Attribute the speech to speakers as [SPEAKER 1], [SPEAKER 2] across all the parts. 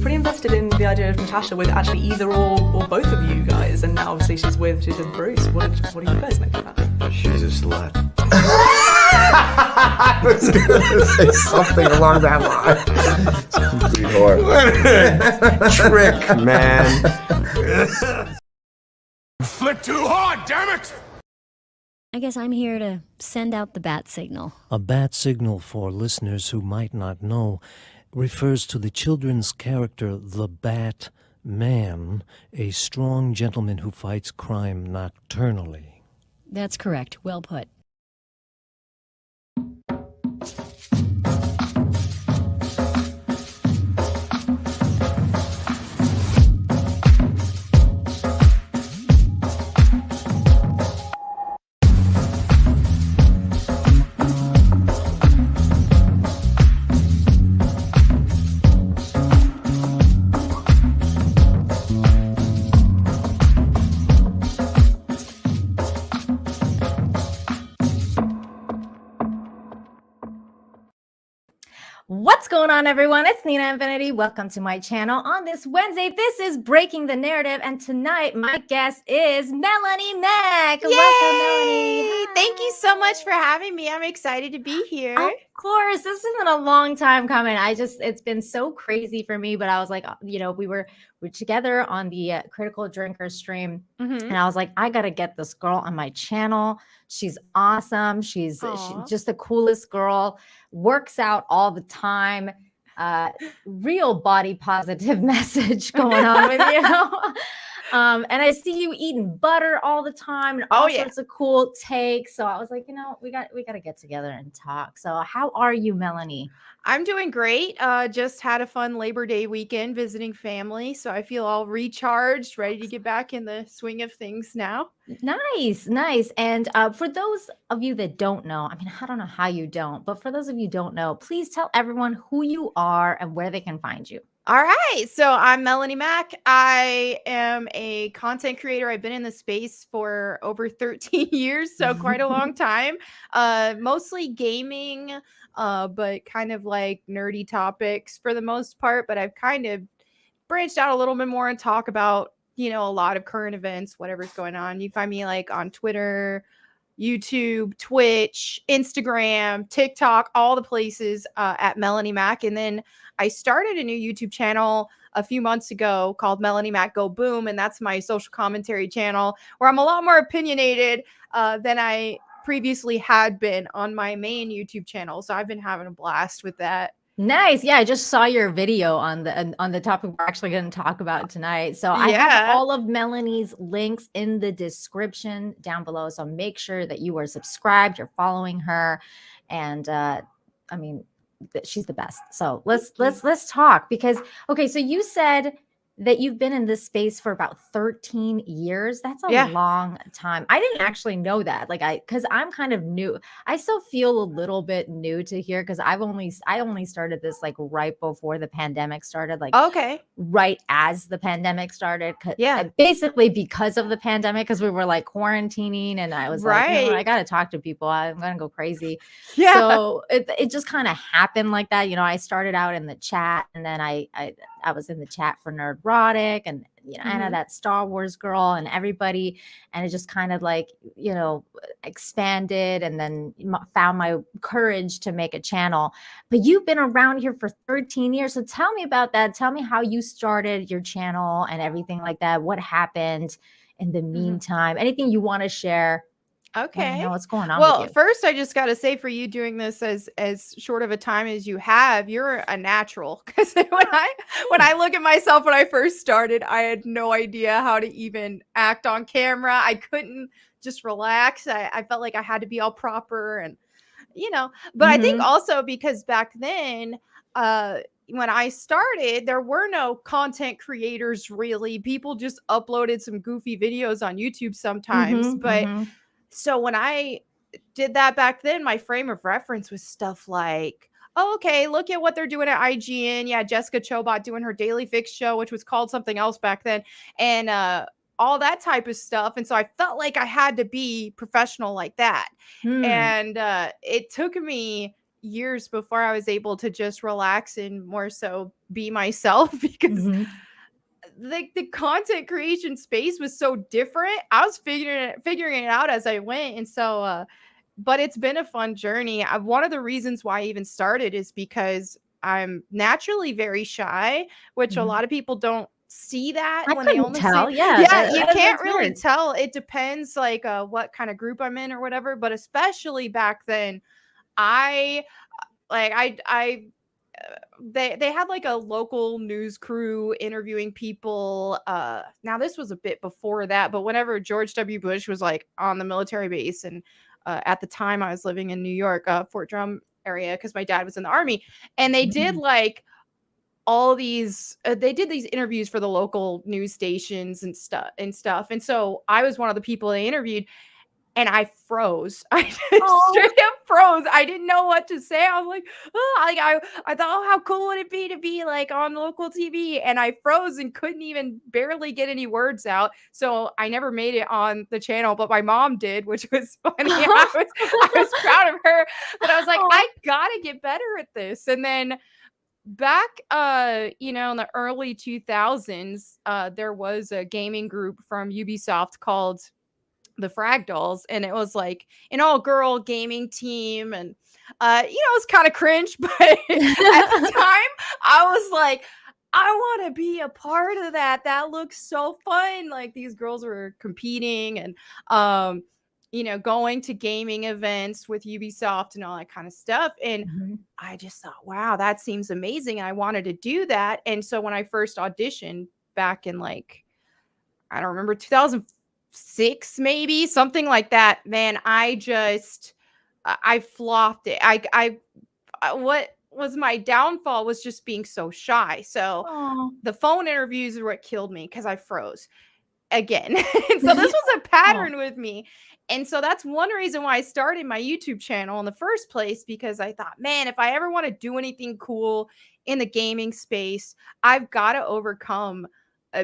[SPEAKER 1] pretty invested in the idea of Natasha with actually either or both of you guys, and now obviously she's with Bruce. What do you guys make of that?
[SPEAKER 2] She's a slut. I was gonna say something along that line. Complete whore. Trick, man.
[SPEAKER 3] Flip too hard, damn it!
[SPEAKER 4] I guess I'm here to send out the bat signal.
[SPEAKER 5] A bat signal, for listeners who might not know, refers to the children's character, the Bat Man, a strong gentleman who fights crime nocturnally.
[SPEAKER 4] That's correct. Well put.
[SPEAKER 6] What's going on, everyone? It's Nina Infinity. Welcome to my channel. On this Wednesday, this is Breaking the Narrative, and tonight my guest is Melanie Mack.
[SPEAKER 7] Yay!
[SPEAKER 6] Welcome, Melanie. Hi.
[SPEAKER 7] Thank you so much for having me. I'm excited to be here.
[SPEAKER 6] Of course, this has been a long time coming. It's been so crazy for me, but I was like, we're together on the Critical Drinker stream, and I was like, I gotta get this girl on my channel. She's awesome. She's just the coolest girl. Works out all the time. Real body positive message going on with you. And I see you eating butter all the time and all sorts of cool takes. So I was like, we got to get together and talk. So how are you, Melanie?
[SPEAKER 7] I'm doing great. Just had a fun Labor Day weekend visiting family. So I feel all recharged, ready to get back in the swing of things now.
[SPEAKER 6] Nice. And for those of you that don't know, I don't know how you don't, but for those of you who don't know, please tell everyone who you are and where they can find you.
[SPEAKER 7] All right. So I'm Melanie Mack. I am a content creator. I've been in the space for over 13 years, so quite a long time. Mostly gaming, but kind of like nerdy topics for the most part. But I've kind of branched out a little bit more and talk about, a lot of current events, whatever's going on. You find me like on Twitter, YouTube, Twitch, Instagram, TikTok, all the places at Melanie Mack. And then I started a new YouTube channel a few months ago called Melanie Mack Go Boom. And that's my social commentary channel where I'm a lot more opinionated than I previously had been on my main YouTube channel. So I've been having a blast with that.
[SPEAKER 6] Nice. Yeah, I just saw your video on the topic we're actually going to talk about tonight. So I have all of Melanie's links in the description down below. So make sure that you are subscribed, you're following her, and she's the best. So let's talk because so you said that you've been in this space for about 13 years. That's a long time. I didn't actually know that. Because I'm kind of new. I still feel a little bit new to here because I only started this right before the pandemic started. Right as the pandemic started. Basically because of the pandemic, because we were quarantining, and I was I got to talk to people. I'm gonna go crazy. Yeah. So it just kind of happened like that. I started out in the chat, and then I was in the chat for Nerdrotic, and Anna, that Star Wars girl, and everybody, and it just kind of expanded, and then found my courage to make a channel. But you've been around here for 13 years, so tell me about that. Tell me how you started your channel and everything like that. What happened in the meantime? Anything you want to share?
[SPEAKER 7] Okay.
[SPEAKER 6] Know what's going on?
[SPEAKER 7] Well, first, I just got to say, for you doing this as short of a time as you have, you're a natural. Because when I look at myself when I first started, I had no idea how to even act on camera. I couldn't just relax. I felt like I had to be all proper, and But I think also because back then, when I started, there were no content creators really. People just uploaded some goofy videos on YouTube sometimes, but. So when I did that back then, my frame of reference was stuff like, look at what they're doing at IGN. Yeah, Jessica Chobot doing her Daily Fix show, which was called something else back then, and all that type of stuff. And so I felt like I had to be professional like that. And it took me years before I was able to just relax and more so be myself because
[SPEAKER 6] Mhm.
[SPEAKER 7] the content creation space was so different. I was figuring it out as I went. And so but it's been a fun journey. One of the reasons why I even started is because I'm naturally very shy, which a
[SPEAKER 6] Mhm.
[SPEAKER 7] lot of people don't see that
[SPEAKER 6] I
[SPEAKER 7] when they
[SPEAKER 6] couldn't
[SPEAKER 7] only see.
[SPEAKER 6] tell. Yeah,
[SPEAKER 7] Yeah, you can't
[SPEAKER 6] that's
[SPEAKER 7] really
[SPEAKER 6] weird.
[SPEAKER 7] tell. It depends like what kind of group I'm in or whatever, but especially back then, I like I they had like a local news crew interviewing people. Now this was a bit before that, but whenever George W. Bush was like on the military base, and at the time I was living in New York, Fort Drum area, because my dad was in the army, and they did
[SPEAKER 6] Mhm.
[SPEAKER 7] like all these they did these interviews for the local news stations and stuff. And so I was one of the people they interviewed, and I froze. I just
[SPEAKER 6] Oh.
[SPEAKER 7] straight up froze. I didn't know what to say. I was like, oh, like I thought, oh, how cool would it be to be like on local TV? And I froze and couldn't even barely get any words out. So I never made it on the channel, but my mom did, which was funny. I was proud of her, but I was like,
[SPEAKER 6] Oh.
[SPEAKER 7] I gotta get better at this. And then back in the early 2000s, there was a gaming group from Ubisoft called the Fragdolls, and it was like an all-girl gaming team, and it was kind of cringe, but at the time I was like, I want to be a part of that. That looks so fun. Like these girls were competing and going to gaming events with Ubisoft and all that kind of stuff. And
[SPEAKER 6] Mhm.
[SPEAKER 7] I just thought, wow, that seems amazing. And I wanted to do that. And so when I first auditioned back in like, I don't remember, 2006, maybe something like that, man, I flopped it. What was my downfall was just being so shy. So
[SPEAKER 6] Aw.
[SPEAKER 7] the phone interviews are what killed me because I froze again. And so this was a
[SPEAKER 6] Aw.
[SPEAKER 7] pattern with me. And so that's one reason why I started my YouTube channel in the first place, because I thought, man, if I ever want to do anything cool in the gaming space, I've got to overcome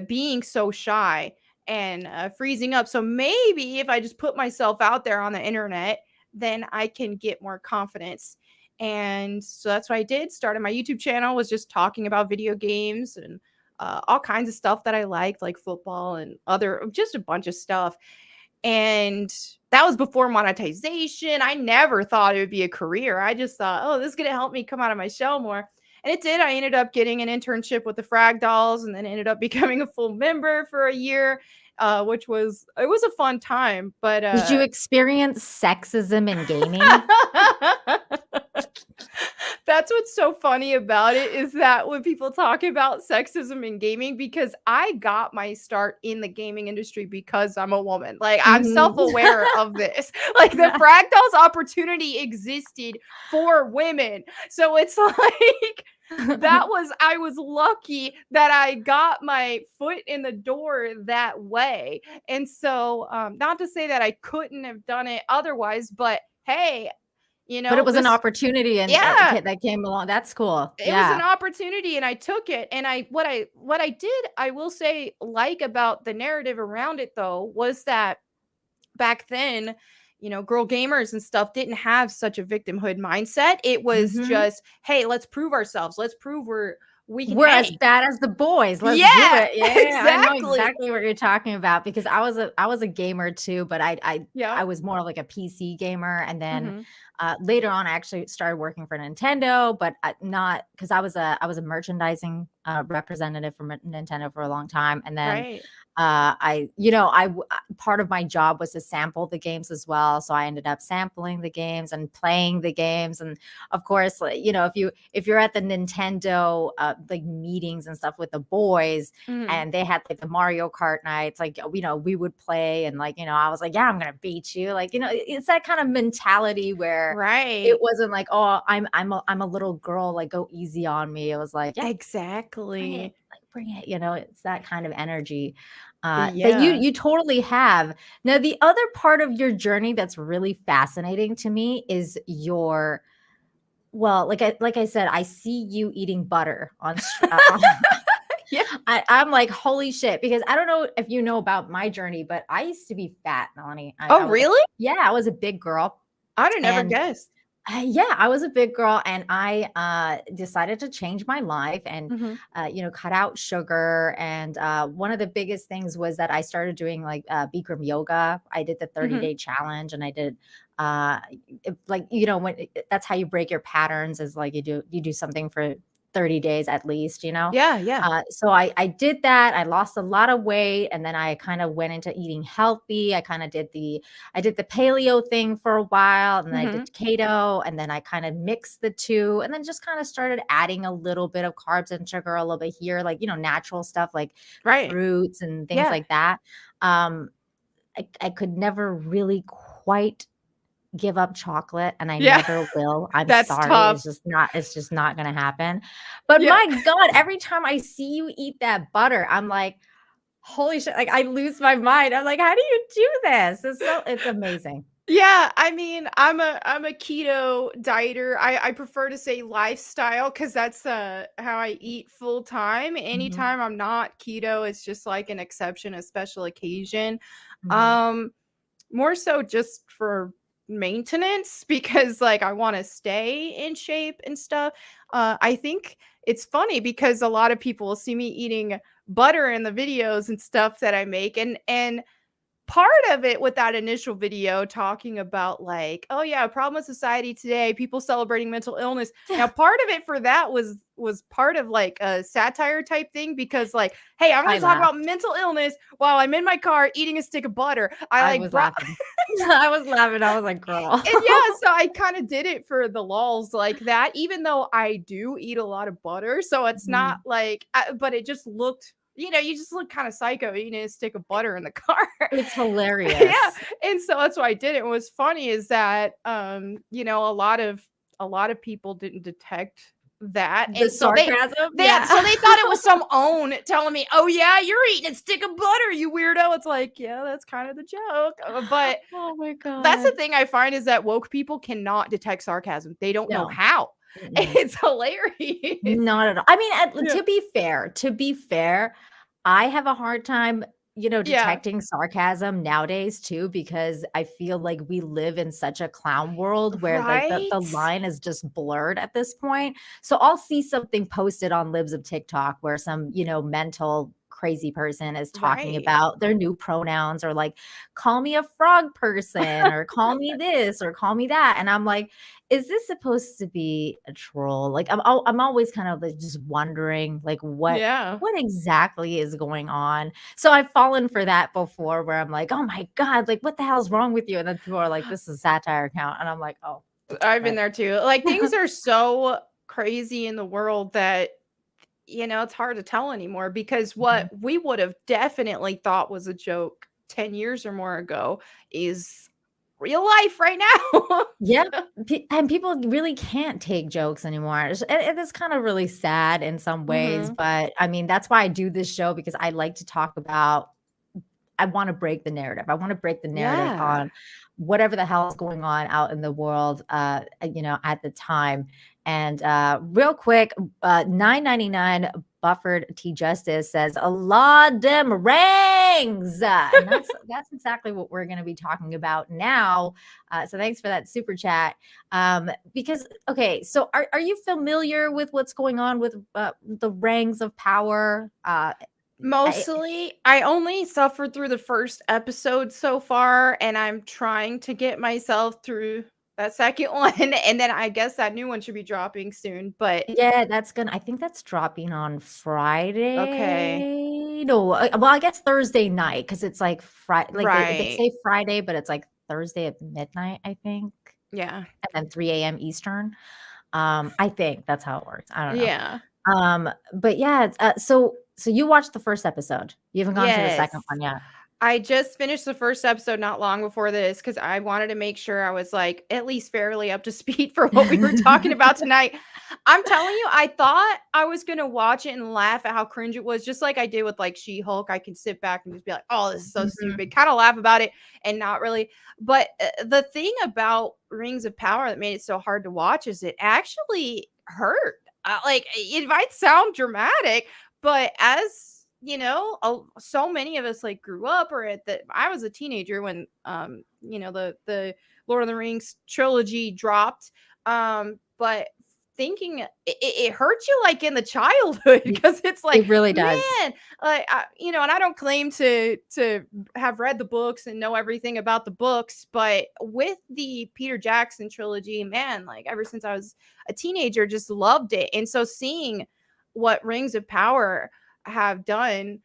[SPEAKER 7] being so shy and freezing up. So maybe if I just put myself out there on the internet, then I can get more confidence. And so that's what I did. Started my YouTube channel, was just talking about video games and all kinds of stuff that I liked, like football and just a bunch of stuff. And that was before monetization. I never thought it would be a career. I just thought, oh, this is going to help me come out of my shell more. And it did. I ended up getting an internship with the Frag Dolls, and then ended up becoming a full member for a year, which was a fun time. But
[SPEAKER 6] Did you experience sexism in gaming?
[SPEAKER 7] that's what's so funny about it, is that when people talk about sexism in gaming, because I got my start in the gaming industry because I'm a woman. Like I'm
[SPEAKER 6] Mhm.
[SPEAKER 7] self-aware of this. Like the
[SPEAKER 6] Yeah.
[SPEAKER 7] Fractals opportunity existed for women. So it's like I was lucky that I got my foot in the door that way. And so not to say that I couldn't have done it otherwise, but hey,
[SPEAKER 6] But it was an
[SPEAKER 7] this
[SPEAKER 6] opportunity and
[SPEAKER 7] yeah,
[SPEAKER 6] that came along. That's cool.
[SPEAKER 7] it was an
[SPEAKER 6] Yeah.
[SPEAKER 7] opportunity, and I took it. And what I did, I will say, like, about the narrative around it though, was that back then, girl gamers and stuff didn't have such a victimhood mindset. It was
[SPEAKER 6] Mhm.
[SPEAKER 7] just, hey, let's prove ourselves. Let's prove we can
[SPEAKER 6] We're as
[SPEAKER 7] hang.
[SPEAKER 6] bad as the boys. Let's do
[SPEAKER 7] Yeah,
[SPEAKER 6] it. Yeah, I know
[SPEAKER 7] exactly.
[SPEAKER 6] exactly what you're talking about because I was a gamer too, but
[SPEAKER 7] Yeah.
[SPEAKER 6] I was more like a PC gamer, and then
[SPEAKER 7] Hmm.
[SPEAKER 6] later on I actually started working for Nintendo, but not because I was a merchandising representative for Nintendo for a long time, and then
[SPEAKER 7] Right.
[SPEAKER 6] part of my job was to sample the games as well, so I ended up sampling the games and playing the games. And of course, like, if you're at the Nintendo like meetings and stuff with the boys,
[SPEAKER 7] Hmm.
[SPEAKER 6] and they had like the Mario Kart nights, like we would play, and like I was like, yeah, I'm gonna beat you, like it's that kind of mentality where
[SPEAKER 7] Right.
[SPEAKER 6] it wasn't like, oh, I'm a little girl, like go easy on me. It was like, yeah, bring it,
[SPEAKER 7] Exactly.
[SPEAKER 6] like bring it. It's that kind of energy that
[SPEAKER 7] Yeah.
[SPEAKER 6] you totally have. Now, the other part of your journey that's really fascinating to me is your like I said, I see you eating butter
[SPEAKER 7] Yeah.
[SPEAKER 6] I'm like, holy shit, because I don't know if you know about my journey, but I used to be fat, Melanie.
[SPEAKER 7] Oh, really?
[SPEAKER 6] Yeah, I was a big girl.
[SPEAKER 7] I'd have never
[SPEAKER 6] And
[SPEAKER 7] guessed.
[SPEAKER 6] Yeah, I was a big girl, and I decided to change my life and cut out sugar. And one of the biggest things was that I started doing like Bikram yoga. I did the 30-day challenge, and I did that's how you break your patterns, is like you do something for 30 days at least.
[SPEAKER 7] Yeah.
[SPEAKER 6] So I did that. I lost a lot of weight, and then I kind of went into eating healthy. I did the paleo thing for a while, and then I did keto, and then I kind of mixed the two, and then just kind of started adding a little bit of carbs and sugar, a little bit here, like, natural stuff like fruits and things like that. I could never really quite give up chocolate, and I never will. I'm
[SPEAKER 7] That's
[SPEAKER 6] sorry.
[SPEAKER 7] tough.
[SPEAKER 6] It's just not gonna happen. But my God, every time I see you eat that butter, I'm like, holy shit, like I lose my mind. I'm like, how do you do this? It's amazing.
[SPEAKER 7] Yeah, I mean, I'm a keto dieter. I prefer to say lifestyle because that's how I eat full time. Anytime I'm not keto, it's just like an exception, a special occasion. More so just for maintenance because like I want to stay in shape and stuff. I think it's funny because a lot of people will see me eating butter in the videos and stuff that I make, and part of it with that initial video talking about like, oh yeah, problem with society today, people celebrating mental illness. Now, part of it for that was part of like a satire type thing because like, hey, I'm going to talk about mental illness while I'm in my car eating a stick of butter.
[SPEAKER 6] I was laughing. I was laughing. I was like, girl.
[SPEAKER 7] And yeah, so I kind of did it for the lulz like that, even though I do eat a lot of butter. So it's not like, but it just looked, you just look kind of psycho eating a stick of butter in the car.
[SPEAKER 6] It's hilarious.
[SPEAKER 7] Yeah. And so that's why I did it. And what's funny is that, a lot of people didn't detect that.
[SPEAKER 6] The sarcasm.
[SPEAKER 7] So they thought it was some own telling me, oh yeah, you're eating a stick of butter, you weirdo. It's like, yeah, that's kind of the joke. But
[SPEAKER 6] oh my God.
[SPEAKER 7] That's the thing I find is that woke people cannot detect sarcasm. They don't know how. It's hilarious.
[SPEAKER 6] Not at all. I mean, to be fair, I have a hard time, detecting sarcasm nowadays too, because I feel like we live in such a clown world where like the line is just blurred at this point. So I'll see something posted on Libs of TikTok where some, mental crazy person is talking about their new pronouns, or like, call me a frog person, or call me this, or call me that. And I'm like, is this supposed to be a troll? Like I'm always kind of like just wondering like what exactly is going on. So I've fallen for that before where I'm like, oh my God, like what the hell's wrong with you? And then people are like, this is a satire account. And I'm like, oh.
[SPEAKER 7] I've been there too. Like things are so crazy in the world that it's hard to tell anymore because what we would have definitely thought was a joke 10 years or more ago is real life right now.
[SPEAKER 6] Yeah. And people really can't take jokes anymore. It's kind of really sad in some ways, but I mean, that's why I do this show, because I like to talk about, I want to break the narrative. I want to break the narrative on whatever the hell is going on out in the world, at the time. And real quick, $9.99 Buffered T Justice says, a lot dem rangs. And that's exactly what we're going to be talking about now. So thanks for that super chat. Because, okay, so are you familiar with what's going on with the rangs of power?
[SPEAKER 7] Mostly, I only suffered through the first episode so far, and I'm trying to get myself through that second one, and then I guess that new one should be dropping soon. But
[SPEAKER 6] yeah, I think that's dropping on Friday.
[SPEAKER 7] Okay.
[SPEAKER 6] No, well, I guess Thursday night, because it's like Friday. Like they say Friday, but it's like Thursday at midnight, I think.
[SPEAKER 7] Yeah.
[SPEAKER 6] And then 3 a.m. Eastern. I think that's how it works. I don't know.
[SPEAKER 7] Yeah.
[SPEAKER 6] But yeah, so you watched the first episode. You haven't gone to the second one yet.
[SPEAKER 7] I just finished the first episode not long before this because I wanted to make sure I was like at least fairly up to speed for what we were talking about tonight. I'm telling you, I thought I was going to watch it and laugh at how cringe it was, just like I did with like She-Hulk. I can sit back and just be like, oh, this is so stupid, kind of laugh about it and not really. But the thing about Rings of Power that made it so hard to watch is it actually hurt. Like it might sound dramatic, but as so many of us like grew up, or I was a teenager when the Lord of the Rings trilogy dropped. But thinking it hurts you like in the childhood because it's like,
[SPEAKER 6] It really does.
[SPEAKER 7] man, like you know, and I don't claim to have read the books and know everything about the books, but with the Peter Jackson trilogy, man, like ever since I was a teenager, just loved it. And so seeing what Rings of Power have done,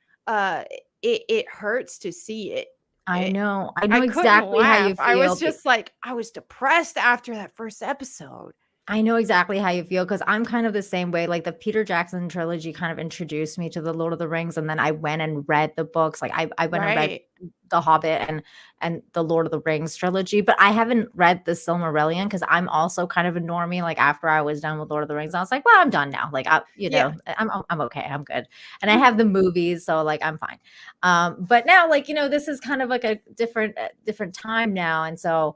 [SPEAKER 7] it hurts to see it.
[SPEAKER 6] I know
[SPEAKER 7] I couldn't
[SPEAKER 6] exactly how you
[SPEAKER 7] laugh. I was
[SPEAKER 6] feel.
[SPEAKER 7] just like, I was depressed after that first episode.
[SPEAKER 6] I know exactly how you feel because I'm kind of the same way. Like the Peter Jackson trilogy kind of introduced me to the Lord of the Rings, and then I went and read the books. Like I went and read
[SPEAKER 7] Right.
[SPEAKER 6] The Hobbit and the Lord of the Rings trilogy, but I haven't read the Silmarillion because I'm also kind of a normie. Like after I was done with Lord of the Rings, I was like, well, I'm done now. Like I'm okay, I'm good, and I have the movies, so like I'm fine. But now, like this is kind of like a different time now, and so.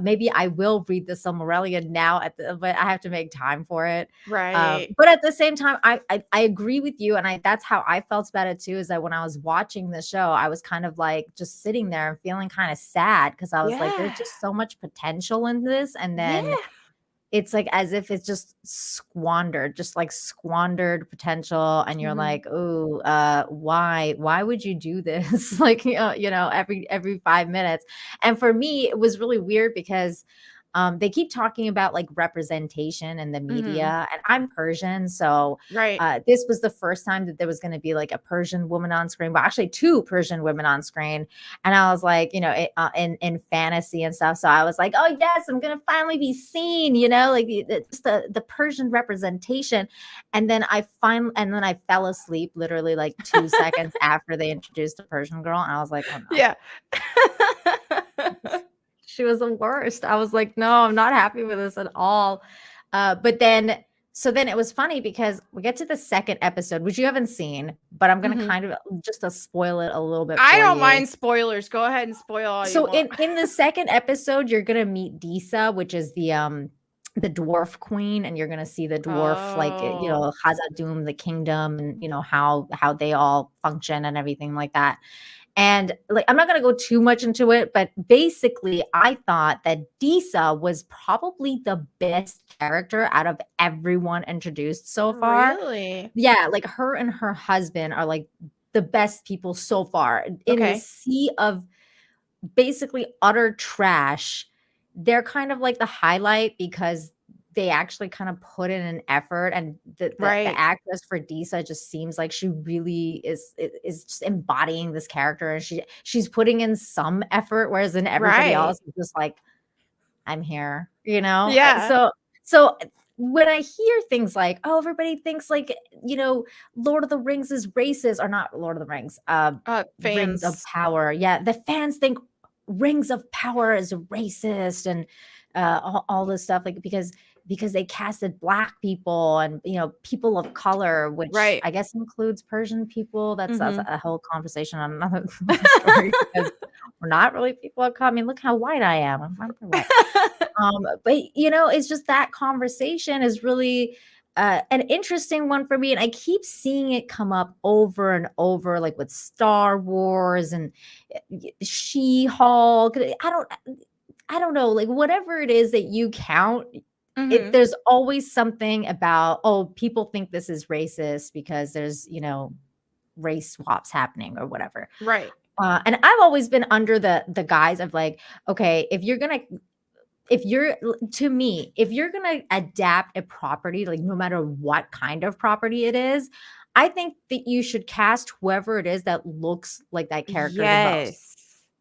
[SPEAKER 6] Maybe I will read the Silmarillion now, but I have to make time for it.
[SPEAKER 7] Right.
[SPEAKER 6] But at the same time, I agree with you, and that's how I felt about it too. Is that when I was watching the show, I was kind of like just sitting there and feeling kind of sad because I was like, there's just so much potential in this, and then it's like as if it's just squandered potential, and you're like, oh, why would you do this? Like, every 5 minutes. And for me, it was really weird because they keep talking about like representation in the media, and I'm Persian, so this was the first time that there was going to be like a Persian woman on screen, but actually 2 Persian women on screen. And I was like, in fantasy and stuff. So I was like, oh yes, I'm going to finally be seen, like just the Persian representation. And then I fell asleep literally like 2 seconds after they introduced a Persian girl, and I was like, oh no.
[SPEAKER 7] Yeah.
[SPEAKER 6] She was the worst. I was like, no, I'm not happy with this at all. But then it was funny because we get to the second episode, which you haven't seen, but I'm going to kind of just to spoil it a little bit.
[SPEAKER 7] I don't mind spoilers. Go ahead and spoil all you want.
[SPEAKER 6] in the second episode, you're going to meet Disa, which is the dwarf queen, and you're going to see the dwarf, like, Khazad-dûm, the kingdom, and, how they all function and everything like that. And like, I'm not going to go too much into it, but basically I thought that Disa was probably the best character out of everyone introduced so far.
[SPEAKER 7] Really?
[SPEAKER 6] Yeah. Like her and her husband are like the best people so far in the sea of basically utter trash. They're kind of like the highlight because they actually kind of put in an effort, and the actress for Disa just seems like she really is just embodying this character, and she's putting in some effort, whereas in everybody else is just like, I'm here,
[SPEAKER 7] Yeah.
[SPEAKER 6] So when I hear things like, oh, everybody thinks like, Lord of the Rings is racist, or not Lord of the Rings, Rings of Power. Yeah, the fans think Rings of Power is racist and all this stuff, like because they casted Black people and people of color, which I guess includes Persian people. That's a whole conversation on another story because we're not really people of color. I mean, look how white I am. I'm white. But it's just that conversation is really an interesting one for me, and I keep seeing it come up over and over, like with Star Wars and She-Hulk. I don't know, like whatever it is that you count. There's always something about, oh, people think this is racist because there's, race swaps happening or whatever.
[SPEAKER 7] Right.
[SPEAKER 6] And I've always been under the guise of like, okay, if you're going to adapt a property, like no matter what kind of property it is, I think that you should cast whoever it is that looks like that character the most.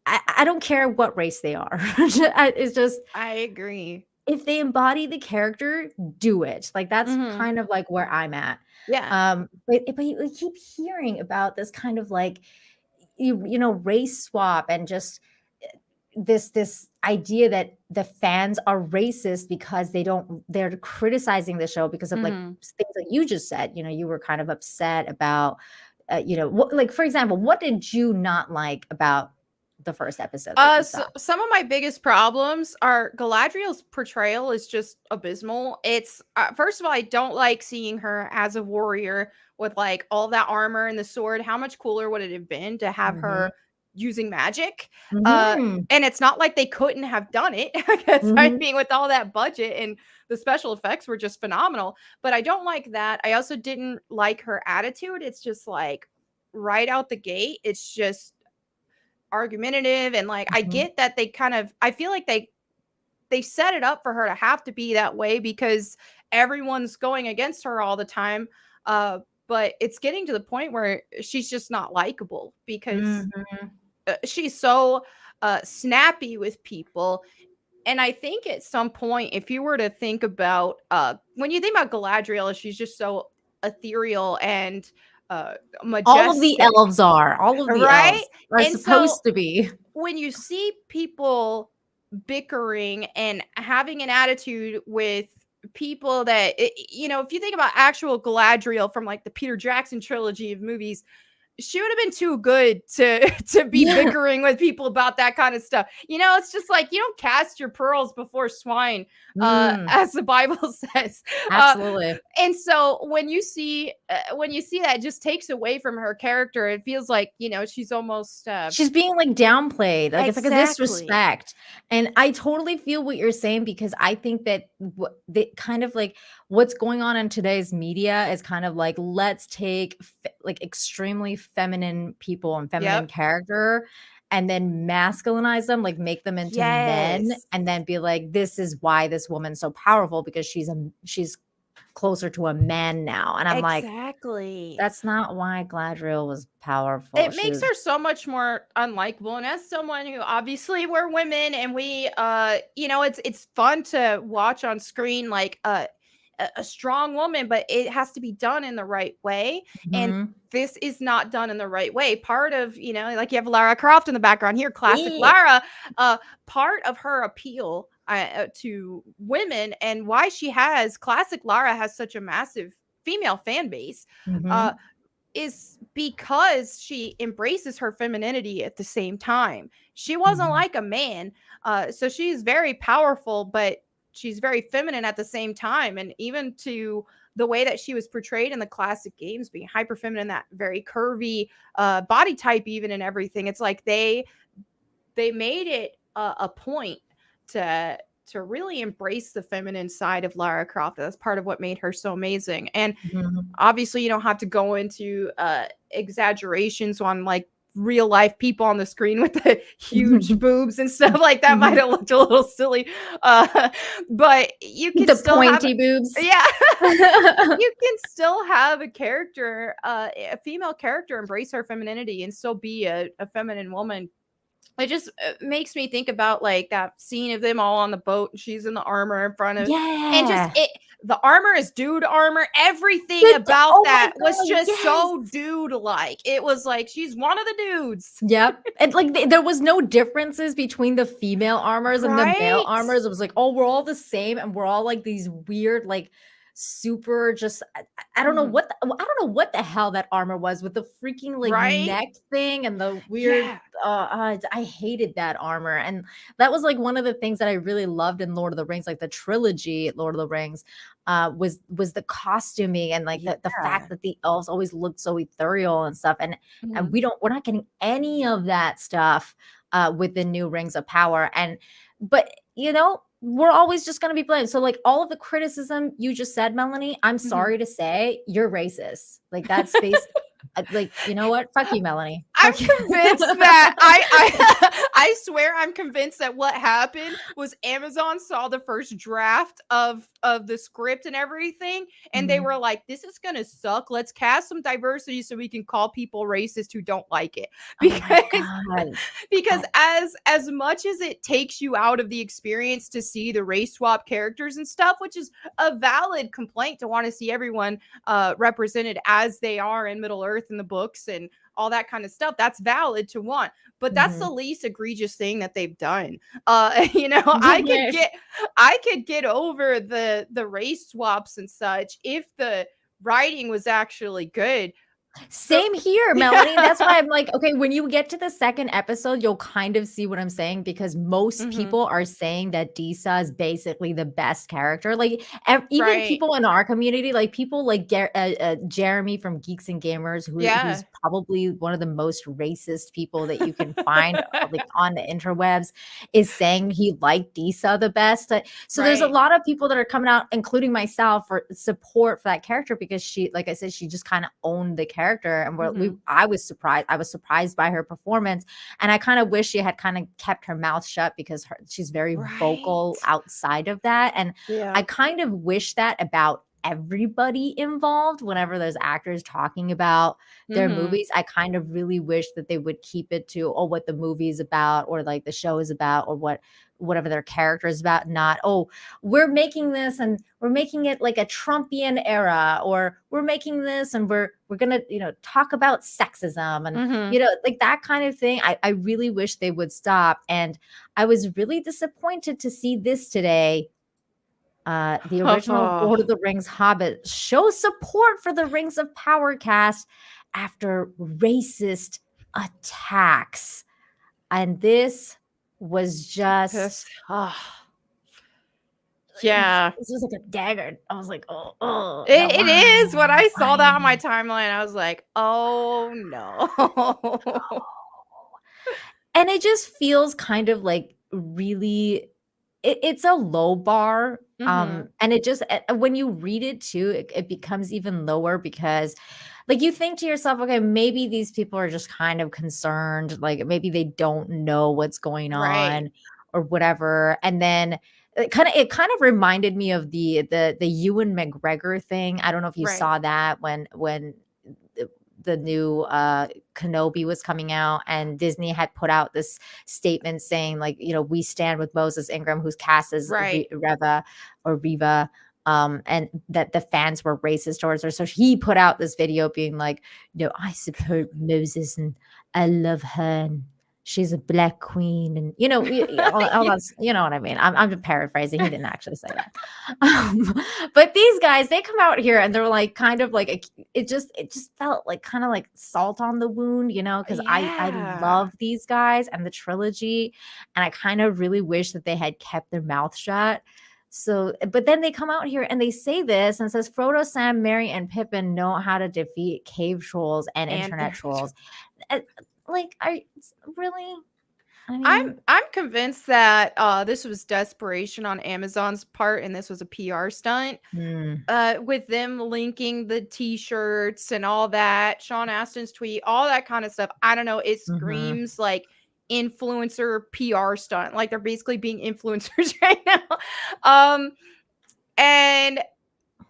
[SPEAKER 6] I don't care what race they are. It's just,
[SPEAKER 7] I agree.
[SPEAKER 6] If they embody the character, do it. Like that's kind of like where I'm at.
[SPEAKER 7] Yeah.
[SPEAKER 6] But we keep hearing about this kind of like, race swap and just this idea that the fans are racist because they're criticizing the show because of like things that you just said. You were kind of upset about, like for example, what did you not like about the first episode?
[SPEAKER 7] So some of my biggest problems are Galadriel's portrayal is just abysmal. It's first of all, I don't like seeing her as a warrior with like all that armor and the sword. How much cooler would it have been to have her using magic.
[SPEAKER 6] Mhm.
[SPEAKER 7] And it's not like they couldn't have done it because I
[SPEAKER 6] Mhm.
[SPEAKER 7] mean, with all that budget and the special effects were just phenomenal. But I don't like that. I also didn't like her attitude. It's just like right out the gate, it's just argumentative. And like, I
[SPEAKER 6] Mhm.
[SPEAKER 7] get that I feel like they set it up for her to have to be that way because everyone's going against her all the time. But it's getting to the point where she's just not likable because
[SPEAKER 6] Mhm.
[SPEAKER 7] she's so snappy with people. And I think at some point, if you were to think about when you think about Galadriel, she's just so ethereal and
[SPEAKER 6] All of the
[SPEAKER 7] majestic,
[SPEAKER 6] elves are. All of the
[SPEAKER 7] right?
[SPEAKER 6] elves are
[SPEAKER 7] And so
[SPEAKER 6] supposed to be.
[SPEAKER 7] when you see people bickering and having an attitude with people that if you think about actual Galadriel from like the Peter Jackson trilogy of movies, she would have been too good to to be
[SPEAKER 6] Yeah.
[SPEAKER 7] bickering with people about that kind of stuff. It's just like you don't cast your pearls before swine,
[SPEAKER 6] Mm,
[SPEAKER 7] as the Bible says.
[SPEAKER 6] absolutely.
[SPEAKER 7] And so when you see that, it just takes away from her character. It feels like she's almost
[SPEAKER 6] She's being like downplayed. Like it's like a
[SPEAKER 7] exactly.
[SPEAKER 6] disrespect. And I totally feel what you're saying because I think that the kind of like what's going on in today's media is kind of like let's take like extremely feminine people and feminine
[SPEAKER 7] Yep.
[SPEAKER 6] character and then masculinize them, like make them into men
[SPEAKER 7] Yes.
[SPEAKER 6] and then be like this is why this woman's so powerful because she's closer to a man now. And I'm like
[SPEAKER 7] Exactly.
[SPEAKER 6] that's not why Galadriel was powerful.
[SPEAKER 7] It
[SPEAKER 6] She
[SPEAKER 7] makes
[SPEAKER 6] was
[SPEAKER 7] her so much more unlikable. And as someone who obviously we're women and we it's fun to watch on screen like a strong woman, but it has to be done in the right way. And
[SPEAKER 6] Mhm.
[SPEAKER 7] this is not done in the right way. Part of, like you have Lara Croft in the background here, classic
[SPEAKER 6] Yeah.
[SPEAKER 7] Lara, part of her appeal to women and why she has classic Lara has such a massive female fan base. Uh,
[SPEAKER 6] Mhm.
[SPEAKER 7] is because she embraces her femininity at the same time. She wasn't
[SPEAKER 6] Mhm.
[SPEAKER 7] like a man. So she's very powerful, but she's very feminine at the same time. And even to the way that she was portrayed in the classic games, being hyper feminine, that very curvy body type, even and everything. It's like they made it a point to really embrace the feminine side of Lara Croft. That's part of what made her so amazing. And
[SPEAKER 6] Mhm.
[SPEAKER 7] obviously, you don't have to go into exaggerations on like real life people on the screen with the huge boobs and stuff like that. Might
[SPEAKER 6] Mhm.
[SPEAKER 7] have looked a little silly, but you can
[SPEAKER 6] The
[SPEAKER 7] still have,
[SPEAKER 6] pointy boobs.
[SPEAKER 7] yeah, you can still have a character, a female character, embrace her femininity and still be a feminine woman. It just makes me think about like that scene of them all on the boat and she's in the armor in front of, and just
[SPEAKER 6] Yeah.
[SPEAKER 7] the armor is dude armor. Everything about
[SPEAKER 6] Oh my
[SPEAKER 7] that was
[SPEAKER 6] god,
[SPEAKER 7] just
[SPEAKER 6] yes.
[SPEAKER 7] so dude like. It was like she's one of the dudes.
[SPEAKER 6] Yep. And like there was no differences between the female armors and the male
[SPEAKER 7] Right?
[SPEAKER 6] armors. It was like, oh, we're all the same and we're all like these weird, like super just I don't know
[SPEAKER 7] Mhm.
[SPEAKER 6] what I don't know what the hell that armor was with the freaking like
[SPEAKER 7] Right?
[SPEAKER 6] neck thing and the weird
[SPEAKER 7] Yeah.
[SPEAKER 6] I hated that armor. And that was like one of the things that I really loved in Lord of the Rings, like the trilogy Lord of the Rings, was the costuming and like the
[SPEAKER 7] Yeah.
[SPEAKER 6] fact that the elves always looked so ethereal and stuff. And
[SPEAKER 7] Mhm.
[SPEAKER 6] we're not getting any of that stuff with the new Rings of Power. And but we're always just going to be blamed. So like all of the criticism you just said, Melanie, I'm
[SPEAKER 7] Mhm.
[SPEAKER 6] sorry to say you're racist. Like that's based like you know what, fuck you, Melanie.
[SPEAKER 7] I'm
[SPEAKER 6] Fuck you.
[SPEAKER 7] convinced that I swear I'm convinced that what happened was Amazon saw the first draft of the script and everything, and they
[SPEAKER 6] Mhm.
[SPEAKER 7] were like, "This is gonna suck. Let's cast some diversity so we can call people racist who don't like it."
[SPEAKER 6] Oh my
[SPEAKER 7] Because
[SPEAKER 6] god.
[SPEAKER 7] because as much as it takes you out of the experience to see the race swap characters and stuff, which is a valid complaint to want to see everyone represented as they are in Middle Earth in the books and all that kind of stuff, that's valid to want, but that's the
[SPEAKER 6] Mhm.
[SPEAKER 7] least egregious thing that they've done. I could get over the race swaps and such if the writing was actually good.
[SPEAKER 6] Same here, Melanie. That's why I'm like, okay, when you get to the second episode, you'll kind of see what I'm saying, because most people are saying that Disa is basically the best character. Like even people in our community, like people like Jeremy from Geeks and Gamers, who's probably one of the most racist people that you can find like on the interwebs, is saying he liked Disa the best. So there's a lot of people that are coming out, including myself, for support for that character, because she, like I said, she just kind of owned the character. And I was surprised by her performance, and I kind of wish she had kind of kept her mouth shut, because she's very vocal outside of that. And I kind of wish that about everybody involved. Whenever there's actors talking about their movies, I kind of really wish that they would keep it to what the movie is about, or like the show is about, or whatever their character is about, not we're making this and we're making it like a Trumpian era, or we're making this and we're gonna talk about sexism and like that kind of thing. I really wish they would stop, and I was really disappointed to see this today. The original Lord of the Rings Hobbit shows support for the Rings of Power cast after racist attacks, and this was just this was like a dagger. I was like,
[SPEAKER 7] it is. When I saw that on my timeline, I was like, oh no.
[SPEAKER 6] And it just feels kind of like really it's a low bar. And it just, when you read it too, it becomes even lower, because like you think to yourself, okay, maybe these people are just kind of concerned, like maybe they don't know what's going on or whatever. And then it kind of reminded me of the Ewan McGregor thing. I don't know if you saw that when the new Kenobi was coming out, and Disney had put out this statement saying, like, we stand with Moses Ingram, who's cast as Riva, and that the fans were racist towards her. So he put out this video being like, I support Moses and I love her and she's a black queen, and all that's, you know what I mean. I'm paraphrasing. He didn't actually say that. But these guys, they come out here and they're like, kind of like it just felt like kind of like salt on the wound, because I love these guys and the trilogy, and I kind of really wish that they had kept their mouth shut. So, but then they come out here and they say this and says Frodo, Sam, Merry, and Pippin know how to defeat cave trolls and internet trolls. Like, really? I mean,
[SPEAKER 7] I'm convinced that this was desperation on Amazon's part, and this was a PR stunt. With them linking the T-shirts and all that, Sean Astin's tweet, all that kind of stuff. I don't know. It screams like influencer PR stunt. Like they're basically being influencers right now. And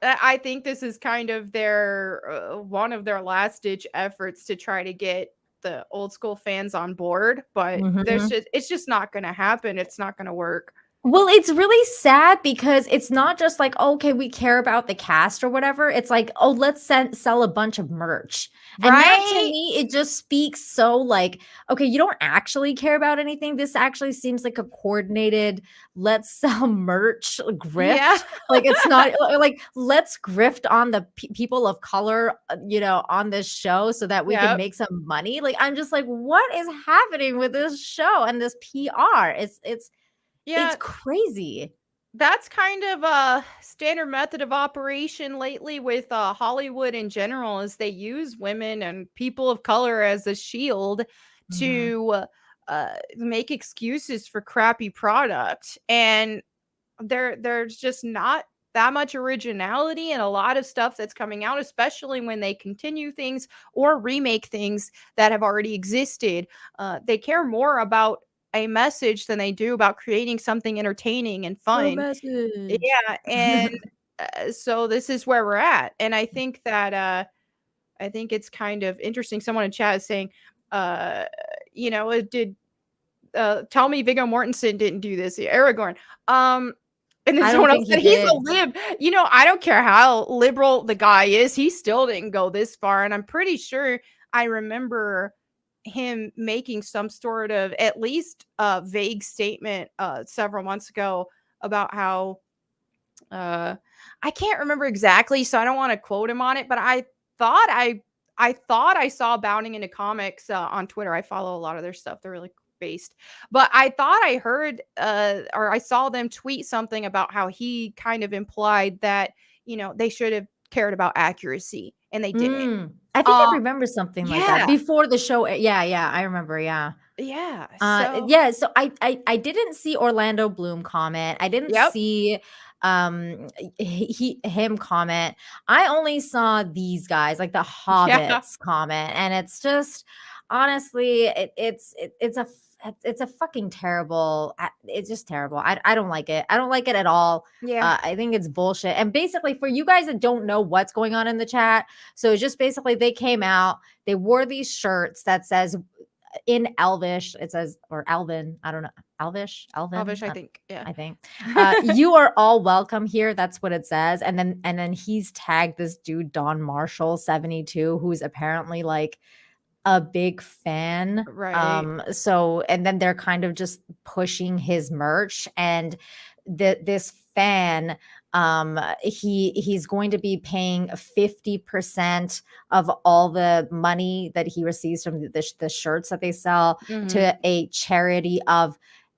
[SPEAKER 7] I think this is kind of their one of their last ditch efforts to try to get the old school fans on board, but it's just not going to happen. It's not going to work.
[SPEAKER 6] Well, it's really sad, because it's not just like, okay, we care about the cast or whatever. It's like, let's sell a bunch of merch. And that, to me, it just speaks so like, okay, you don't actually care about anything. This actually seems like a coordinated, let's sell merch grift.
[SPEAKER 7] Yeah.
[SPEAKER 6] Like, it's not like, let's grift on the people of color, on this show so that we can make some money. Like, I'm just like, what is happening with this show and this PR? It's crazy.
[SPEAKER 7] That's kind of a standard method of operation lately with Hollywood in general, is they use women and people of color as a shield to make excuses for crappy product. And there's just not that much originality in a lot of stuff that's coming out, especially when they continue things or remake things that have already existed. They care more about a message than they do about creating something entertaining and fun. Yeah, and so this is where we're at. And I think that I think it's kind of interesting. Someone in chat is saying, it did tell me Viggo Mortensen didn't do this. Aragorn. And then someone else said he's a lib. I don't care how liberal the guy is, he still didn't go this far. And I'm pretty sure I remember him making some sort of at least vague statement several months ago about how I can't remember exactly, so I don't want to quote him on it, but I thought I I thought I saw Bounding into Comics on Twitter. I follow a lot of their stuff. They're really based. But I thought I heard or I saw them tweet something about how he kind of implied that, they should have cared about accuracy and they didn't.
[SPEAKER 6] I think I remember something like that
[SPEAKER 7] Yeah.
[SPEAKER 6] before the show. Yeah, I remember. Yeah.
[SPEAKER 7] Yeah.
[SPEAKER 6] So I didn't see Orlando Bloom comment. I didn't see him comment. I only saw these guys, like the Hobbits comment, and it's just honestly it's a fucking terrible. It's just terrible. I don't like it. I don't like it at all.
[SPEAKER 7] Yeah.
[SPEAKER 6] I think it's bullshit. And basically, for you guys that don't know what's going on in the chat, so it's just basically they came out, they wore these shirts that says in Elvish, it says, or Elvin, I don't know, Elvish,
[SPEAKER 7] I think. Yeah.
[SPEAKER 6] I think you are all welcome here. That's what it says. And then he's tagged this dude Don Marshall 72, who's apparently like a big fan.
[SPEAKER 7] Right.
[SPEAKER 6] So and then they're kind of just pushing his merch, and this fan he's going to be paying 50% of all the money that he receives from the shirts that they sell to a charity of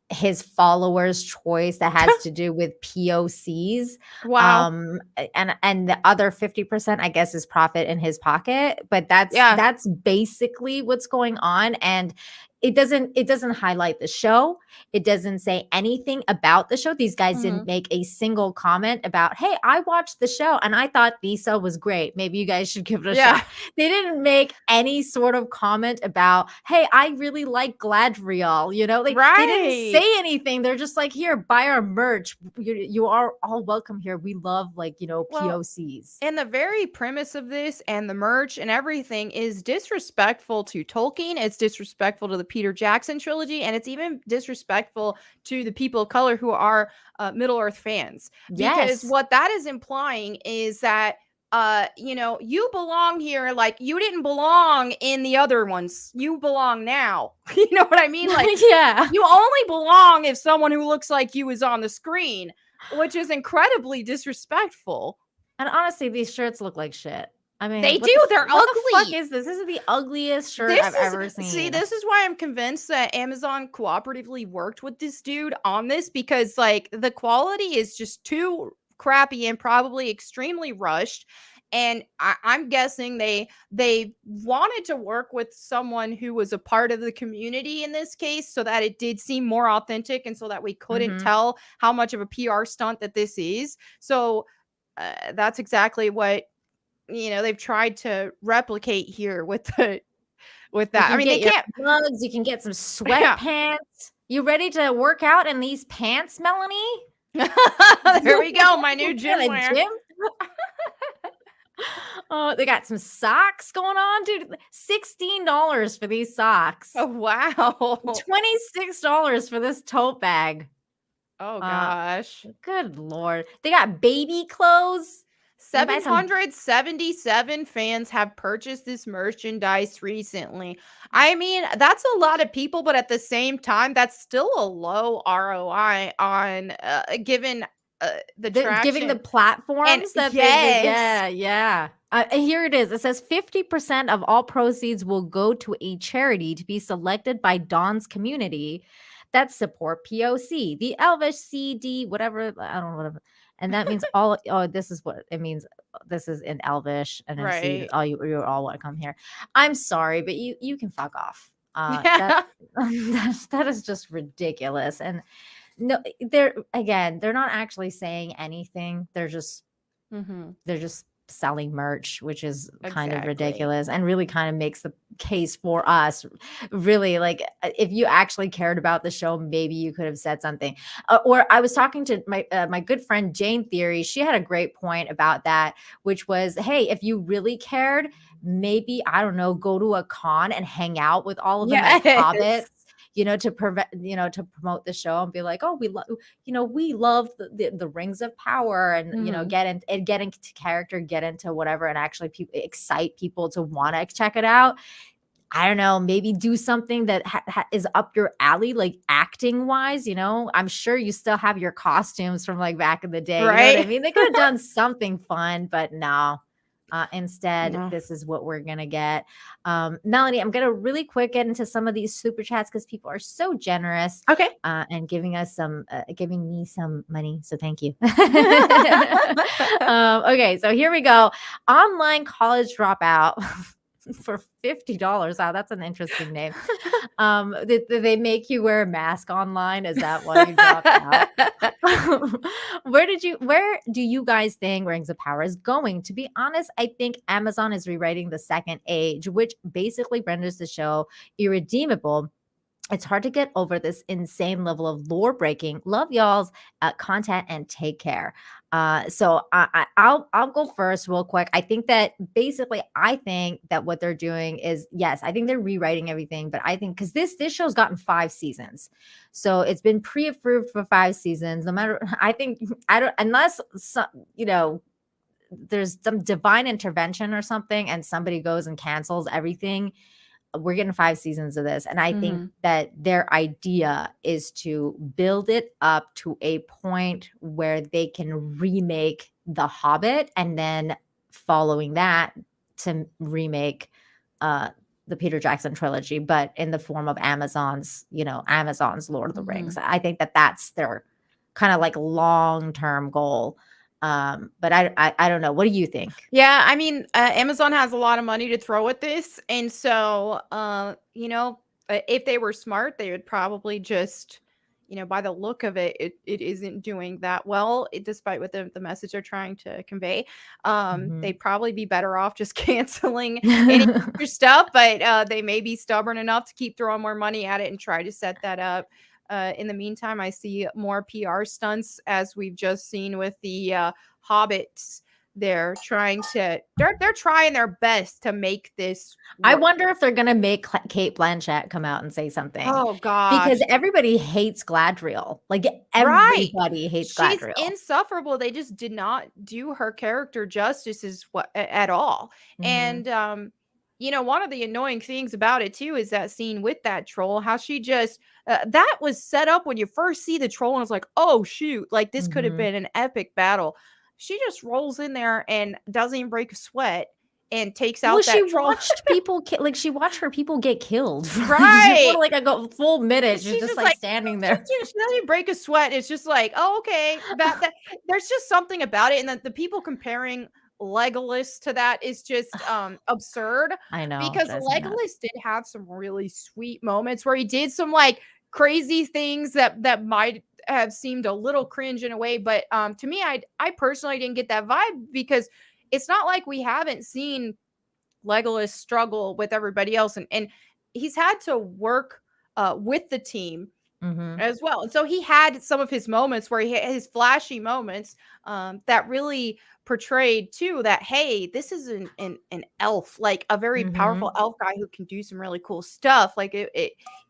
[SPEAKER 6] his followers' choice that has to do with POCs.
[SPEAKER 7] Wow.
[SPEAKER 6] And the other 50%, I guess, is profit in his pocket. But that's basically what's going on. And it doesn't highlight the show. It doesn't say anything about the show. These guys didn't make a single comment about, hey, I watched the show and I thought Lisa was great. Maybe you guys should give it a shot. They didn't make any sort of comment about, hey, I really like Galadriel. They didn't say anything. They're just like, here, buy our merch. You are all welcome here. We love POCs.
[SPEAKER 7] And the very premise of this and the merch and everything is disrespectful to Tolkien. It's disrespectful to the Peter Jackson trilogy, and it's even disrespectful to the people of color who are Middle Earth fans. Because what that is implying is that you belong here, like you didn't belong in the other ones. You belong now. You know what I mean? Like, you only belong if someone who looks like you is on the screen, which is incredibly disrespectful.
[SPEAKER 6] And honestly, these shirts look like shit. I mean,
[SPEAKER 7] they do. They're ugly.
[SPEAKER 6] What the fuck is this? This is the ugliest shirt I've ever seen.
[SPEAKER 7] See, this is why I'm convinced that Amazon cooperatively worked with this dude on this, because like the quality is just too crappy and probably extremely rushed. And I'm guessing they wanted to work with someone who was a part of the community in this case, so that it did seem more authentic and so that we couldn't tell how much of a PR stunt that this is. So that's exactly what they've tried to replicate here with that. I mean, they can't
[SPEAKER 6] mugs. You can get some sweatpants. You ready to work out in these pants, Melanie?
[SPEAKER 7] There we go. My new gym wear.
[SPEAKER 6] Oh, they got some socks going on, dude. $16 for these socks.
[SPEAKER 7] Oh, wow.
[SPEAKER 6] $26 for this tote bag.
[SPEAKER 7] Oh, gosh.
[SPEAKER 6] Good Lord. They got baby clothes.
[SPEAKER 7] 777 fans have purchased this merchandise recently. I mean, that's a lot of people, but at the same time, that's still a low ROI on given the traction.
[SPEAKER 6] Giving the platforms that here it is. It says 50% of all proceeds will go to a charity to be selected by Dawn's community that support POC, the Elvish CD, whatever. I don't know, whatever. And that means this is what it means. This is in Elvish, and then you all want to come here. I'm sorry, but you can fuck off. That is just ridiculous. And no, they're not actually saying anything. They're just selling merch, which is kind of ridiculous and really kind of makes the case for us. Really, like, if you actually cared about the show, maybe you could have said something. Or I was talking to my good friend Jane Theory. She had a great point about that, which was, hey, if you really cared, maybe, I don't know, go to a con and hang out with all of them as hobbits. To promote the show and be like, oh, we love the rings of power, and get into character, get into whatever, and actually excite people to want to check it out. I don't know, maybe do something that is up your alley, like acting wise. I'm sure you still have your costumes from like back in the day, right? You know what I mean? They could have done something fun, but no. Instead, this is what we're gonna get. Melanie, I'm gonna really quick get into some of these super chats because people are so generous.
[SPEAKER 7] Okay.
[SPEAKER 6] And giving me some money. So thank you. Okay, so here we go. Online college dropout. For $50. Wow, that's an interesting name. Did they make you wear a mask online? Is that why you dropped out? Where do you guys think Rings of Power is going? To be honest, I think Amazon is rewriting the second age, which basically renders the show irredeemable. It's hard to get over this insane level of lore breaking. Love y'all's content and take care. So I'll go first real quick. I think that what they're doing is, yes, I think they're rewriting everything, but I think because this show's gotten 5 seasons, so it's been pre-approved for 5 seasons. No matter, unless there's some divine intervention or something, and somebody goes and cancels everything. We're getting 5 seasons of this. And I think that their idea is to build it up to a point where they can remake The Hobbit, and then following that to remake the Peter Jackson trilogy, but in the form of Amazon's Lord of the Rings. I think that that's their kind of like long-term goal. But I don't know. What do you think?
[SPEAKER 7] Yeah, I mean, Amazon has a lot of money to throw at this, and so if they were smart, they would probably just, by the look of it, it isn't doing that well, despite what the message they're trying to convey. They'd probably be better off just canceling any future stuff, but they may be stubborn enough to keep throwing more money at it and try to set that up. In the meantime, I see more PR stunts, as we've just seen with the Hobbits. They're trying their best to make this work.
[SPEAKER 6] I wonder if they're gonna make Kate Blanchett come out and say something.
[SPEAKER 7] Oh God!
[SPEAKER 6] Because everybody hates Galadriel. Like everybody hates Galadriel.
[SPEAKER 7] She's insufferable. They just did not do her character justice at all. And one of the annoying things about it too is that scene with that troll, how she just that was set up when you first see the troll, and it's like, oh shoot, like this could have been an epic battle. She just rolls in there and doesn't even break a sweat and takes out that troll.
[SPEAKER 6] She watched her people get killed.
[SPEAKER 7] Right.
[SPEAKER 6] Like a full minute. She's just like standing there.
[SPEAKER 7] She doesn't even break a sweat. It's just like, oh, okay. That there's just something about it. And the people comparing Legolas to that is just absurd.
[SPEAKER 6] I know.
[SPEAKER 7] Because Legolas did have some really sweet moments where he did some like crazy things that might have seemed a little cringe in a way, but to me, I personally didn't get that vibe, because it's not like we haven't seen Legolas struggle with everybody else, and he's had to work with the team as well. And so he had some of his moments where he had his flashy moments that really portrayed too that, hey, this is an elf, like a very powerful elf guy who can do some really cool stuff. Like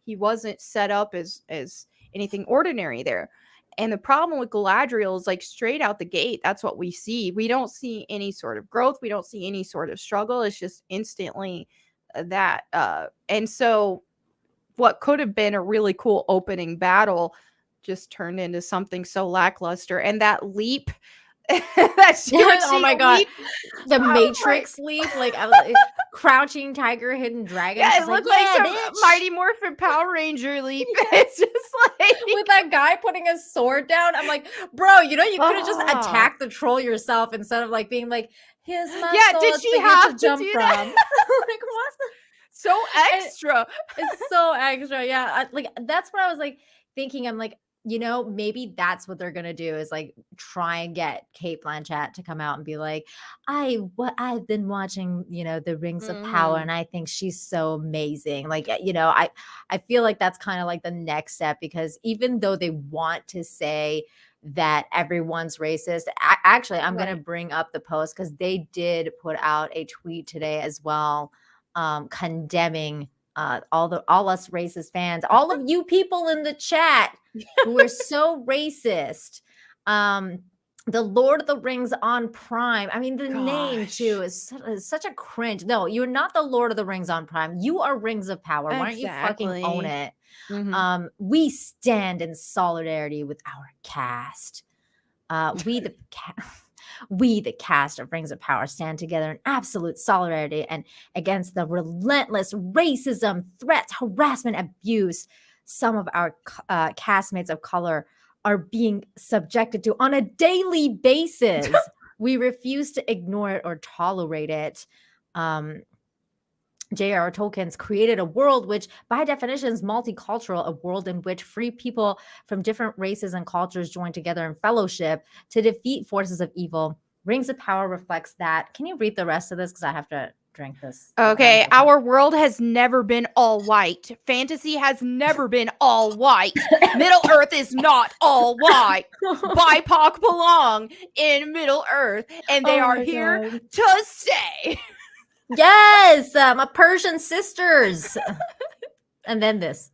[SPEAKER 7] he wasn't set up as anything ordinary there. And the problem with Galadriel is, like, straight out the gate, that's what we see. We don't see any sort of growth. We don't see any sort of struggle. It's just instantly that. And so what could have been a really cool opening battle just turned into something so lackluster. And that leap
[SPEAKER 6] oh my God, the Matrix leap, like crouching tiger, hidden dragon.
[SPEAKER 7] Yeah, it looked like some Mighty Morphin Power Ranger leap. It's just like
[SPEAKER 6] with that guy putting his sword down. I'm like, bro, you could have just attacked the troll yourself instead of like being like, here's my sword.
[SPEAKER 7] Did she have to
[SPEAKER 6] jump
[SPEAKER 7] do
[SPEAKER 6] from?
[SPEAKER 7] that?
[SPEAKER 6] Like what?
[SPEAKER 7] So extra.
[SPEAKER 6] It's so extra. Yeah, that's what I was like thinking. I'm like, maybe that's what they're gonna do, is like try and get Kate Blanchett to come out and be like, I've been watching, the Rings of Power, and I think she's so amazing. Like, I feel like that's kind of like the next step, because even though they want to say that everyone's racist, actually, I'm gonna bring up the post, because they did put out a tweet today as well, condemning all us racist fans, all of you people in the chat who are so racist. The Lord of the Rings on Prime. I mean, the name too is such a cringe. No, you're not the Lord of the Rings on Prime. You are Rings of Power. Why don't you fucking own it? We stand in solidarity with our cast. We, the cast of Rings of Power, stand together in absolute solidarity and against the relentless racism, threats, harassment, abuse some of our castmates of color are being subjected to on a daily basis. We refuse to ignore it or tolerate it. J.R.R. Tolkien's created a world which, by definition, is multicultural, a world in which free people from different races and cultures join together in fellowship to defeat forces of evil. Rings of Power reflects that. Can you read the rest of this? Because I have to drink this.
[SPEAKER 7] Okay, our world has never been all white. Fantasy has never been all white. Middle Earth is not all white. BIPOC belong in Middle Earth, and they are here to stay.
[SPEAKER 6] Yes, my Persian sisters. And then this.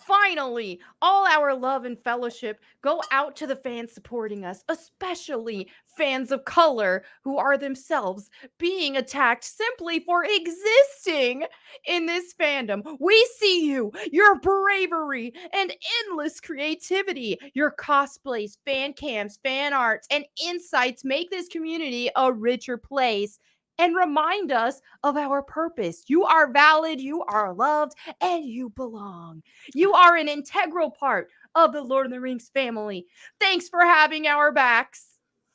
[SPEAKER 7] Finally, all our love and fellowship go out to the fans supporting us, especially fans of color who are themselves being attacked simply for existing in this fandom. We see you, your bravery and endless creativity, your cosplays, fan cams, fan arts, and insights make this community a richer place and remind us of our purpose. You are valid, you are loved, and you belong. You are an integral part of the Lord of the Rings family. Thanks for having our backs.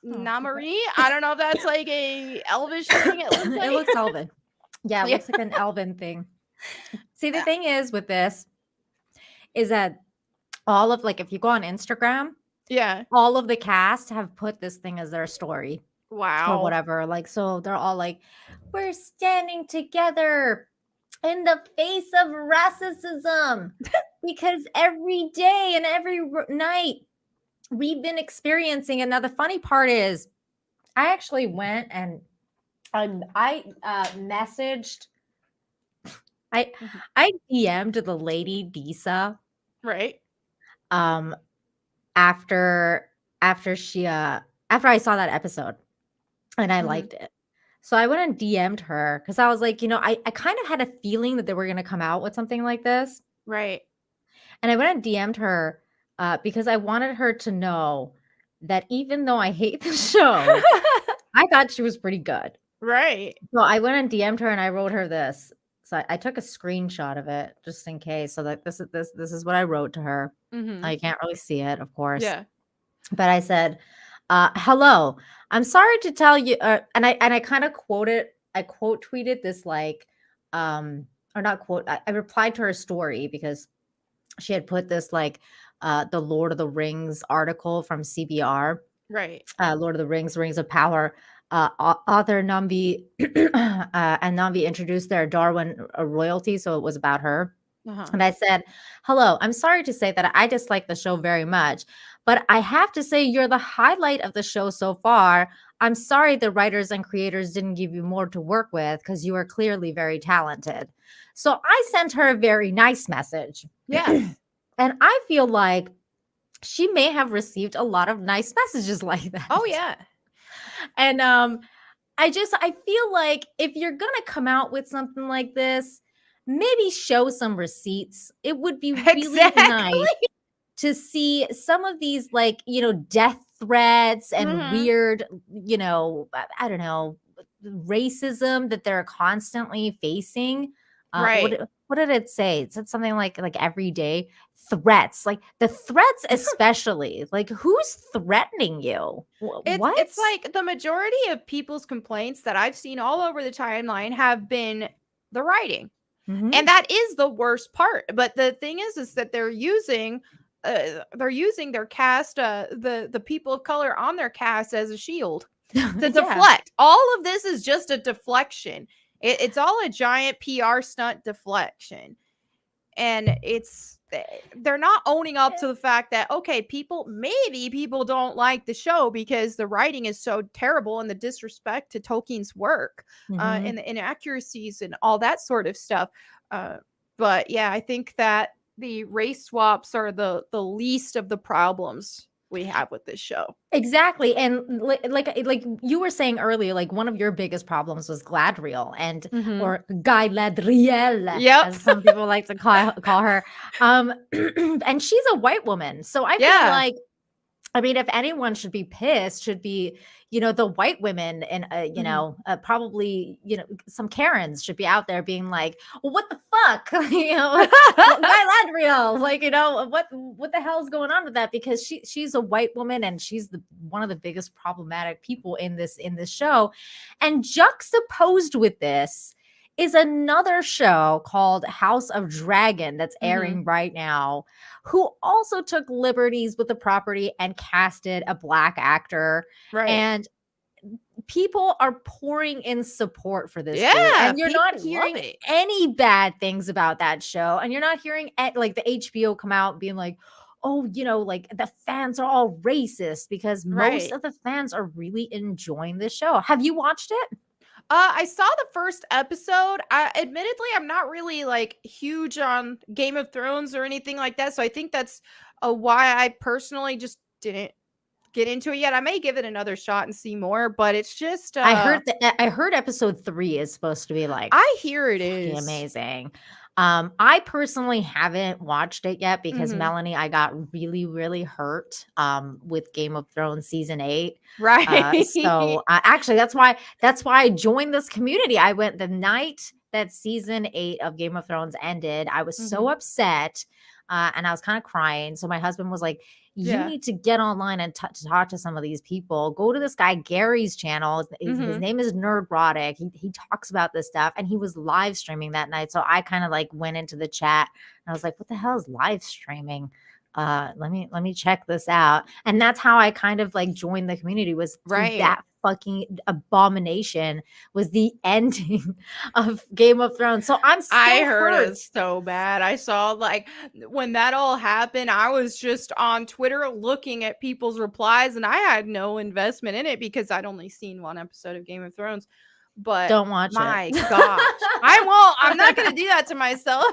[SPEAKER 7] Namari, I don't know if that's like a elvish thing.
[SPEAKER 6] It looks elven. Yeah, it looks like an elven thing. See, the thing is with this is that all of, like, if you go on Instagram, all of the cast have put this thing as their story.
[SPEAKER 7] Wow.
[SPEAKER 6] Or whatever. Like, so they're all like, we're standing together in the face of racism because every day and every night we've been experiencing it. Now, the funny part is I actually went and I messaged, I DM'd the lady Disa.
[SPEAKER 7] Right.
[SPEAKER 6] After I saw that episode. And I liked it. So I went and DM'd her because I was like, you know, I kind of had a feeling that they were going to come out with something like this.
[SPEAKER 7] Right.
[SPEAKER 6] And I went and DM'd her because I wanted her to know that even though I hate the show, I thought she was pretty good.
[SPEAKER 7] Right.
[SPEAKER 6] So I went and DM'd her and I wrote her this. So I took a screenshot of it just in case. So that this is what I wrote to her. I can't really see it, of course.
[SPEAKER 7] Yeah.
[SPEAKER 6] But I said, hello, I'm sorry to tell you, and I kind of quote tweeted this, like, or not quote, I replied to her story because she had put this, like, the Lord of the Rings article from CBR.
[SPEAKER 7] Right.
[SPEAKER 6] Lord of the Rings, Rings of Power. Author Nambi and Nambi introduced their Darwin royalty, so it was about her. And I said, hello, I'm sorry to say that I dislike the show very much, but I have to say you're the highlight of the show so far. I'm sorry the writers and creators didn't give you more to work with because you are clearly very talented. So I sent her a very nice message.
[SPEAKER 7] Yeah.
[SPEAKER 6] And I feel like she may have received a lot of nice messages like that.
[SPEAKER 7] Oh, yeah.
[SPEAKER 6] And I feel like if you're going to come out with something like this, maybe show some receipts. It would be really nice to see some of these, like, you know, death threats and weird, you know, I don't know, racism that they're constantly facing.
[SPEAKER 7] Right.
[SPEAKER 6] What did it say? It said something like everyday threats, like the threats, especially like who's threatening you? What?
[SPEAKER 7] It's like the majority of people's complaints that I've seen all over the timeline have been the writing. And that is the worst part. But the thing is that they're using their cast, the people of color on their cast as a shield to deflect. All of this is just a deflection. It's all a giant PR stunt deflection. And they're not owning up to the fact that, okay, maybe people don't like the show because the writing is so terrible and the disrespect to Tolkien's work and the inaccuracies and all that sort of stuff. But yeah, I think that the race swaps are the least of the problems we have with this show.
[SPEAKER 6] Exactly. And like you were saying earlier, like one of your biggest problems was Galadriel and or Galadriel, as some people like to call her. And she's a white woman. So I feel like I mean, if anyone should be pissed, should be, the white women and, probably, some Karens should be out there being like, well, what the fuck? Galadriel, like, what the hell's going on with that? Because she's a white woman and she's one of the biggest problematic people in this show. And juxtaposed with this is another show called House of Dragon that's airing right now, who also took liberties with the property and casted a Black actor.
[SPEAKER 7] Right.
[SPEAKER 6] And people are pouring in support for this.
[SPEAKER 7] Yeah,
[SPEAKER 6] and you're not hearing any bad things about that show. And you're not hearing like the HBO come out being like, oh, like the fans are all racist, because most of the fans are really enjoying this show. Have you watched it?
[SPEAKER 7] I saw the first episode. Admittedly, I'm not really like huge on Game of Thrones or anything like that. So I think that's why I personally just didn't get into it yet. I may give it another shot and see more, but it's just
[SPEAKER 6] I heard episode 3 is supposed to be like,
[SPEAKER 7] I hear it is
[SPEAKER 6] amazing. I personally haven't watched it yet because Melanie, I got really, really hurt with Game of Thrones season 8.
[SPEAKER 7] Right.
[SPEAKER 6] So actually, that's why I joined this community. I went the night that season 8 of Game of Thrones ended. I was so upset, and I was kind of crying. So my husband was like, you need to get online and talk to some of these people. Go to this guy Gary's channel. His name is Nerdrotic. He talks about this stuff, and he was live streaming that night. So I kind of like went into the chat and I was like, what the hell is live streaming? Let me check this out. And that's how I kind of like joined the community, was that fucking abomination was the ending of Game of Thrones. So I
[SPEAKER 7] heard it so bad. I saw like when that all happened, I was just on Twitter looking at people's replies, and I had no investment in it because I'd only seen one episode of Game of Thrones. But
[SPEAKER 6] don't watch it.
[SPEAKER 7] My gosh. I won't. I'm not going to do that to myself.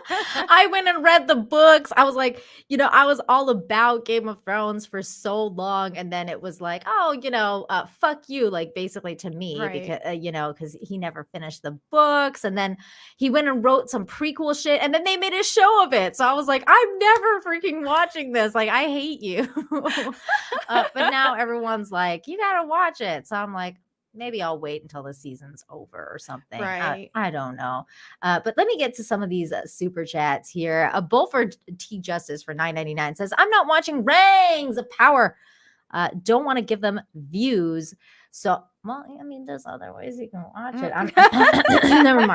[SPEAKER 6] I went and read the books. I was like, I was all about Game of Thrones for so long. And then it was like, oh, fuck you, like basically to me, because, because he never finished the books. And then he went and wrote some prequel shit, and then they made a show of it. So I was like, I'm never freaking watching this. Like, I hate you. But now everyone's like, you got to watch it. So I'm like, maybe I'll wait until the season's over or something.
[SPEAKER 7] Right.
[SPEAKER 6] I don't know. But let me get to some of these super chats here. Beaufort T Justice for $9.99 says, I'm not watching Rings of Power. Don't want to give them views. So, well, I mean, there's other ways you can watch it. Never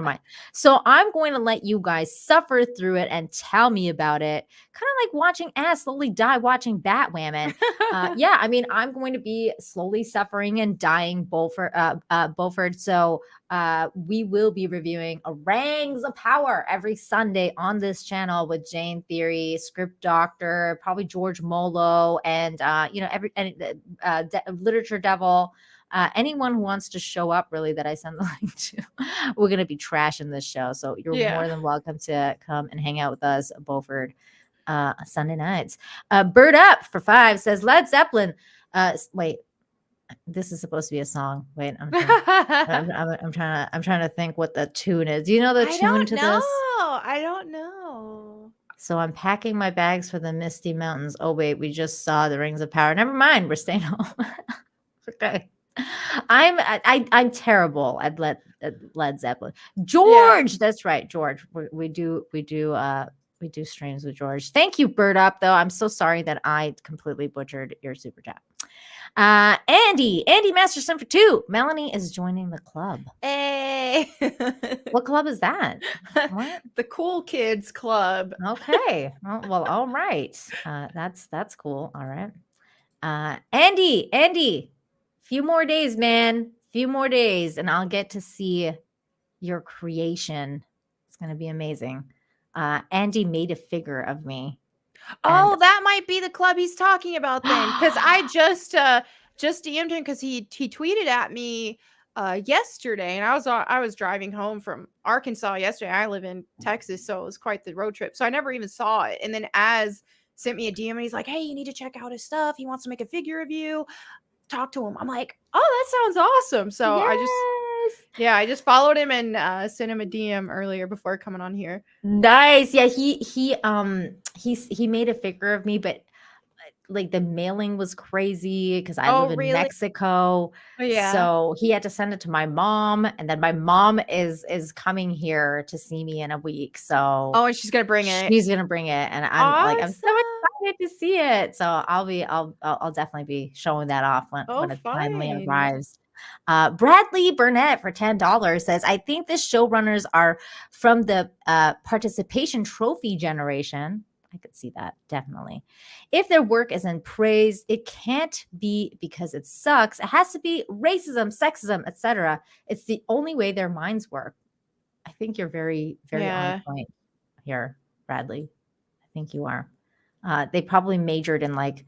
[SPEAKER 6] mind. So I'm going to let you guys suffer through it and tell me about it. Kind of like watching ass slowly die watching Batwoman. Yeah, I mean, I'm going to be slowly suffering and dying Beaufort. So we will be reviewing Rings of Power every Sunday on this channel with Jane Theory, Script Doctor, probably George Molo, and Literature Devil. Anyone who wants to show up, really, that I send the link to, we're going to be trashing this show. So you're more than welcome to come and hang out with us, Beaufort, Sunday nights. Bird Up for $5 says, Led Zeppelin. Wait, this is supposed to be a song. Wait, I'm trying to think what the tune is. Do you know the tune to this?
[SPEAKER 7] I don't know.
[SPEAKER 6] So I'm packing my bags for the Misty Mountains. Oh wait, we just saw the Rings of Power. Never mind, we're staying home. Okay. I'm terrible at Led Zeppelin. George, that's right, George. We do streams with George. Thank you, Bird Up. Though I'm so sorry that I completely butchered your super chat. Andy Masterson for $2. Melanie is joining the club.
[SPEAKER 7] Hey,
[SPEAKER 6] what club is that? What?
[SPEAKER 7] The Cool Kids Club.
[SPEAKER 6] Okay. Well, all right. That's cool. All right. Andy. Few more days, man. Few more days, and I'll get to see your creation. It's going to be amazing. Andy made a figure of me.
[SPEAKER 7] Oh, that might be the club he's talking about then, because I just DM'd him because he tweeted at me yesterday, and I was driving home from Arkansas yesterday. I live in Texas, so it was quite the road trip. So I never even saw it. And then Az sent me a DM, and he's like, "Hey, you need to check out his stuff. He wants to make a figure of you. Talk to him." I'm like, "Oh, that sounds awesome." So
[SPEAKER 6] yes.
[SPEAKER 7] I just followed him and sent him a DM earlier before coming on here.
[SPEAKER 6] Nice. Yeah, he made a figure of me, but like the mailing was crazy because I
[SPEAKER 7] Oh,
[SPEAKER 6] live in
[SPEAKER 7] really?
[SPEAKER 6] Mexico.
[SPEAKER 7] Oh, yeah.
[SPEAKER 6] So he had to send it to my mom, and then my mom is coming here to see me in a week. So
[SPEAKER 7] Oh, and she's gonna bring it.
[SPEAKER 6] she's gonna bring it, and I'm so
[SPEAKER 7] Awesome.
[SPEAKER 6] excited to see it. So I'll definitely be showing that off when
[SPEAKER 7] Oh,
[SPEAKER 6] it finally
[SPEAKER 7] fine.
[SPEAKER 6] arrives. Bradley Burnett for $10 says, I think the showrunners are from the participation trophy generation. I could see that, definitely. If their work isn't praised, it can't be because it sucks. It has to be racism, sexism, etc. It's the only way their minds work. I think you're very, very
[SPEAKER 7] Yeah.
[SPEAKER 6] on point here, Bradley. I think you are. They probably majored in like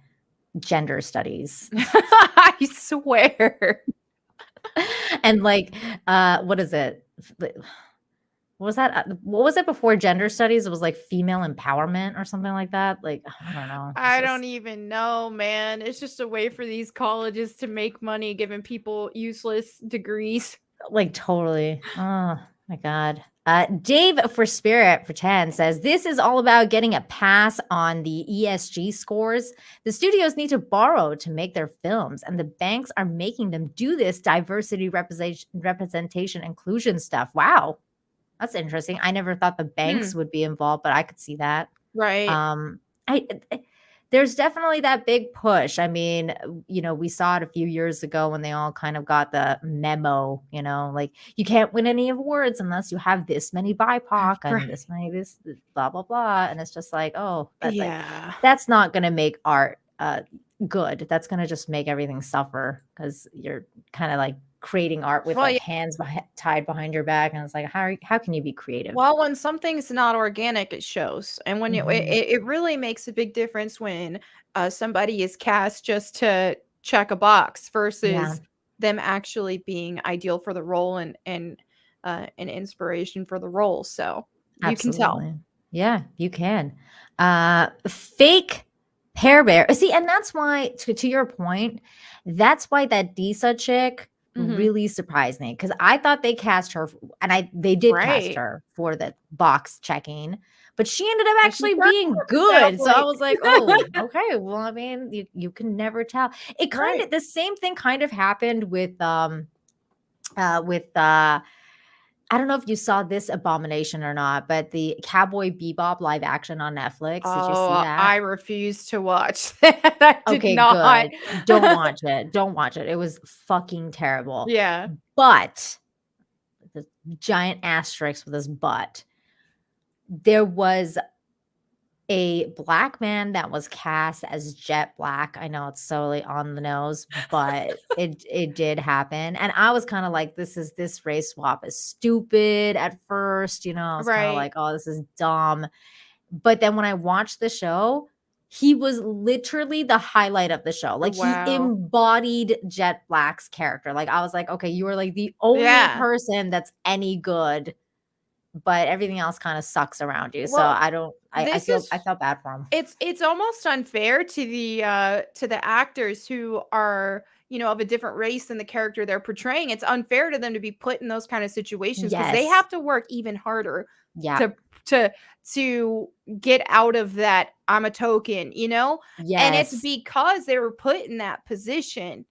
[SPEAKER 6] gender studies.
[SPEAKER 7] I swear.
[SPEAKER 6] And like what is it? What was that? What was it before gender studies? It was like female empowerment or something like that. Like, I don't know.
[SPEAKER 7] I don't even know, man. It's just a way for these colleges to make money giving people useless degrees.
[SPEAKER 6] Like, totally. Oh my God. Dave for Spirit for 10 says, this is all about getting a pass on the ESG scores. The studios need to borrow to make their films, and the banks are making them do this diversity, representation, inclusion stuff. Wow. That's interesting. I never thought the banks would be involved, but I could see that.
[SPEAKER 7] Right.
[SPEAKER 6] There's definitely that big push. I mean, we saw it a few years ago when they all kind of got the memo, like you can't win any awards unless you have this many BIPOC and this many this blah, blah, blah. And it's just like, oh, that's not going to make art good. That's going to just make everything suffer because you're kind of like creating art with hands tied behind your back, and it's like how can you be creative?
[SPEAKER 7] Well, when something's not organic, it shows, and when it really makes a big difference when somebody is cast just to check a box versus them actually being ideal for the role and an inspiration for the role. So you can tell.
[SPEAKER 6] Yeah, you can. Fake Hair Bear. See, and that's why to your point, that's why that Disa chick really surprised me, because I thought they cast her, and they did cast her for the box checking, but she ended up actually being good. So I was like, oh, okay. Well, I mean, you can never tell. It kind of the same thing kind of happened with I don't know if you saw this abomination or not, but the Cowboy Bebop live action on Netflix. Did you see that?
[SPEAKER 7] I refuse to watch that. I did not.
[SPEAKER 6] Good. Don't watch it. Don't watch it. It was fucking terrible.
[SPEAKER 7] Yeah.
[SPEAKER 6] But the giant asterisk with his butt. There was a black man that was cast as Jet Black. I know it's solely on the nose, but it did happen. And I was kind of like, this race swap is stupid at first. I was kind of like, oh, this is dumb. But then when I watched the show, he was literally the highlight of the show. Like he embodied Jet Black's character. Like I was like, okay, you are like the only person that's any good, but everything else kind of sucks around you. Well, so I felt bad for him.
[SPEAKER 7] It's almost unfair to the actors who are, of a different race than the character they're portraying. It's unfair to them to be put in those kind of situations because they have to work even harder to get out of that I'm a token, and it's because they were put in that position.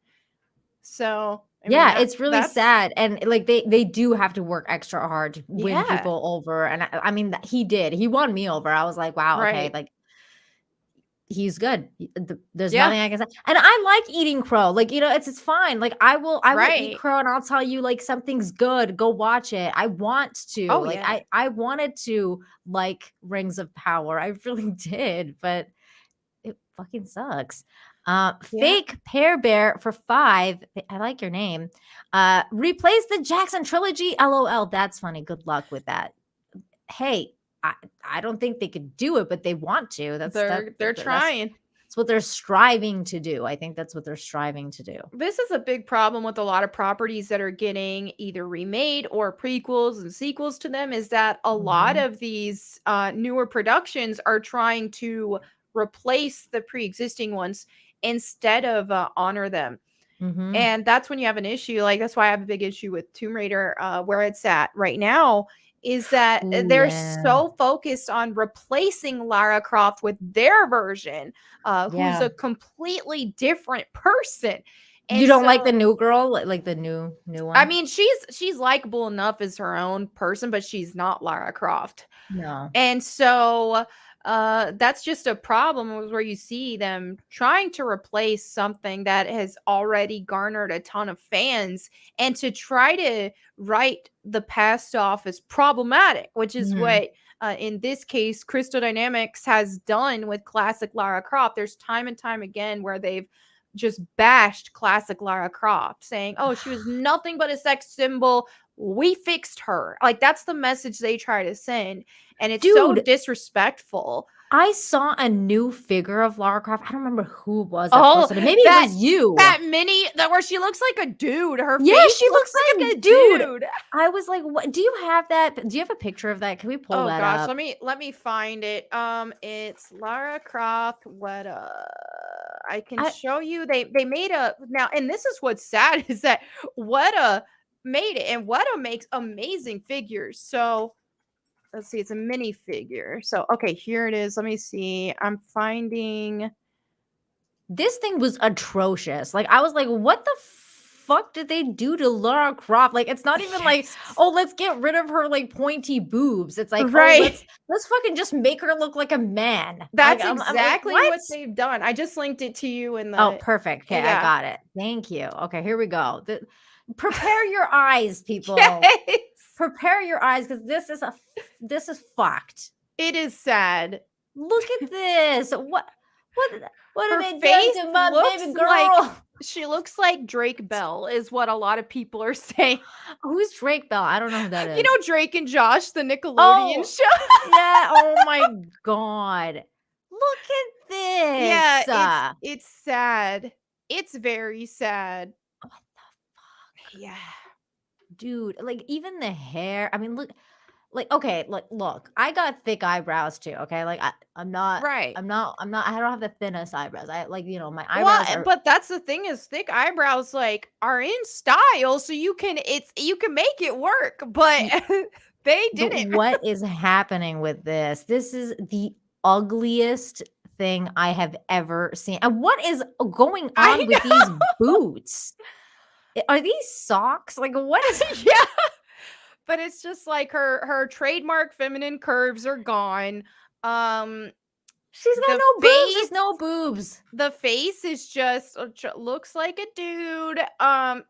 [SPEAKER 7] So I mean,
[SPEAKER 6] it's really sad. And like they do have to work extra hard to win people over. And I mean, he did. He won me over. I was like, wow, okay, like he's good. There's nothing I can say. And I like eating crow. Like, it's fine. Like I will eat crow and I'll tell you like something's good. Go watch it. I want to. I wanted to like Rings of Power. I really did, but it fucking sucks. Fake Pear Bear for 5. I like your name. Replace the Jackson trilogy. LOL. That's funny. Good luck with that. Hey, I don't think they could do it, but they want to. They're trying. That's what they're striving to do. I think that's what they're striving to do.
[SPEAKER 7] This is a big problem with a lot of properties that are getting either remade or prequels and sequels to them, is that a lot of these newer productions are trying to replace the pre-existing ones instead of honor them. And that's when you have an issue. Like that's why I have a big issue with Tomb Raider where it's at right now, is that
[SPEAKER 6] Ooh,
[SPEAKER 7] they're
[SPEAKER 6] yeah.
[SPEAKER 7] so focused on replacing Lara Croft with their version, who's
[SPEAKER 6] Yeah.
[SPEAKER 7] a completely different person.
[SPEAKER 6] You
[SPEAKER 7] And
[SPEAKER 6] don't like the
[SPEAKER 7] so,
[SPEAKER 6] new girl, like the new one?
[SPEAKER 7] I mean, she's likable enough as her own person, but she's not Lara Croft.
[SPEAKER 6] No.
[SPEAKER 7] And so that's just a problem where you see them trying to replace something that has already garnered a ton of fans, and to try to write the past off as problematic, which is
[SPEAKER 6] Mhm.
[SPEAKER 7] what in this case Crystal Dynamics has done with classic Lara Croft. There's time and time again where they've just bashed classic Lara Croft, saying, oh, she was nothing but a sex symbol, we fixed her. Like, that's the message they try to send, and it's so
[SPEAKER 6] Dude,
[SPEAKER 7] disrespectful.
[SPEAKER 6] I saw a new figure of Lara Croft. I don't remember who it was that
[SPEAKER 7] Oh,
[SPEAKER 6] posted it. Maybe it was you.
[SPEAKER 7] that mini that where she looks like a dude. Her
[SPEAKER 6] Yeah,
[SPEAKER 7] face
[SPEAKER 6] she looks like a dude. I was like, "What? Do you have that? Do you have a picture of that? Can we pull
[SPEAKER 7] Oh
[SPEAKER 6] that
[SPEAKER 7] gosh,
[SPEAKER 6] up?"
[SPEAKER 7] let me find it. It's Lara Croft. What I can
[SPEAKER 6] I
[SPEAKER 7] show you. They made a now, and this is what's sad is that Weta made it, and Weta makes amazing figures. So let's see, it's a mini figure. So okay, here it is. Let me see. I'm finding.
[SPEAKER 6] This thing was atrocious. Like, I was like, "What the fuck did they do to Lara Croft?" Like, it's not even like,
[SPEAKER 7] Yes.
[SPEAKER 6] "Oh, let's get rid of her like pointy boobs." It's like, "Oh,
[SPEAKER 7] Right.
[SPEAKER 6] let's fucking just make her look like a man."
[SPEAKER 7] That's
[SPEAKER 6] Like, I'm like,
[SPEAKER 7] exactly
[SPEAKER 6] "What?"
[SPEAKER 7] what they've done. I just linked it to you in
[SPEAKER 6] Oh,
[SPEAKER 7] the
[SPEAKER 6] perfect. Okay, I
[SPEAKER 7] yeah.
[SPEAKER 6] got it. Thank you. Okay, here we go. Prepare your eyes, people.
[SPEAKER 7] Yes.
[SPEAKER 6] Prepare your eyes, because this is fucked.
[SPEAKER 7] It is sad.
[SPEAKER 6] Look at this. What
[SPEAKER 7] Her
[SPEAKER 6] are they
[SPEAKER 7] face
[SPEAKER 6] doing to my
[SPEAKER 7] looks
[SPEAKER 6] baby girl?
[SPEAKER 7] like she looks like Drake Bell is what a lot of people are saying.
[SPEAKER 6] Who's Drake Bell? I don't know who that is.
[SPEAKER 7] You know Drake and Josh, the Nickelodeon
[SPEAKER 6] Oh,
[SPEAKER 7] show?
[SPEAKER 6] yeah. Oh my god. Look at this.
[SPEAKER 7] Yeah, it's sad. It's very sad.
[SPEAKER 6] What the fuck?
[SPEAKER 7] Yeah.
[SPEAKER 6] Dude, like, even the hair. I mean, look. Like, okay, look, I got thick eyebrows too, okay? Like, I'm not
[SPEAKER 7] Right.
[SPEAKER 6] I'm not I don't have the thinnest eyebrows. I like, my
[SPEAKER 7] Well,
[SPEAKER 6] eyebrows are
[SPEAKER 7] but that's the thing is thick eyebrows like are in style, so you can make it work, but they
[SPEAKER 6] but
[SPEAKER 7] didn't.
[SPEAKER 6] what is happening with this? This is the ugliest thing I have ever seen. And what is going
[SPEAKER 7] I
[SPEAKER 6] on with these boots? Are these socks? Like, what is
[SPEAKER 7] Yeah. But it's just like her trademark feminine curves are gone.
[SPEAKER 6] She's got
[SPEAKER 7] The
[SPEAKER 6] no boobs. There's
[SPEAKER 7] face
[SPEAKER 6] no boobs.
[SPEAKER 7] the face is just looks like a dude. And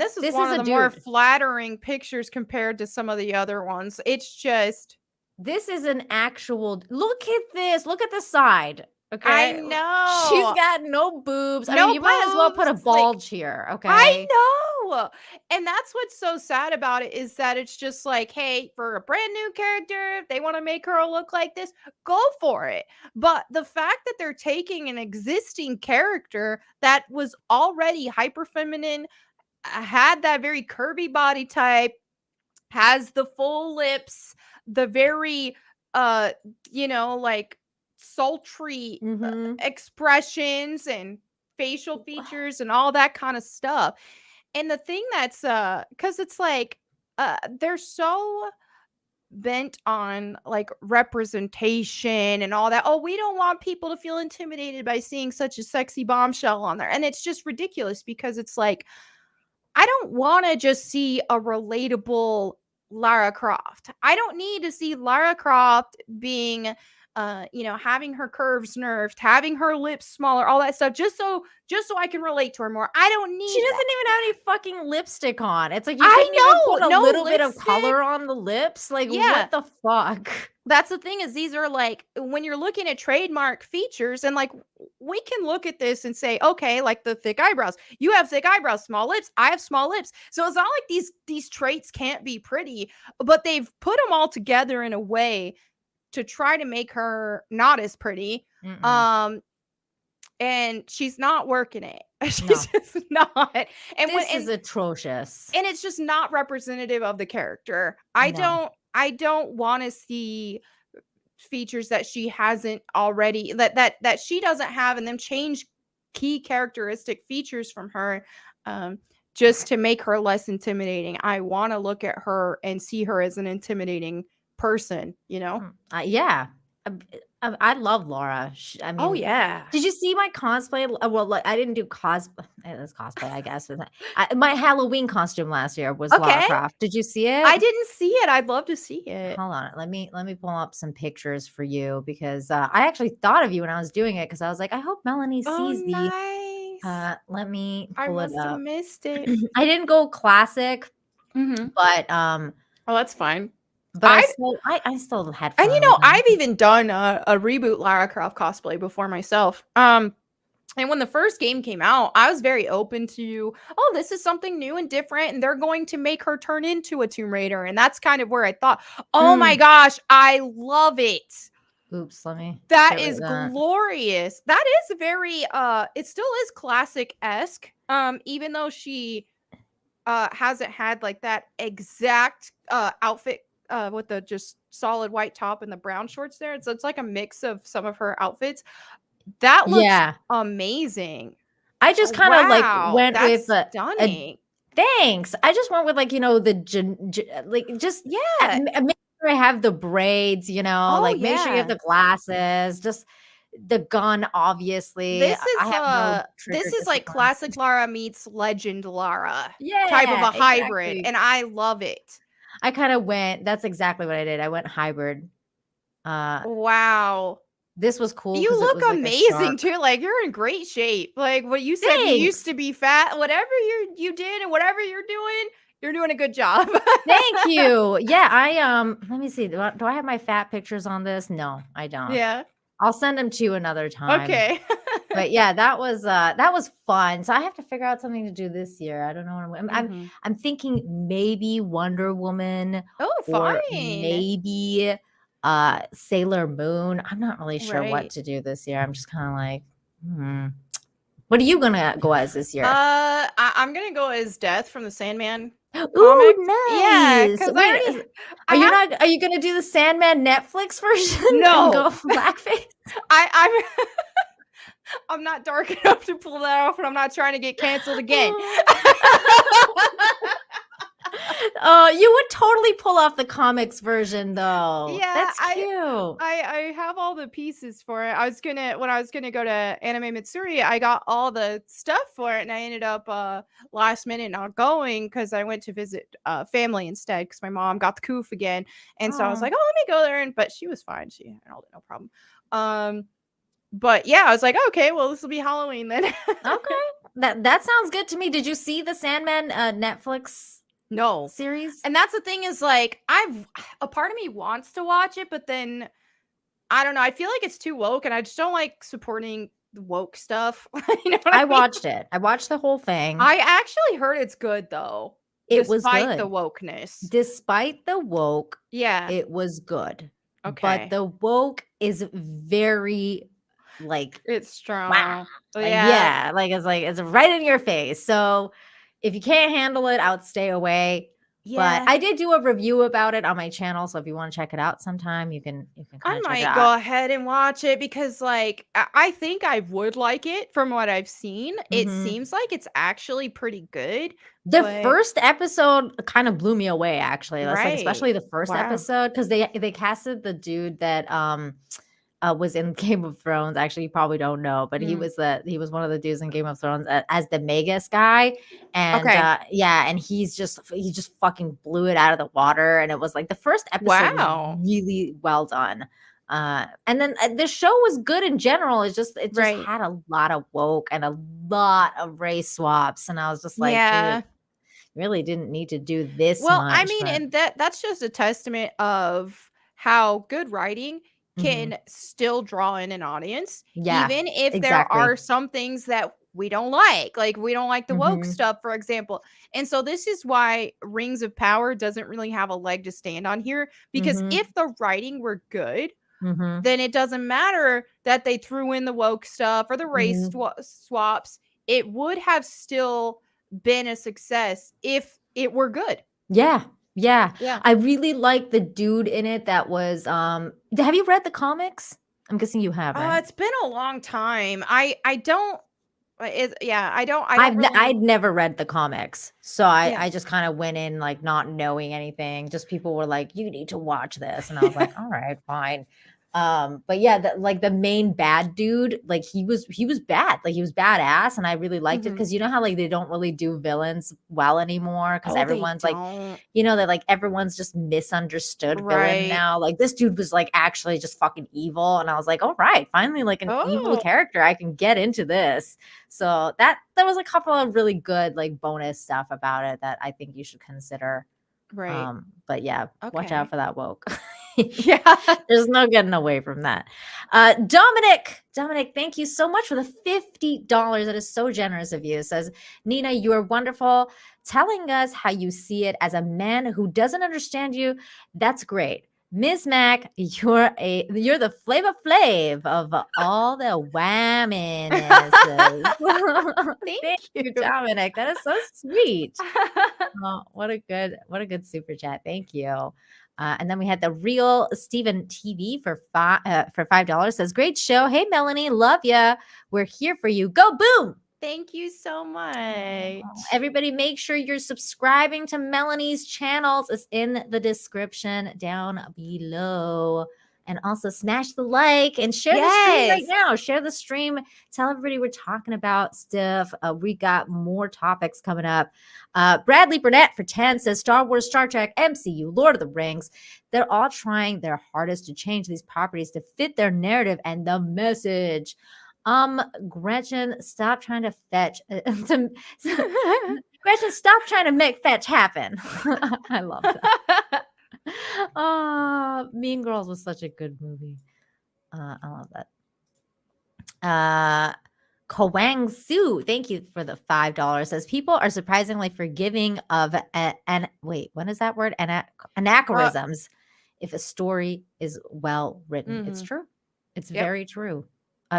[SPEAKER 7] this is
[SPEAKER 6] This
[SPEAKER 7] one
[SPEAKER 6] is
[SPEAKER 7] of
[SPEAKER 6] a
[SPEAKER 7] the more
[SPEAKER 6] dude.
[SPEAKER 7] flattering pictures compared to some of the other ones. It's just
[SPEAKER 6] This is an actual look at this. Look at the side. Okay.
[SPEAKER 7] I know.
[SPEAKER 6] She's got no boobs. I
[SPEAKER 7] No
[SPEAKER 6] mean, you might as well put a
[SPEAKER 7] boobs, like,
[SPEAKER 6] bulge here. Okay.
[SPEAKER 7] I know. And that's what's so sad about it is that it's just like, hey, for a brand new character, if they want to make her look like this, go for it. But the fact that they're taking an existing character that was already hyper feminine, had that very curvy body type, has the full lips, the very like sultry
[SPEAKER 6] Mm-hmm.
[SPEAKER 7] expressions and facial features and all that kind of stuff. And the thing that's cuz it's like they're so bent on like representation and all that. Oh, we don't want people to feel intimidated by seeing such a sexy bombshell on there. And it's just ridiculous because it's like I don't want to just see a relatable Lara Croft. I don't need to see Lara Croft being having her curves nerfed, having her lips smaller, all that stuff just so I can relate to her more. I don't need
[SPEAKER 6] She
[SPEAKER 7] that.
[SPEAKER 6] doesn't even have any fucking lipstick on. It's like you
[SPEAKER 7] I
[SPEAKER 6] couldn't even
[SPEAKER 7] know,
[SPEAKER 6] put a
[SPEAKER 7] no
[SPEAKER 6] little bit of
[SPEAKER 7] lipstick.
[SPEAKER 6] color on the lips. Like,
[SPEAKER 7] Yeah.
[SPEAKER 6] what the fuck?
[SPEAKER 7] That's the thing is these are like when you're looking at trademark features and like we can look at this and say, okay, like the thick eyebrows. You have thick eyebrows, small lips. I have small lips. So it's not like these traits can't be pretty, but they've put them all together in a way to try to make her not as pretty.
[SPEAKER 6] Mm-mm.
[SPEAKER 7] And she's not working it. She's
[SPEAKER 6] No.
[SPEAKER 7] just not. And
[SPEAKER 6] This is atrocious.
[SPEAKER 7] and it's just not representative of the character. I
[SPEAKER 6] No.
[SPEAKER 7] don't want to see features that she hasn't already that she doesn't have and them change key characteristic features from her just to make her less intimidating. I want to look at her and see her as an intimidating person, you know?
[SPEAKER 6] Yeah. I love Laura. I
[SPEAKER 7] Oh,
[SPEAKER 6] mean,
[SPEAKER 7] yeah.
[SPEAKER 6] did you see my cosplay? Well, like, I didn't do cosplay. It was cosplay, I guess. My Halloween costume last year was Lara
[SPEAKER 7] Okay.
[SPEAKER 6] Croft. Did you see it?
[SPEAKER 7] I didn't see it. I'd love to see it.
[SPEAKER 6] Hold on. Let me pull up some pictures for you because I actually thought of you when I was doing it because I was like, I hope Melanie
[SPEAKER 7] Oh,
[SPEAKER 6] sees
[SPEAKER 7] nice.
[SPEAKER 6] let me
[SPEAKER 7] I
[SPEAKER 6] pull it
[SPEAKER 7] must have
[SPEAKER 6] up.
[SPEAKER 7] missed it.
[SPEAKER 6] I didn't go classic,
[SPEAKER 7] Mhm.
[SPEAKER 6] but
[SPEAKER 7] Oh, that's fine.
[SPEAKER 6] I still had fun.
[SPEAKER 7] And you know, I've even done a reboot Lara Croft cosplay before myself. And when the first game came out, I was very open to, oh, this is something new and different, and they're going to make her turn into a Tomb Raider. And that's kind of where I thought, oh my gosh, I love it.
[SPEAKER 6] Oops, let me.
[SPEAKER 7] That is glorious. That is very it still is classic-esque. Even though she hasn't had like that exact outfit with the just solid white top and the brown shorts there. It's like a mix of some of her outfits. That looks amazing.
[SPEAKER 6] I just kind of like went
[SPEAKER 7] that's
[SPEAKER 6] with
[SPEAKER 7] stunning.
[SPEAKER 6] Thanks. I just went with like, you know, the like just make sure I have the braids, you know, like make sure you have the glasses, just the gun, obviously.
[SPEAKER 7] This
[SPEAKER 6] I
[SPEAKER 7] is like classic Lara meets legend Lara.
[SPEAKER 6] Yeah,
[SPEAKER 7] type of a hybrid.
[SPEAKER 6] exactly.
[SPEAKER 7] And I love it.
[SPEAKER 6] I kind of went, that's exactly what I did. I went hybrid.
[SPEAKER 7] Wow.
[SPEAKER 6] This was cool.
[SPEAKER 7] You
[SPEAKER 6] 'cause it
[SPEAKER 7] look
[SPEAKER 6] was like a
[SPEAKER 7] amazing
[SPEAKER 6] shark.
[SPEAKER 7] too. Like you're in great shape. Like what you said, you used to be fat. Whatever you did and whatever you're doing a good job.
[SPEAKER 6] Thank you. Yeah, let me see. Do I have my fat pictures on this? No, I don't.
[SPEAKER 7] Yeah.
[SPEAKER 6] I'll send them to you another time.
[SPEAKER 7] Okay.
[SPEAKER 6] But yeah, that was fun. So I have to figure out something to do this year. I don't know what I'm thinking maybe Wonder Woman.
[SPEAKER 7] Oh,
[SPEAKER 6] or
[SPEAKER 7] fine.
[SPEAKER 6] maybe Sailor Moon. I'm not really sure what to do this year. I'm just kind of like, What are you gonna go as this year?
[SPEAKER 7] I'm gonna go as Death from the Sandman.
[SPEAKER 6] Ooh, nice.
[SPEAKER 7] Yeah, because
[SPEAKER 6] are you gonna do the Sandman Netflix version?
[SPEAKER 7] No.
[SPEAKER 6] And go blackface.
[SPEAKER 7] I'm not dark enough to pull that off, and I'm not trying to get canceled again.
[SPEAKER 6] You would totally pull off the comics version, though.
[SPEAKER 7] Yeah,
[SPEAKER 6] that's cute.
[SPEAKER 7] I have all the pieces for it. When I was gonna go to Anime Mitsuri, I got all the stuff for it, and I ended up last minute not going because I went to visit family instead because my mom got the coof again, and so I was like, oh, let me go there, but she was fine. She handled it, no problem. But yeah, I was like, okay, well, this will be Halloween then.
[SPEAKER 6] Okay, that sounds good to me. Did you see the Sandman Netflix?
[SPEAKER 7] No
[SPEAKER 6] series?
[SPEAKER 7] And that's the thing is like a part of me wants to watch it, but then I don't know. I feel like it's too woke, and I just don't like supporting the woke stuff. You know what I mean?
[SPEAKER 6] Watched it. I watched the whole thing.
[SPEAKER 7] I actually heard it's good though.
[SPEAKER 6] It was good.
[SPEAKER 7] Despite the wokeness.
[SPEAKER 6] Despite the woke,
[SPEAKER 7] yeah,
[SPEAKER 6] it was good.
[SPEAKER 7] Okay.
[SPEAKER 6] But the woke is very like
[SPEAKER 7] it's strong.
[SPEAKER 6] Wow. Yeah, like it's right in your face. So if you can't handle it, I would stay away. Yeah. But I did do a review about it on my channel, so if you want to check it out sometime, you can
[SPEAKER 7] I might go ahead and watch it because like I think I would like it from what I've seen. It seems like it's actually pretty good.
[SPEAKER 6] The first episode kind of blew me away, actually. That's like, especially the first episode, because they casted the dude that was in Game of Thrones. Actually, you probably don't know, but he was one of the dudes in Game of Thrones as the Magus guy, and and he just fucking blew it out of the water, and it was like the first episode was really well done. And then the show was good in general. It just had a lot of woke and a lot of race swaps, and I was just like, dude, really didn't need to do this.
[SPEAKER 7] Well,
[SPEAKER 6] much,
[SPEAKER 7] I mean, and that's just a testament of how good writing can still draw in an audience, even if there are some things that we don't like we don't like the woke stuff, for example. And so this is why Rings of Power doesn't really have a leg to stand on here, because if the writing were good, then it doesn't matter that they threw in the woke stuff or the race swaps. It would have still been a success if it were good.
[SPEAKER 6] Yeah. I really like the dude in it that was have you read the comics? I'm guessing you have, right?
[SPEAKER 7] It's been a long time. I don't I don't really.
[SPEAKER 6] I'd never read the comics, so
[SPEAKER 7] Yeah.
[SPEAKER 6] I just kind of went in like not knowing anything. Just people were like, "You need to watch this," and I was like, "All right, fine." But yeah, the main bad dude, like he was bad, like he was badass, and I really liked it because you know how like they don't really do villains well anymore because everyone's like, you know, that like everyone's just misunderstood villain now. Like this dude was like actually just fucking evil, and I was like, all right, finally like an evil character I can get into this. So that was a couple of really good like bonus stuff about it that I think you should consider.
[SPEAKER 7] Right.
[SPEAKER 6] But yeah, watch out for that woke.
[SPEAKER 7] Yeah.
[SPEAKER 6] There's no getting away from that. Dominic, thank you so much for the $50. That is so generous of you. It says, Nina, you are wonderful. Telling us how you see it as a man who doesn't understand you. That's great. Ms. Mac, you're the Flavor Flav of all the whamminesses. Thank you, Dominic. That is so sweet. Oh, what a good super chat. Thank you. And then we had the real Steven TV for $5. Says, great show. Hey, Melanie, love ya. We're here for you. Go boom.
[SPEAKER 7] Thank you so much.
[SPEAKER 6] Everybody, make sure you're subscribing to Melanie's channels. It's in the description down below. And also smash the like and share the stream right now. Share the stream. Tell everybody we're talking about stuff. We got more topics coming up. Bradley Burnett for 10 says Star Wars, Star Trek, MCU, Lord of the Rings. They're all trying their hardest to change these properties to fit their narrative and the message. Gretchen, stop trying to fetch. Gretchen, stop trying to make fetch happen. I love that. Mean Girls was such a good movie. I love that. Kawang Su, thank you for the $5. Says people are surprisingly forgiving of wait, what is that word? Anachronisms. If a story is well written, it's true. It's very true.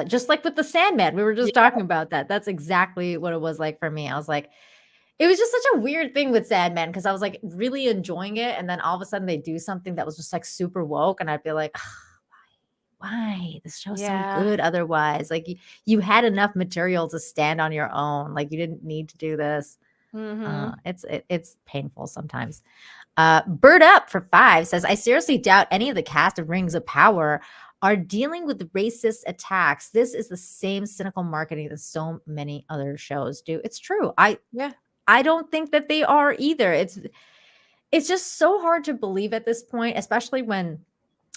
[SPEAKER 6] Just like with the Sandman, we were just talking about that. That's exactly what it was like for me. I was like, it was just such a weird thing with Sandman because I was like really enjoying it, and then all of a sudden they do something that was just like super woke, and I'd be like, why? This show's so good otherwise. Like you had enough material to stand on your own. Like you didn't need to do this. It's painful sometimes. Bird Up for 5 says, I seriously doubt any of the cast of Rings of Power are dealing with racist attacks. This is the same cynical marketing that so many other shows do. It's true. I don't think that they are either. It's just so hard to believe at this point, especially when,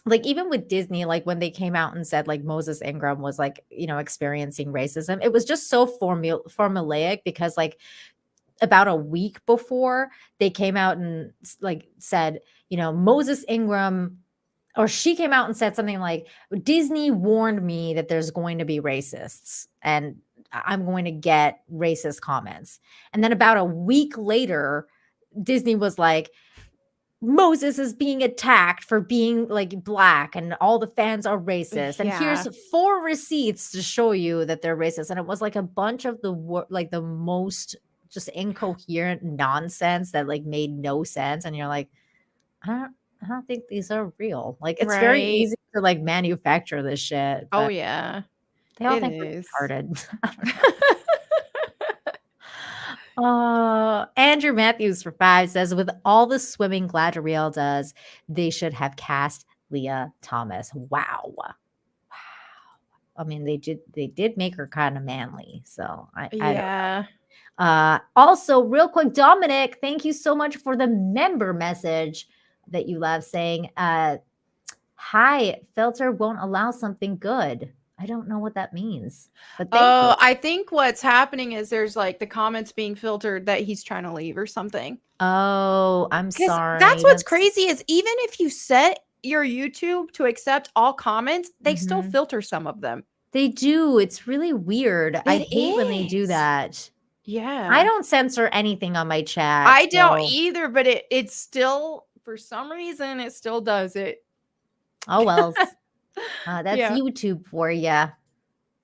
[SPEAKER 6] like, even with Disney, like when they came out and said like Moses Ingram was like, you know, experiencing racism, it was just so formulaic because like about a week before they came out and like said, you know, Moses Ingram, or she came out and said something like, Disney warned me that there's going to be racists and I'm going to get racist comments. And then about a week later, Disney was like, Moses is being attacked for being like black and all the fans are racist. And here's 4 receipts to show you that they're racist. And it was like a bunch of the most just incoherent nonsense that like made no sense. And you're like, I don't think these are real. Like it's very easy to like manufacture this shit.
[SPEAKER 7] Oh yeah.
[SPEAKER 6] They all think we're retarded. Andrew Matthews for 5 says, with all the swimming Galadriel does, they should have cast Leah Thomas. Wow. I mean, they did make her kind of manly. So I don't know. Also, real quick, Dominic, thank you so much for the member message that you love saying, hi, filter won't allow something good. I don't know what that means. But
[SPEAKER 7] I think what's happening is there's like the comments being filtered that he's trying to leave or something.
[SPEAKER 6] Oh, I'm sorry.
[SPEAKER 7] That's what's crazy is even if you set your YouTube to accept all comments, they still filter some of them.
[SPEAKER 6] They do. It's really weird. I hate when they do that.
[SPEAKER 7] Yeah.
[SPEAKER 6] I don't censor anything on my chat.
[SPEAKER 7] I don't either, but it still, for some reason, it still does it.
[SPEAKER 6] Oh, well. That's YouTube for you.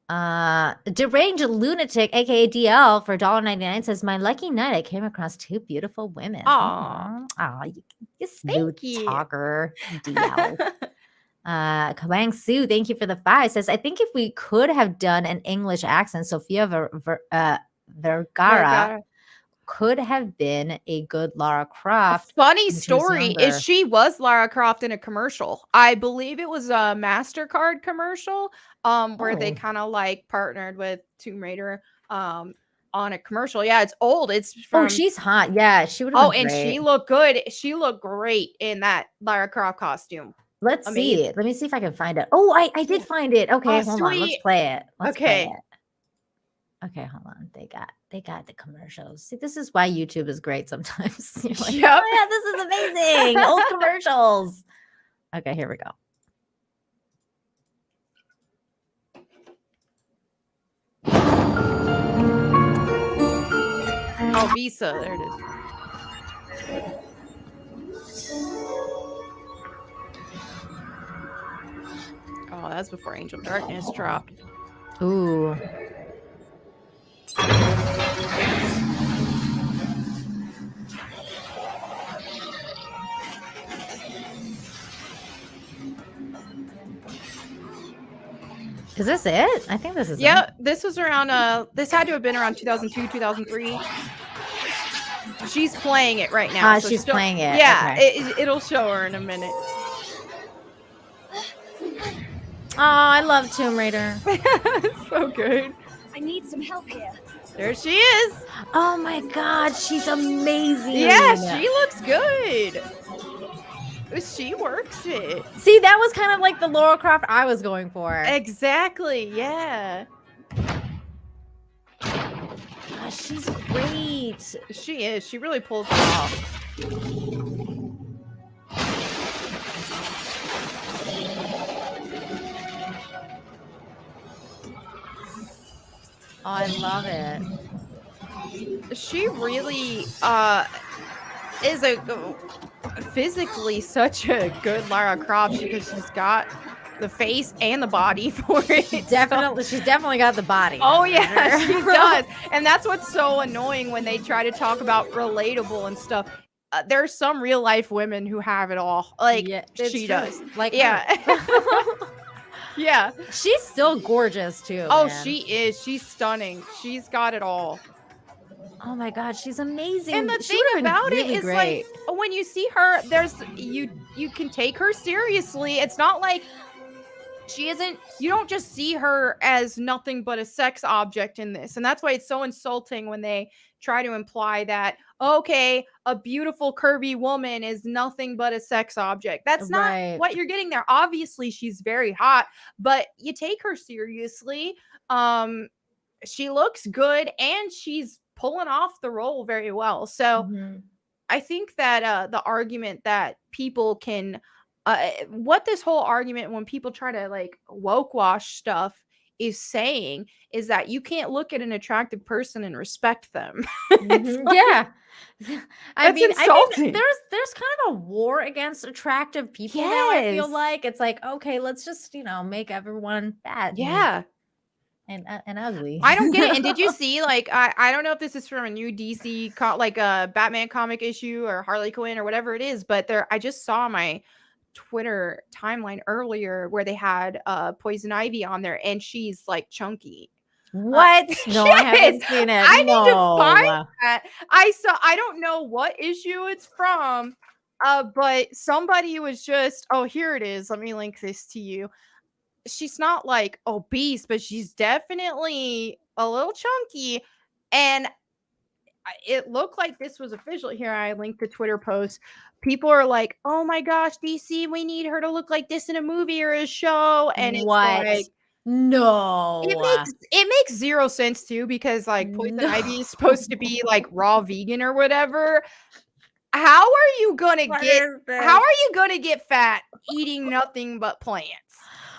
[SPEAKER 6] Deranged Lunatic, aka DL, for $1.99 says, my lucky night, I came across 2 beautiful women.
[SPEAKER 7] Aw,
[SPEAKER 6] you smooth talker, DL. Kabang Sue, thank you for the 5. Says, I think if we could have done an English accent, Sofia Vergara could have been a good Lara Croft.
[SPEAKER 7] Funny story is she was Lara Croft in a commercial. I believe it was a MasterCard commercial where they kind of like partnered with Tomb Raider on a commercial. Yeah, it's old. It's from
[SPEAKER 6] she's hot. Yeah, she would have been great.
[SPEAKER 7] She looked good. She looked great in that Lara Croft costume.
[SPEAKER 6] Let's see it. Let me see if I can find it. Oh, I did find it. Okay, hold on. Let's play it. Play it. Okay, hold on. They got the commercials. See, this is why YouTube is great sometimes. You're like, oh yeah, this is amazing. Old commercials. Okay, here we go.
[SPEAKER 7] Oh, Visa. There it is. Oh, that's before Angel Darkness dropped.
[SPEAKER 6] Ooh. Is this it? I think this is
[SPEAKER 7] it. This was around this had to have been around 2002, 2003. She's playing it right now.
[SPEAKER 6] So she's playing it.
[SPEAKER 7] Yeah, okay. It'll show her in a minute.
[SPEAKER 6] Oh, I love Tomb Raider.
[SPEAKER 7] So good.
[SPEAKER 8] I need some help here.
[SPEAKER 7] There she is.
[SPEAKER 6] Oh my God, she's amazing.
[SPEAKER 7] Yeah, she looks good. She works it.
[SPEAKER 6] See, that was kind of like the Lara Croft I was going for.
[SPEAKER 7] Exactly, yeah.
[SPEAKER 6] Gosh, she's great.
[SPEAKER 7] She is. She really pulls it off.
[SPEAKER 6] Oh, I love it.
[SPEAKER 7] She really is physically such a good Lara Croft because she's got the face and the body for it.
[SPEAKER 6] She's definitely got the body.
[SPEAKER 7] Oh yeah, she does. And that's what's so annoying when they try to talk about relatable and stuff. There's some real life women who have it all. Like she does.
[SPEAKER 6] Like
[SPEAKER 7] yeah.
[SPEAKER 6] She's still gorgeous too.
[SPEAKER 7] Oh,
[SPEAKER 6] man.
[SPEAKER 7] she is. She's stunning. She's got it all.
[SPEAKER 6] Oh my God, she's amazing.
[SPEAKER 7] And the thing about it is like when you see her, there's you can take her seriously. It's not like she isn't, you don't just see her as nothing but a sex object in this. And that's why it's so insulting when they try to imply that, okay, a beautiful curvy woman is nothing but a sex object. That's not what you're getting there. Obviously, she's very hot, but you take her seriously. She looks good and she's pulling off the role very well. So I think that the argument that people can what this whole argument when people try to like woke wash stuff is saying is that you can't look at an attractive person and respect them.
[SPEAKER 6] Yeah. I mean
[SPEAKER 7] insulting.
[SPEAKER 6] there's kind of a war against attractive people now, I feel like. It's like, okay, let's just, make everyone fat.
[SPEAKER 7] Yeah.
[SPEAKER 6] And ugly.
[SPEAKER 7] I don't get it. And did you see, like, I don't know if this is from a new DC, like a Batman comic issue or Harley Quinn or whatever it is, but I just saw my Twitter timeline earlier where they had Poison Ivy on there and she's like chunky.
[SPEAKER 6] What? No, I haven't seen it.
[SPEAKER 7] I need to find that. I don't know what issue it's from, but somebody was just, oh, here it is. Let me link this to you. She's not like obese, but she's definitely a little chunky. And it looked like this was official. Here, I linked the Twitter post. People are like, oh my gosh, DC, we need her to look like this in a movie or a show. And it's like,
[SPEAKER 6] no.
[SPEAKER 7] It makes zero sense too, because like Poison Ivy is supposed to be like raw vegan or whatever. How are you gonna get fat eating nothing but plants?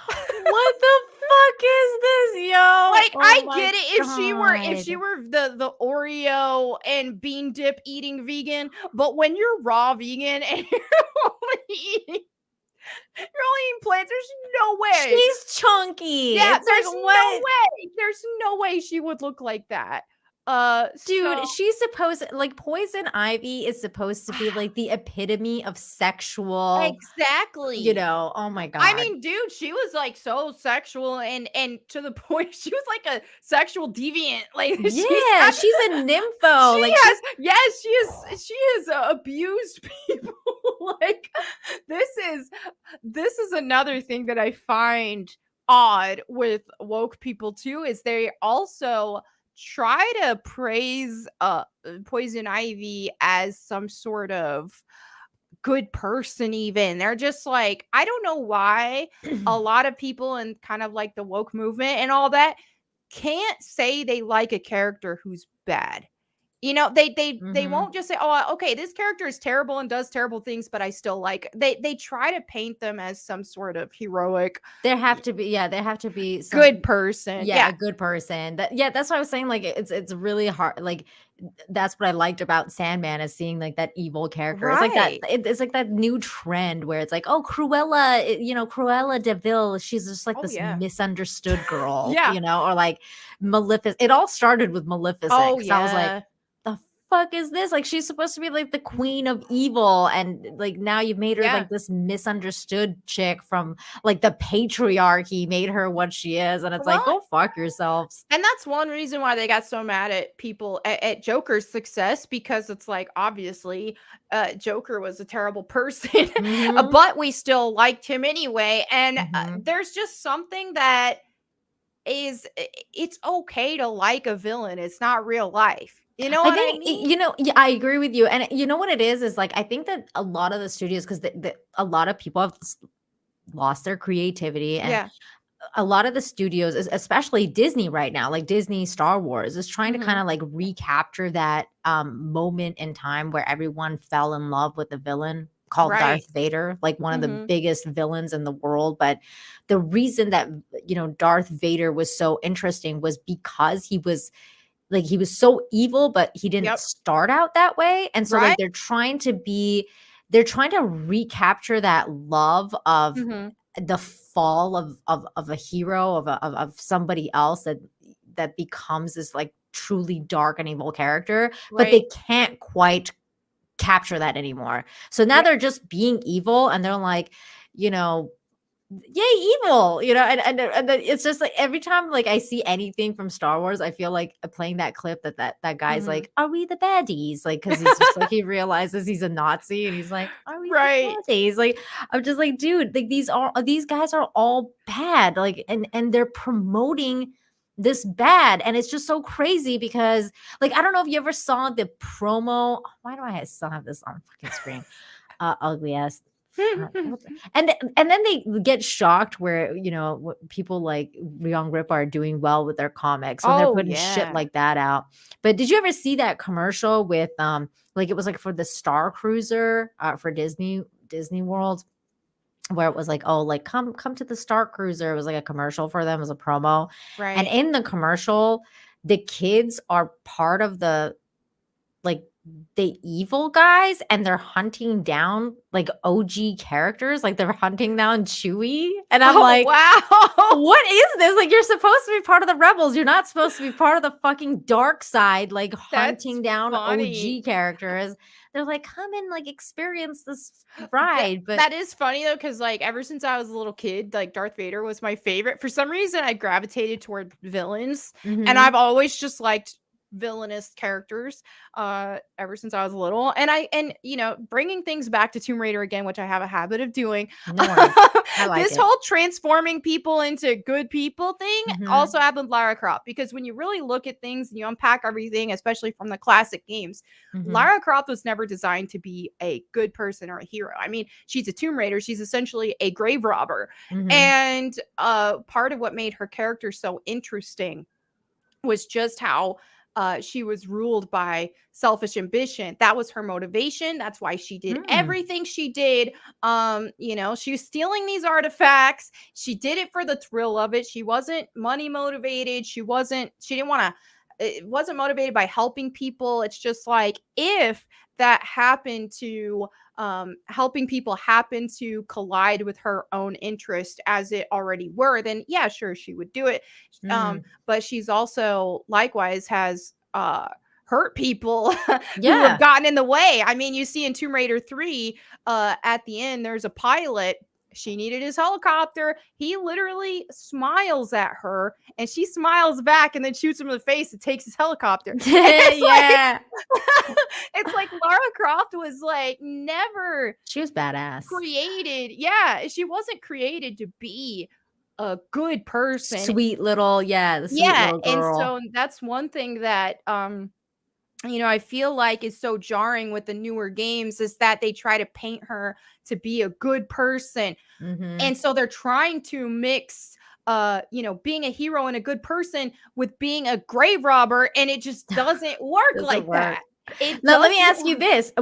[SPEAKER 6] What the fuck is this, yo?
[SPEAKER 7] Like, I get it if she were the Oreo and bean dip eating vegan, but when you're raw vegan and you're only eating plants, there's no way.
[SPEAKER 6] She's chunky.
[SPEAKER 7] Yeah, there's no way. There's no way she would look like that.
[SPEAKER 6] Dude,
[SPEAKER 7] So
[SPEAKER 6] she's supposed like Poison Ivy is supposed to be like the epitome of sexual,
[SPEAKER 7] exactly.
[SPEAKER 6] oh my
[SPEAKER 7] I
[SPEAKER 6] God.
[SPEAKER 7] mean, dude, she was like so sexual and to the point she was like a sexual deviant. Like she's
[SPEAKER 6] Yeah,
[SPEAKER 7] had,
[SPEAKER 6] she's a nympho.
[SPEAKER 7] she
[SPEAKER 6] Like
[SPEAKER 7] has yes, she has abused people. Like this is another thing that I find odd with woke people too, is they also try to praise Poison Ivy as some sort of good person. Even they're just like, I don't know why a lot of people in kind of like the woke movement and all that can't say they like a character who's bad. They
[SPEAKER 6] Mhm.
[SPEAKER 7] won't just say, "Oh, okay, this character is terrible and does terrible things, but I still like." They try to paint them as some sort of heroic,
[SPEAKER 6] there have to be some,
[SPEAKER 7] good person.
[SPEAKER 6] yeah,
[SPEAKER 7] Yeah,
[SPEAKER 6] a good person. That's why I was saying like it's really hard. Like that's what I liked about Sandman, is seeing like that evil character. It's like that
[SPEAKER 7] right.
[SPEAKER 6] it's like that new trend where it's like, oh, Cruella, Cruella de Vil, she's just like
[SPEAKER 7] Oh
[SPEAKER 6] this
[SPEAKER 7] yeah,
[SPEAKER 6] misunderstood girl,
[SPEAKER 7] yeah.
[SPEAKER 6] or like Maleficent. It all started with Maleficent
[SPEAKER 7] Oh
[SPEAKER 6] because I was like,
[SPEAKER 7] yeah,
[SPEAKER 6] the fuck is this? Like she's supposed to be like the queen of evil, and like now you've made her
[SPEAKER 7] yeah.
[SPEAKER 6] like this misunderstood chick from like the patriarchy made her what she is, and it's like,
[SPEAKER 7] Well,
[SPEAKER 6] go fuck yourselves.
[SPEAKER 7] and that's one reason why they got so mad at people at Joker's success, because it's like, obviously Joker was a terrible person,
[SPEAKER 6] Mhm,
[SPEAKER 7] but we still liked him anyway. And
[SPEAKER 6] mhm.
[SPEAKER 7] there's just something that is, it's okay to like a villain. It's not real life. You know
[SPEAKER 6] I
[SPEAKER 7] what I
[SPEAKER 6] think
[SPEAKER 7] mean?
[SPEAKER 6] yeah, I agree with you, and you know what it is like I think that a lot of the studios, because a lot of people have lost their creativity, and
[SPEAKER 7] Yeah.
[SPEAKER 6] a lot of the studios, especially Disney right now, like Disney Star Wars, is trying to
[SPEAKER 7] Hmm.
[SPEAKER 6] kind of like recapture that moment in time where everyone fell in love with the villain called
[SPEAKER 7] Right.
[SPEAKER 6] Darth Vader, like one of the
[SPEAKER 7] Hmm.
[SPEAKER 6] biggest villains in the world. But the reason that Darth Vader was so interesting was because he was so evil, but he didn't
[SPEAKER 7] Yep.
[SPEAKER 6] start out that way. And so
[SPEAKER 7] Right.
[SPEAKER 6] like they're trying to recapture that love of
[SPEAKER 7] Hmm.
[SPEAKER 6] the fall of a hero, of somebody else that becomes this like truly dark and evil character, but
[SPEAKER 7] Right.
[SPEAKER 6] they can't quite capture that anymore. So now
[SPEAKER 7] Yep.
[SPEAKER 6] they're just being evil, and they're like, you know, yay evil, and then it's just like every time like I see anything from Star Wars, I feel like playing that clip that guy's
[SPEAKER 7] Hmm.
[SPEAKER 6] like, are we the baddies, like because he's just like he realizes he's a Nazi, and he's like, are we
[SPEAKER 7] Right.
[SPEAKER 6] the baddies, like I'm just like, dude, like these guys are all bad, like and they're promoting this bad, and it's just so crazy because like I don't know if you ever saw the promo. Why do I still have this on fucking screen? Ugly ass. And then they get shocked where people like Young Rip are doing well with their comics when they're
[SPEAKER 7] Oh
[SPEAKER 6] putting shit
[SPEAKER 7] yeah.
[SPEAKER 6] like that out. But did you ever see that commercial with like it was like for the Star Cruiser for Disney World, where it was like, oh, like come to the Star Cruiser. It was like a commercial for them, it was a promo, and
[SPEAKER 7] Right.
[SPEAKER 6] in the commercial the kids are part of like the evil guys, and they're hunting down like OG characters, like they're hunting down Chewie, and I'm
[SPEAKER 7] Oh
[SPEAKER 6] like,
[SPEAKER 7] wow.
[SPEAKER 6] what is this? Like you're supposed to be part of the rebels. You're not supposed to be part of the fucking dark side, like
[SPEAKER 7] That's
[SPEAKER 6] hunting down
[SPEAKER 7] funny.
[SPEAKER 6] OG characters. They're like, come and like experience this
[SPEAKER 7] That
[SPEAKER 6] ride, but
[SPEAKER 7] that is funny though, because like ever since I was a little kid, like Darth Vader was my favorite. For some reason, I gravitated toward villains, and
[SPEAKER 6] mhm.
[SPEAKER 7] I've always just liked villainous characters ever since I was little. And bringing things back to Tomb Raider again, which I have a habit of doing.
[SPEAKER 6] No worries. I like
[SPEAKER 7] This
[SPEAKER 6] it.
[SPEAKER 7] whole transforming people into good people thing
[SPEAKER 6] Mhm.
[SPEAKER 7] also happened with Lara Croft, because when you really look at things and you unpack everything, especially from the classic games,
[SPEAKER 6] Mhm.
[SPEAKER 7] Lara Croft was never designed to be a good person or a hero. I mean, she's a Tomb Raider. She's essentially a grave robber.
[SPEAKER 6] Mhm.
[SPEAKER 7] And part of what made her character so interesting was just how she was ruled by selfish ambition. That was her motivation. That's why she did
[SPEAKER 6] Mm.
[SPEAKER 7] everything she did. She was stealing these artifacts. She did it for the thrill of it. She wasn't money motivated. She didn't want to, it wasn't motivated by helping people. It's just like, if that happened to helping people happen to collide with her own interest as it already were, then yeah, sure, she would do it.
[SPEAKER 6] Mm.
[SPEAKER 7] But she's also likewise has hurt people who
[SPEAKER 6] Yeah.
[SPEAKER 7] have gotten in the way. I mean, you see in Tomb Raider 3, at the end, there's a pilot. She needed his helicopter. He literally smiles at her and she smiles back and then shoots him in the face and takes his helicopter.
[SPEAKER 6] Yeah.
[SPEAKER 7] It's like Lara Croft was like never
[SPEAKER 6] She was badass.
[SPEAKER 7] created. Yeah, she wasn't created to be a good person.
[SPEAKER 6] Sweet little, the sweet little girl.
[SPEAKER 7] And so that's one thing that I feel like is so jarring with the newer games is that they try to paint her to be a good person. And so they're trying to mix being a hero and a good person with being a grave robber, and it just doesn't work like that.
[SPEAKER 6] Now, let me ask you this.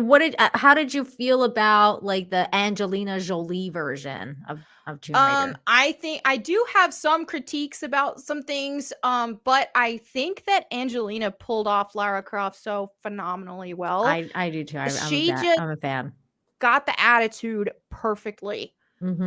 [SPEAKER 6] How did you feel about like the Angelina Jolie version of Tomb Raider?
[SPEAKER 7] I think I do have some critiques about some things, but I think that Angelina pulled off Lara Croft so phenomenally well.
[SPEAKER 6] I do too. I'm a fan.
[SPEAKER 7] Got the attitude perfectly.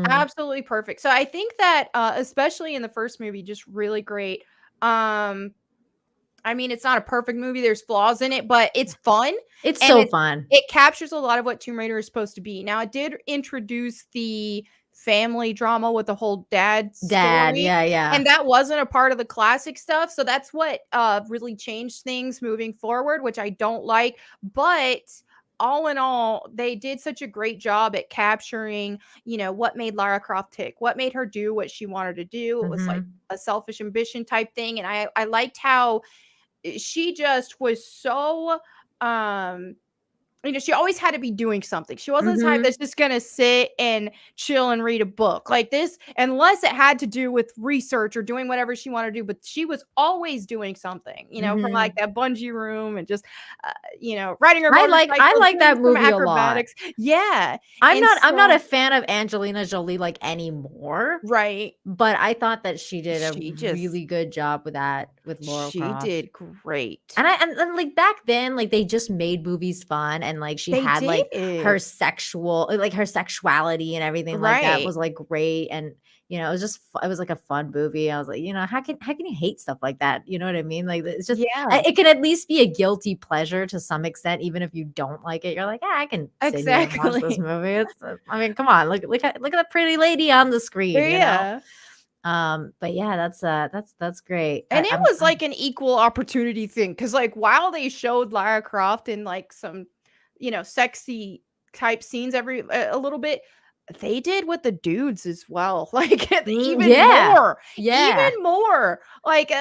[SPEAKER 7] Absolutely perfect. So I think that especially in the first movie, just really great. I mean, it's not a perfect movie. There's flaws in it, but it's fun.
[SPEAKER 6] It's so fun.
[SPEAKER 7] It captures a lot of what Tomb Raider is supposed to be. Now, it did introduce the family drama with the whole dad story.
[SPEAKER 6] Yeah.
[SPEAKER 7] And that wasn't a part of the classic stuff. So that's what really changed things moving forward, which I don't like. But all in all, they did such a great job at capturing, what made Lara Croft tick, what made her do what she wanted to do. It was like a selfish ambition type thing. And I liked how she just was so she always had to be doing something. She wasn't the type that's just gonna sit and chill and read a book like this, unless it had to do with research or doing whatever she wanted to do. But she was always doing something, from like that bungee room and just, riding her.
[SPEAKER 6] I like that movie acrobatics.
[SPEAKER 7] A lot. Yeah,
[SPEAKER 6] I'm not a fan of Angelina Jolie like anymore.
[SPEAKER 7] Right,
[SPEAKER 6] but I thought that she did a really good job with that with Lara Croft.
[SPEAKER 7] She did great.
[SPEAKER 6] And like back then, like they just made movies fun, and like she had like her sexuality and everything like that was like great. And it was like a fun movie. I was like, how can you hate stuff like that? You know what I mean? Like it's just it can at least be a guilty pleasure to some extent, even if you don't like it. You're like, I can sit here and watch this movie. I mean, come on, look at the pretty lady on the screen.
[SPEAKER 7] Yeah.
[SPEAKER 6] But yeah, that's great.
[SPEAKER 7] And it was like an equal opportunity thing, because like while they showed Lara Croft in like some sexy type scenes a little bit, they did with the dudes as well, like even more like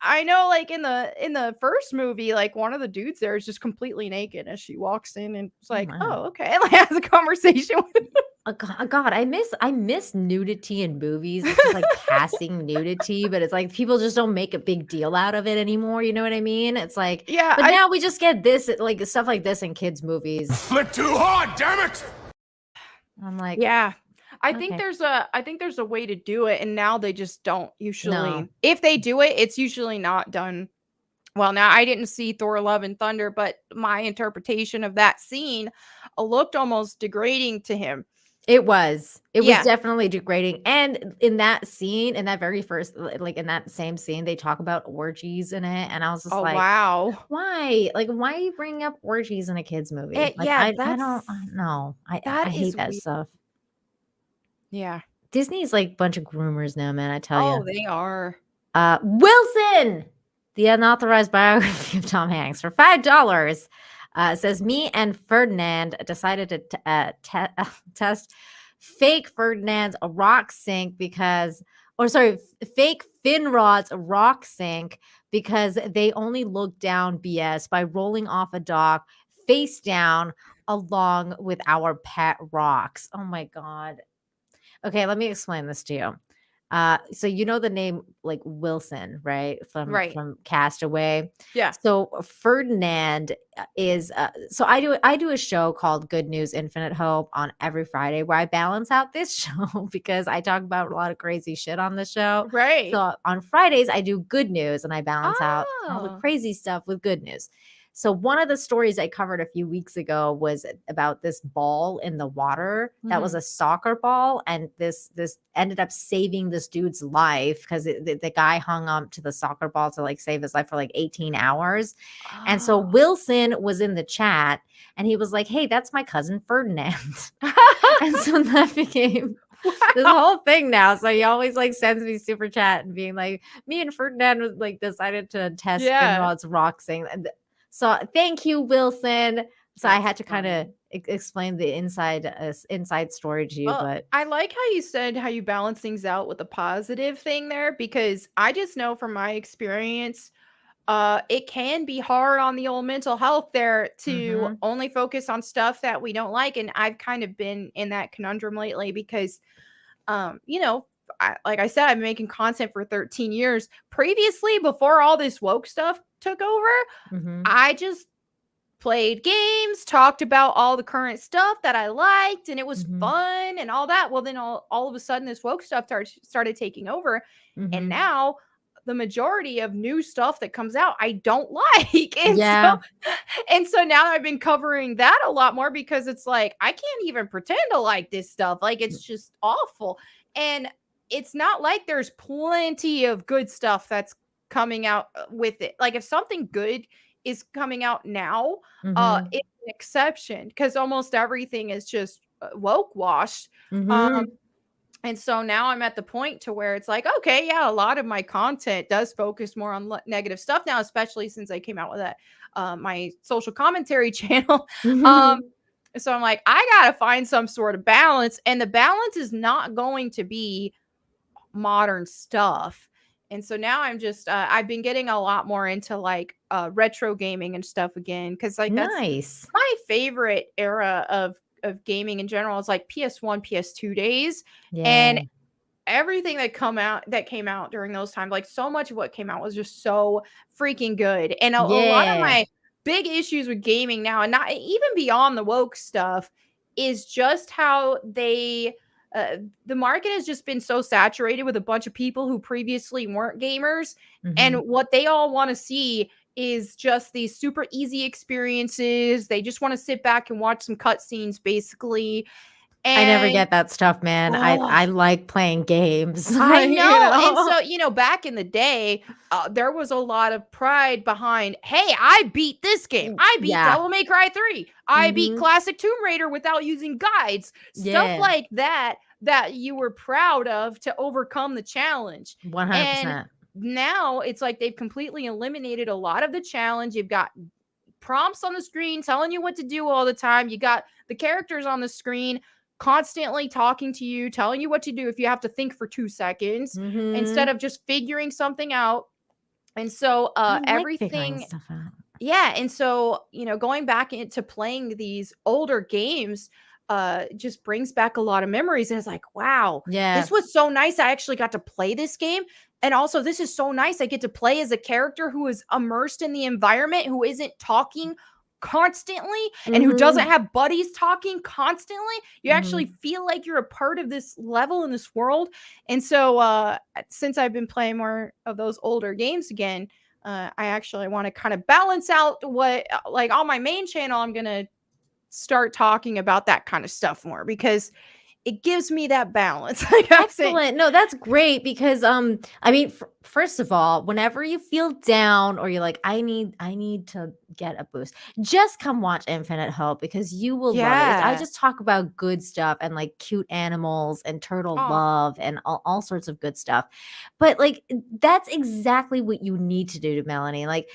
[SPEAKER 7] I know, like in the first movie, like one of the dudes there is just completely naked as she walks in, and it's like, oh, okay, like has a conversation with him.
[SPEAKER 6] God, I miss nudity in movies. It's just like passing nudity, but it's like people just don't make a big deal out of it anymore. You know what I mean? It's like, but now we just get this, like stuff like this in kids' movies.
[SPEAKER 3] Flick too hard, damn it!
[SPEAKER 6] I'm like,
[SPEAKER 7] I think there's a way to do it, and now they just don't usually. No. If they do it, it's usually not done well. Now, I didn't see Thor: Love and Thunder, but my interpretation of that scene looked almost degrading to him.
[SPEAKER 6] It was definitely degrading. And in that scene, in that very first, like in that same scene, they talk about orgies in it. And I was just like,
[SPEAKER 7] wow,
[SPEAKER 6] why? Like, why are you bringing up orgies in a kid's movie? I don't know. I hate that stuff.
[SPEAKER 7] Yeah.
[SPEAKER 6] Disney's like a bunch of groomers now, man. I tell you.
[SPEAKER 7] Oh, they are.
[SPEAKER 6] Wilson, the unauthorized biography of Tom Hanks for $5. Says, me and Ferdinand decided to test fake Ferdinand's rock sink fake Finrod's rock sink because they only look down BS by rolling off a dock face down along with our pet rocks. Oh my God. Okay, let me explain this to you. So the name like Wilson, right? From Castaway.
[SPEAKER 7] Yeah.
[SPEAKER 6] So Ferdinand is so I do a show called Good News Infinite Hope on every Friday where I balance out this show because I talk about a lot of crazy shit on the show.
[SPEAKER 7] Right.
[SPEAKER 6] So on Fridays I do good news and I balance out all the crazy stuff with good news. So one of the stories I covered a few weeks ago was about this ball in the water that was a soccer ball, and this ended up saving this dude's life because the guy hung on to the soccer ball to like save his life for like 18 hours. And so Wilson was in the chat and he was like, hey, that's my cousin Ferdinand. And so that became this whole thing now. So he always like sends me super chat and being like, me and Ferdinand was like decided to test Finrod's rock sing. So thank you, Wilson. So I had to kind of explain the inside story to you. But
[SPEAKER 7] I like how you said how you balance things out with a positive thing there, because I just know from my experience, it can be hard on the old mental health there to only focus on stuff that we don't like. And I've kind of been in that conundrum lately because, you know, like I said, I've been making content for 13 years. Previously, before all this woke stuff took over, I just played games, talked about all the current stuff that I liked, and it was fun and all that. Well, then all of a sudden this woke stuff started taking over. And now the majority of new stuff that comes out, I don't like. And so now I've been covering that a lot more because it's like, I can't even pretend to like this stuff. Like, it's just awful. And it's not like there's plenty of good stuff that's coming out with it. Like, if something good is coming out now, it's an exception because almost everything is just woke washed. And so now I'm at the point to where it's like, okay, yeah, a lot of my content does focus more on negative stuff now, especially since I came out with that my social commentary channel. So I'm like, I gotta find some sort of balance, and the balance is not going to be modern stuff. And so now I'm just I've been getting a lot more into like retro gaming and stuff again, because like that's my favorite era of gaming in general. Is like PS1, PS2 days, and everything that came out during those times. Like, so much of what came out was just so freaking good. And a lot of my big issues with gaming now, and not even beyond the woke stuff, is just how they the market has just been so saturated with a bunch of people who previously weren't gamers, and what they all want to see is just these super easy experiences. They just want to sit back and watch some cutscenes, basically. And
[SPEAKER 6] I never get that stuff, man. I like playing games.
[SPEAKER 7] I know. And so, you know, back in the day, there was a lot of pride behind, hey, I beat this game. I beat Devil May Cry 3. I beat Classic Tomb Raider without using guides. Stuff like that you were proud of to overcome the challenge.
[SPEAKER 6] 100%.
[SPEAKER 7] And now it's like they've completely eliminated a lot of the challenge. You've got prompts on the screen telling you what to do all the time. You got the characters on the screen constantly talking to you, telling you what to do if you have to think for 2 seconds instead of just figuring something out. And so everything and so, you know, going back into playing these older games just brings back a lot of memories. And it's like, wow, this was so nice. I actually got to play this game. And also, this is so nice. I get to play as a character who is immersed in the environment, who isn't talking constantly and who doesn't have buddies talking constantly. You actually feel like you're a part of this level in this world. And so since I've been playing more of those older games again, I actually want to kind of balance out what, like, on my main channel, I'm gonna start talking about that kind of stuff more because it gives me that balance.
[SPEAKER 6] Excellent. No, that's great because I mean, first of all, whenever you feel down or you're like, I need to get a boost, just come watch Infinite Hope because you will love it. I just talk about good stuff and like cute animals and turtle love and all sorts of good stuff. But like, that's exactly what you need to do, Melanie. Like,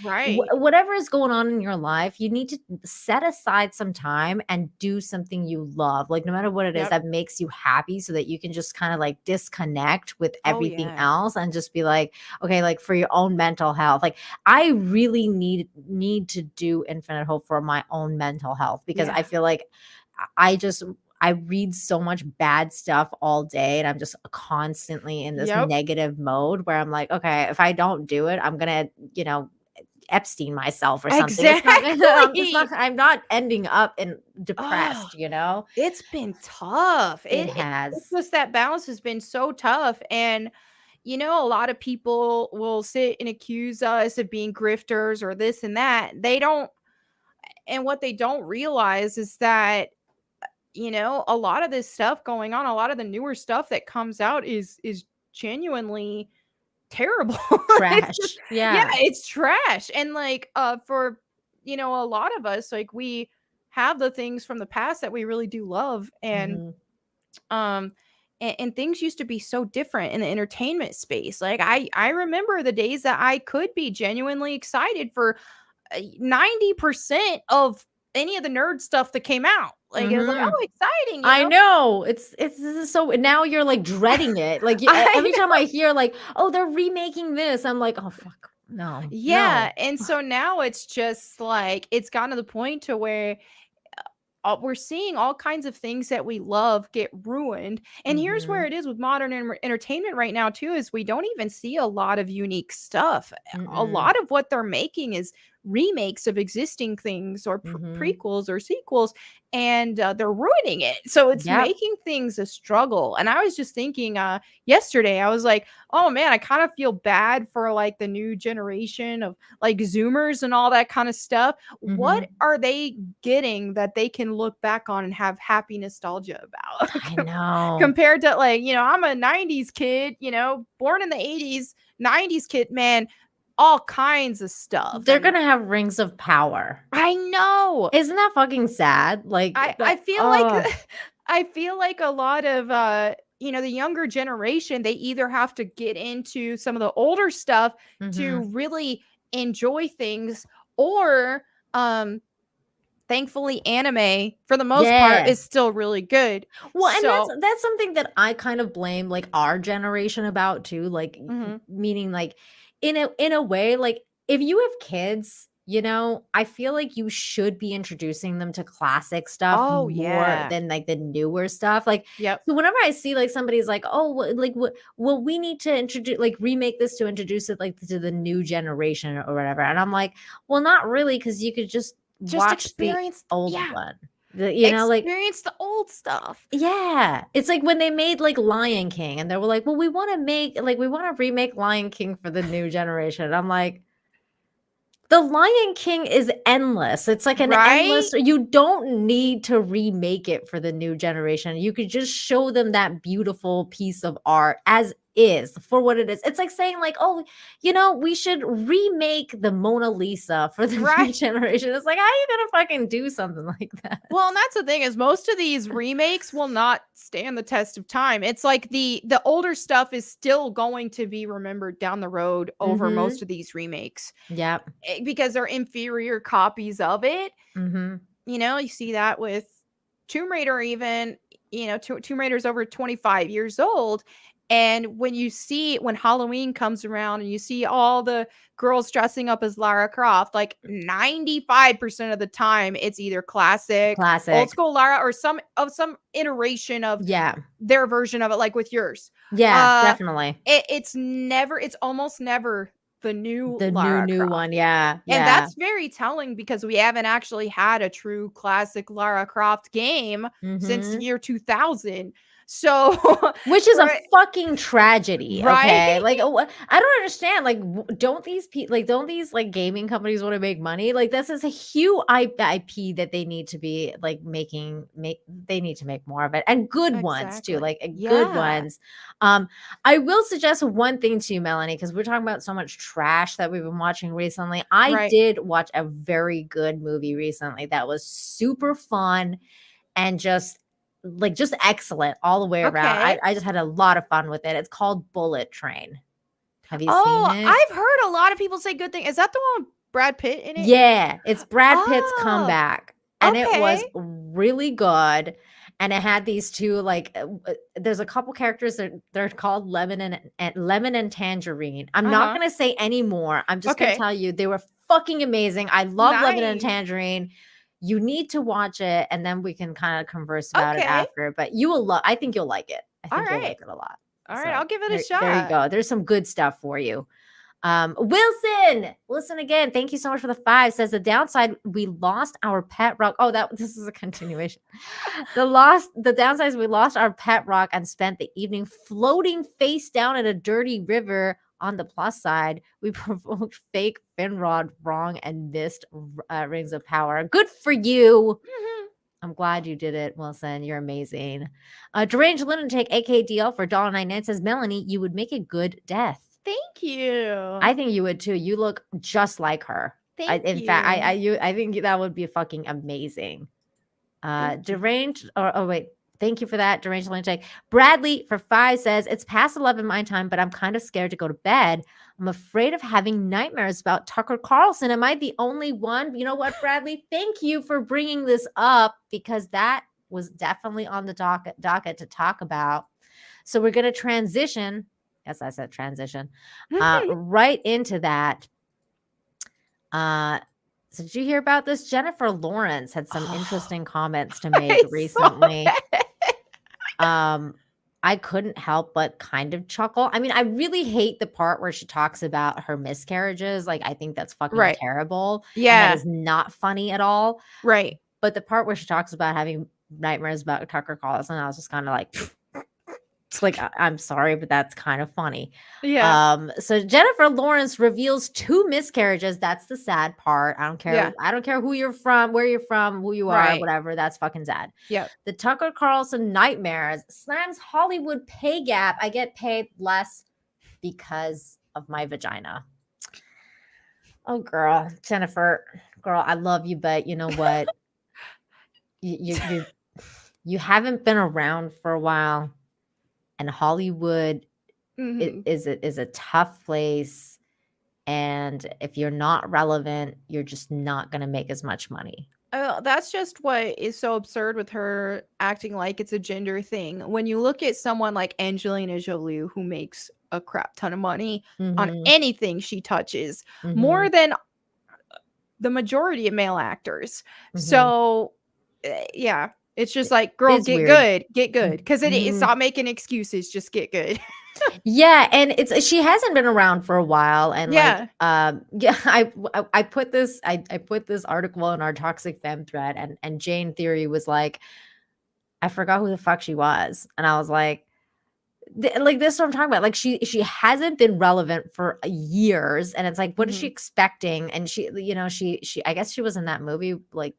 [SPEAKER 6] whatever is going on in your life, you need to set aside some time and do something you love. Like, no matter what it is that makes you happy, so that you can just kind of like disconnect with everything else and just be like, okay, like for your own mental health. Like, I really need to do Infinite Hope for my own mental health because I feel like I read so much bad stuff all day and I'm just constantly in this negative mode where I'm like, okay, if I don't do it, I'm gonna, you know, Epstein myself or something. I'm not ending up in depressed, you know.
[SPEAKER 7] It's been tough.
[SPEAKER 6] It has.
[SPEAKER 7] It's just that balance has been so tough. And you know, a lot of people will sit and accuse us of being grifters or this and that. They don't And what they don't realize is that, a lot of this stuff going on, a lot of the newer stuff that comes out is genuinely terrible.
[SPEAKER 6] Trash.
[SPEAKER 7] Yeah, it's trash. And like for a lot of us, like we have the things from the past that we really do love, and
[SPEAKER 6] Mhm.
[SPEAKER 7] and things used to be so different in the entertainment space. Like I remember the days that I could be genuinely excited for 90% of any of the nerd stuff that came out. Like it was like,
[SPEAKER 6] Mhm.
[SPEAKER 7] oh, exciting,
[SPEAKER 6] I know. It's this is so now you're like dreading it. Like every time I hear like, oh, they're remaking this, I'm like, oh fuck. No.
[SPEAKER 7] Yeah, and so now it's just like it's gotten to the point to where we're seeing all kinds of things that we love get ruined. And here's where
[SPEAKER 6] Mhm.
[SPEAKER 7] it is with modern entertainment right now too, is we don't even see a lot of unique stuff. A
[SPEAKER 6] Mm-mm.
[SPEAKER 7] lot of what they're making is remakes of existing things, or
[SPEAKER 6] Mhm.
[SPEAKER 7] prequels or sequels, and they're ruining it. So it's
[SPEAKER 6] Yep.
[SPEAKER 7] making things a struggle. And I was just thinking yesterday, I was like, oh man, I kind of feel bad for like the new generation of like Zoomers and all that kind of stuff. What
[SPEAKER 6] Mhm.
[SPEAKER 7] are they getting that they can look back on and have happy nostalgia about?
[SPEAKER 6] I know.
[SPEAKER 7] Compared to like, I'm a 90s kid, born in the 80s, 90s kid, man, all kinds of stuff.
[SPEAKER 6] They're
[SPEAKER 7] And
[SPEAKER 6] gonna have rings of power.
[SPEAKER 7] I know.
[SPEAKER 6] Isn't that fucking sad? Like
[SPEAKER 7] I
[SPEAKER 6] that.
[SPEAKER 7] feel like
[SPEAKER 6] Oh.
[SPEAKER 7] I feel like a lot of the younger generation, they either have to get into some of the older stuff to
[SPEAKER 6] Mhm.
[SPEAKER 7] really enjoy things, or thankfully anime for the most part
[SPEAKER 6] Yeah.
[SPEAKER 7] is still really good.
[SPEAKER 6] Well, and
[SPEAKER 7] So,
[SPEAKER 6] that's something that I kind of blame like our generation about too, like
[SPEAKER 7] mhm.
[SPEAKER 6] meaning like in a way, like if you have kids, I ffeel like you should be introducing them to classic stuff
[SPEAKER 7] Oh
[SPEAKER 6] more
[SPEAKER 7] yeah.
[SPEAKER 6] than like the newer stuff. Like
[SPEAKER 7] Yep.
[SPEAKER 6] so whenever I see like somebody's like, "Oh, well we need to introduce like remake this to introduce it like to the new generation or whatever." And I'm like, "Well, not really, because you could just
[SPEAKER 7] Just
[SPEAKER 6] watch the
[SPEAKER 7] experience,
[SPEAKER 6] old
[SPEAKER 7] yeah,
[SPEAKER 6] one." Like
[SPEAKER 7] experience the old stuff.
[SPEAKER 6] yeah, it's like when they made, like, Lion King, and they were like, "Well, we wanna remake Lion King for the new generation." I'm like, "The Lion King is endless." It's like an
[SPEAKER 7] Right?
[SPEAKER 6] endless you don't need to remake it for the new generation. You could just show them that beautiful piece of art as is, for what it is. It's like saying, like, "Oh, we should remake the Mona Lisa for the new
[SPEAKER 7] Right.
[SPEAKER 6] generation." It's like, how are you gonna fucking do something like that?
[SPEAKER 7] Well, and that's the thing, is most of these remakes will not stand the test of time. It's like the older stuff is still going to be remembered down the road over most
[SPEAKER 6] Mhm.
[SPEAKER 7] of these remakes,
[SPEAKER 6] Yep.
[SPEAKER 7] because they're inferior copies of it.
[SPEAKER 6] Mhm.
[SPEAKER 7] You see that with Tomb Raider, even, Tomb Raider's over 25 years old. And when Halloween comes around and you see all the girls dressing up as Lara Croft, like 95% of the time, it's either classic, old
[SPEAKER 6] Classic.
[SPEAKER 7] school Lara, or some iteration of
[SPEAKER 6] Yeah.
[SPEAKER 7] their version of it, like with yours.
[SPEAKER 6] Yeah,
[SPEAKER 7] Uh,
[SPEAKER 6] definitely.
[SPEAKER 7] it's almost never the new
[SPEAKER 6] The
[SPEAKER 7] Lara
[SPEAKER 6] new
[SPEAKER 7] Croft.
[SPEAKER 6] one, yeah,
[SPEAKER 7] And
[SPEAKER 6] yeah.
[SPEAKER 7] that's very telling, because we haven't actually had a true classic Lara Croft game since the
[SPEAKER 6] Mhm.
[SPEAKER 7] year 2000. So,
[SPEAKER 6] Which is a
[SPEAKER 7] right,
[SPEAKER 6] fucking tragedy,
[SPEAKER 7] right,
[SPEAKER 6] okay? Like, I don't understand, like, don't these, like, gaming companies wanna make money? Like, this is a huge IP that they need to be, like, they need to make more of it, and good ones too,
[SPEAKER 7] exactly.
[SPEAKER 6] like, good
[SPEAKER 7] Yeah.
[SPEAKER 6] ones. I will suggest one thing to you, Melanie, because 'cause we're talking about so much trash that we've been watching recently. I
[SPEAKER 7] Right.
[SPEAKER 6] did watch a very good movie recently that was super fun and just excellent all the way around.
[SPEAKER 7] Okay.
[SPEAKER 6] I just had a lot of fun with it. It's called Bullet Train. Have you seen
[SPEAKER 7] Oh,
[SPEAKER 6] it?
[SPEAKER 7] I've heard a lot of people say good things. Is that the one with Brad Pitt in it?
[SPEAKER 6] Yeah, it's Brad Pitt's
[SPEAKER 7] Oh,
[SPEAKER 6] comeback, and it
[SPEAKER 7] okay.
[SPEAKER 6] was really good, and it had these 2, like, there's a couple characters that they're called Lemon and Tangerine. I'm not
[SPEAKER 7] Uh-huh.
[SPEAKER 6] gonna say any more. I'm just gonna
[SPEAKER 7] Okay.
[SPEAKER 6] tell you they were fucking amazing. I love Lemon and
[SPEAKER 7] Nice.
[SPEAKER 6] Tangerine. You need to watch it, and then we can kinda converse about it
[SPEAKER 7] Okay.
[SPEAKER 6] after, but I think you'll like it. I
[SPEAKER 7] All
[SPEAKER 6] think you'll
[SPEAKER 7] right.
[SPEAKER 6] like it a lot.
[SPEAKER 7] All right. I'll
[SPEAKER 6] So,
[SPEAKER 7] give it a
[SPEAKER 6] there you
[SPEAKER 7] shot.
[SPEAKER 6] go. There's some good stuff for you. Wilson, listen again. Thank you so much for the 5. Says the downside, we lost our pet rock. Oh, this is a continuation. The downside is we lost our pet rock and spent the evening floating face down in a dirty river On the plus side, we provoked fake Finrod wrong and missed Rings of Power. Good for you. I'm glad you did it, Wilson. You're amazing. Deranged Lunatic, AKDL for $1.99 says, Melanie, you would make a good death.
[SPEAKER 7] Thank you.
[SPEAKER 6] I think you would too. You look just like her. In fact, I think that would be fucking amazing. Deranged, wait. Thank you for that, Deranged Lunatic. Bradley for 5 says, it's past 11 my time, but I'm kind of scared to go to bed. I'm afraid of having nightmares about Tucker Carlson. Am I the only one? You know what, Bradley? Thank you for bringing this up because that was definitely on the docket to talk about. So we're going to transition. Yes, I said transition. Right into that. So did you hear about this? Jennifer Lawrence had some interesting comments to make recently. I couldn't help but kind of chuckle. I mean, I really hate the part where she talks about her miscarriages. Like, I think that's fucking terrible.
[SPEAKER 7] Yeah.
[SPEAKER 6] That is not funny at all.
[SPEAKER 7] Right.
[SPEAKER 6] But the part where she talks about having nightmares about Tucker Carlson, I was just kind of like, it's like, I'm sorry, but that's kind of funny.
[SPEAKER 7] Yeah.
[SPEAKER 6] So Jennifer Lawrence reveals 2 miscarriages. That's the sad part. I don't care.
[SPEAKER 7] Yeah.
[SPEAKER 6] I don't care who you're from, where you're from, who you are, whatever. That's fucking sad.
[SPEAKER 7] Yeah.
[SPEAKER 6] The Tucker Carlson nightmares slams Hollywood pay gap. I get paid less because of my vagina. Oh, girl, Jennifer, girl, I love you, but you know what? you haven't been around for a while. And Hollywood is a tough place. And if you're not relevant, you're just not going to make as much money.
[SPEAKER 7] That's just what is so absurd with her acting like it's a gender thing. When you look at someone like Angelina Jolie, who makes a crap ton of money on anything she touches, more than the majority of male actors. So, yeah. It's just like, girl, get good. Because stop making excuses. Just get good.
[SPEAKER 6] Yeah, and she hasn't been around for a while, and I put this article in our Toxic Femme thread, and Jane Theory was like, I forgot who the fuck she was, and I was like this is what I'm talking about. Like she hasn't been relevant for years, and it's like, what is she expecting? And she I guess she was in that movie like